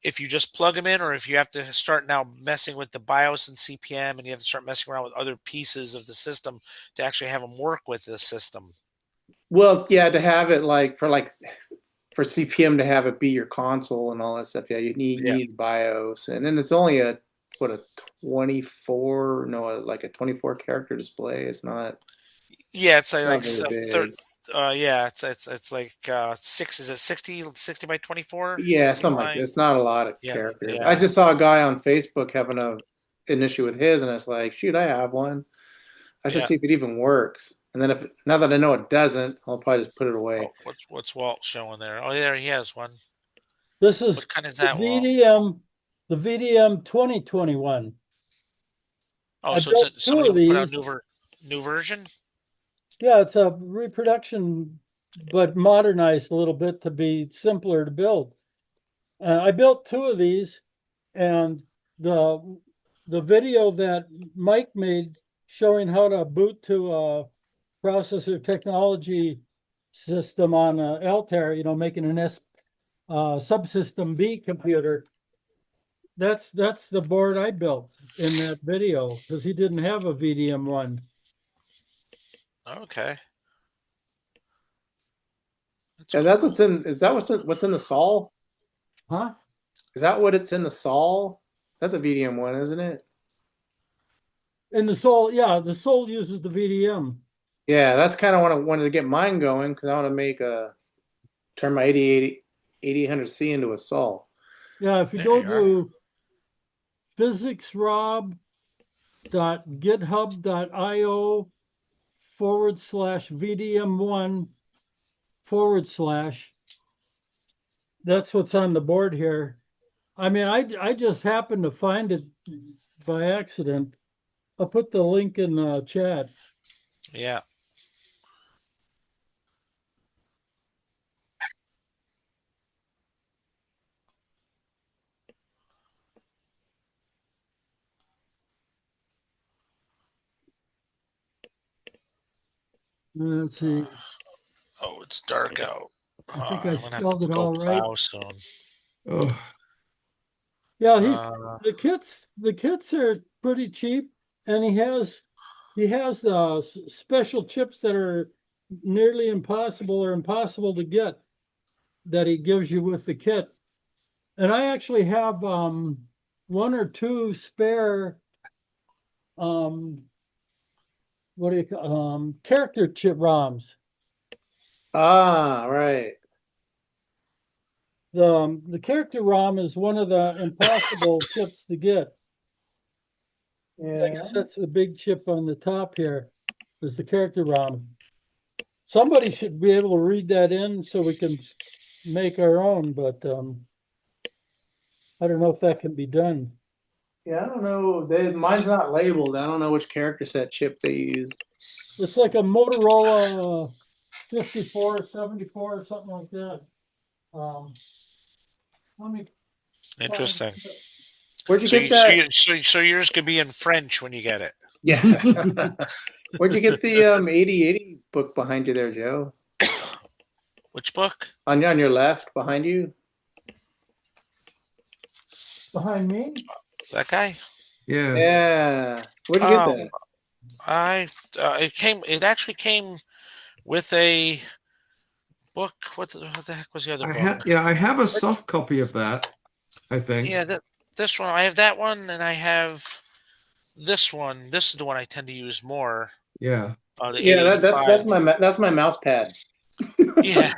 Speaker 4: if you just plug them in or if you have to start now messing with the BIOS and CPM and you have to start messing around with other pieces of the system to actually have them work with the system.
Speaker 2: Well, yeah, to have it for CPM to have it be your console and all that stuff. Yeah, you need BIOS, and then it's only a 24 character display. It's not.
Speaker 4: Yeah, it's like it's like 60 by 24?
Speaker 2: Yeah, something like that. It's not a lot of characters. Yeah. I just saw a guy on Facebook having an issue with his, and it's like, shoot, I have one. I should see if it even works. And then now that I know it doesn't, I'll probably just put it away.
Speaker 4: Oh, what's Walt showing there? Oh, there he has one.
Speaker 5: This is
Speaker 4: what kind is that,
Speaker 5: the VDM 2021.
Speaker 4: Oh, so it's somebody put out a new version?
Speaker 5: Yeah, it's a reproduction, but modernized a little bit to be simpler to build. I built 2 of these, and the video that Mike made showing how to boot to a processor technology system on Altair, making an subsystem B computer. That's the board I built in that video because he didn't have a VDM1.
Speaker 4: Okay.
Speaker 2: That's what's in. Is that what's in the SOL?
Speaker 5: Huh?
Speaker 2: Is that what it's in the SOL? That's a VDM1, isn't it?
Speaker 5: In the SOL, yeah, the SOL uses the VDM.
Speaker 2: Yeah, that's kind of what I wanted to get mine going because I want to turn my 8800C into a SOL.
Speaker 5: Yeah, if you go to physicsrob.github.io/VDM1/, that's what's on the board here. I mean, I just happened to find it by accident. I'll put the link in the chat.
Speaker 4: Yeah.
Speaker 5: Let's see.
Speaker 4: Oh, it's dark out.
Speaker 5: I think I
Speaker 4: I'm gonna have to
Speaker 5: spelled it
Speaker 4: go
Speaker 5: all right.
Speaker 4: plow soon.
Speaker 3: Oh,
Speaker 5: Yeah, the kits are pretty cheap, and he has special chips that are nearly impossible or impossible to get that he gives you with the kit. And I actually have one or two spare what do you call character chip ROMs.
Speaker 2: Ah, right.
Speaker 5: The character ROM is one of the impossible chips to get. I
Speaker 2: Yeah.
Speaker 5: guess that's the big chip on the top here, is the character ROM. Somebody should be able to read that in so we can make our own, but I don't know if that can be done.
Speaker 2: Yeah, I don't know. Mine's not labeled. I don't know which character set chip they use.
Speaker 5: It's like a Motorola 5474 or something like that. Let me
Speaker 4: Interesting.
Speaker 2: Where'd you get that?
Speaker 4: So yours could be in French when you get it.
Speaker 2: Yeah. Where'd you get the 8080 book behind you there, Joe?
Speaker 4: Which book?
Speaker 2: On your left, behind you.
Speaker 5: Behind me?
Speaker 4: That guy?
Speaker 3: yeah.
Speaker 2: Yeah. Where'd you get that?
Speaker 4: It actually came with a book. What the heck was the other book?
Speaker 3: I have a soft copy of that, I think.
Speaker 4: Yeah, this one. I have that one, and I have this one. This is the one I tend to use more.
Speaker 3: Yeah.
Speaker 4: The
Speaker 2: Yeah,
Speaker 4: $885.
Speaker 2: that's my mouse pad.
Speaker 4: Yeah.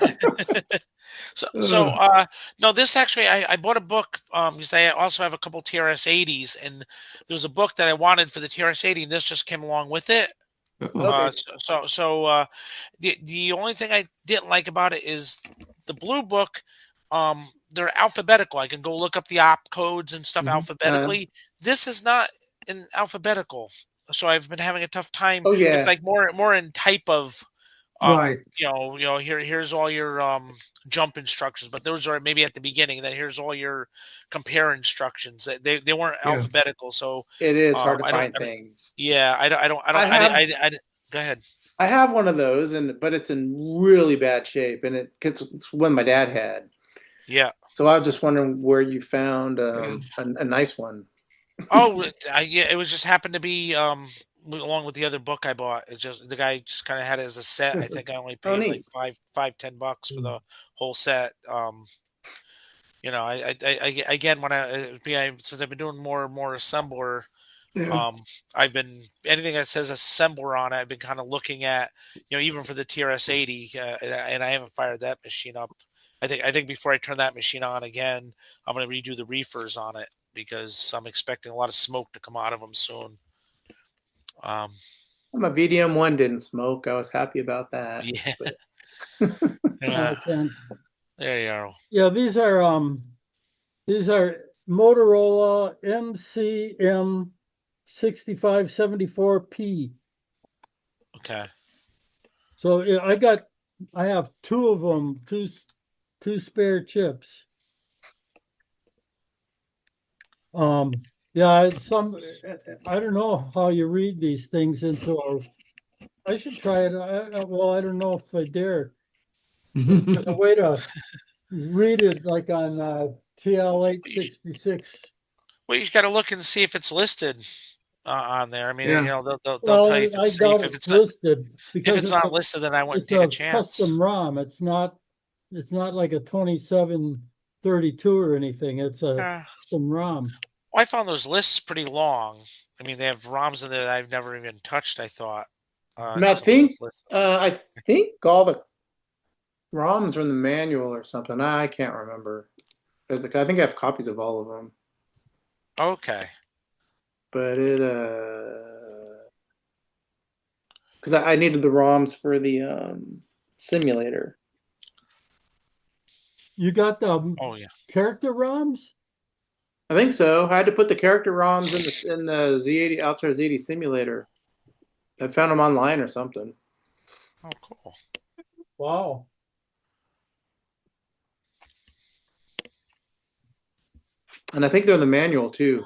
Speaker 4: No, this actually, I bought a book because I also have a couple TRS-80s, and there was a book that I wanted for the TRS-80, and this just came along with it.
Speaker 2: Okay.
Speaker 4: The only thing I didn't like about it is the blue book. They're alphabetical. I can go look up the op codes and stuff alphabetically. This is not in alphabetical, so I've been having a tough time.
Speaker 2: Oh yeah.
Speaker 4: It's like more in type of.
Speaker 3: Right.
Speaker 4: Here's all your jump instructions, but those are maybe at the beginning. Then here's all your compare instructions. They weren't alphabetical, so
Speaker 2: it is hard to find things.
Speaker 4: Yeah, I don't. Go ahead.
Speaker 2: I have one of those, but it's in really bad shape, and it's one my dad had.
Speaker 4: Yeah.
Speaker 2: So I was just wondering where you found a nice one.
Speaker 4: Oh, it was just happened to be along with the other book I bought. It's just the guy just kind of had it as a set. I think I only paid like $10 for the whole set. I again since I've been doing more and more assembler. I've been anything that says assembler on it. I've been kind of looking at, even for the TRS-80, and I haven't fired that machine up. I think before I turn that machine on again, I'm going to redo the reefers on it because I'm expecting a lot of smoke to come out of them soon.
Speaker 2: My VDM1 didn't smoke. I was happy about that.
Speaker 4: Yeah. Yeah. There you are.
Speaker 5: Yeah, these are Motorola MCM 6574P.
Speaker 4: Okay.
Speaker 5: So I have two of them, two spare chips. Yeah, I don't know how you read these things I should try it. Well, I don't know if I dare. There's a way to read it like on TL866.
Speaker 4: Well, you got to look and see if it's listed on there. I mean, they'll tell you if it's safe. If it's
Speaker 5: listed,
Speaker 4: if it's not listed, then I wouldn't take a chance.
Speaker 5: Custom ROM. It's not like a 2732 or anything. It's a custom ROM.
Speaker 4: Well, I found those lists pretty long. I mean, they have ROMs in there that I've never even touched. I thought.
Speaker 2: I think all the ROMs are in the manual or something. I can't remember. I think I have copies of all of them.
Speaker 4: Okay.
Speaker 2: But because I needed the ROMs for the simulator.
Speaker 5: You got the
Speaker 4: Oh yeah.
Speaker 5: character ROMs?
Speaker 2: I think so. I had to put the character ROMs in the Z80 Altair Z80 simulator. I found them online or something.
Speaker 4: Oh, cool.
Speaker 5: Wow.
Speaker 2: And I think they're in the manual too.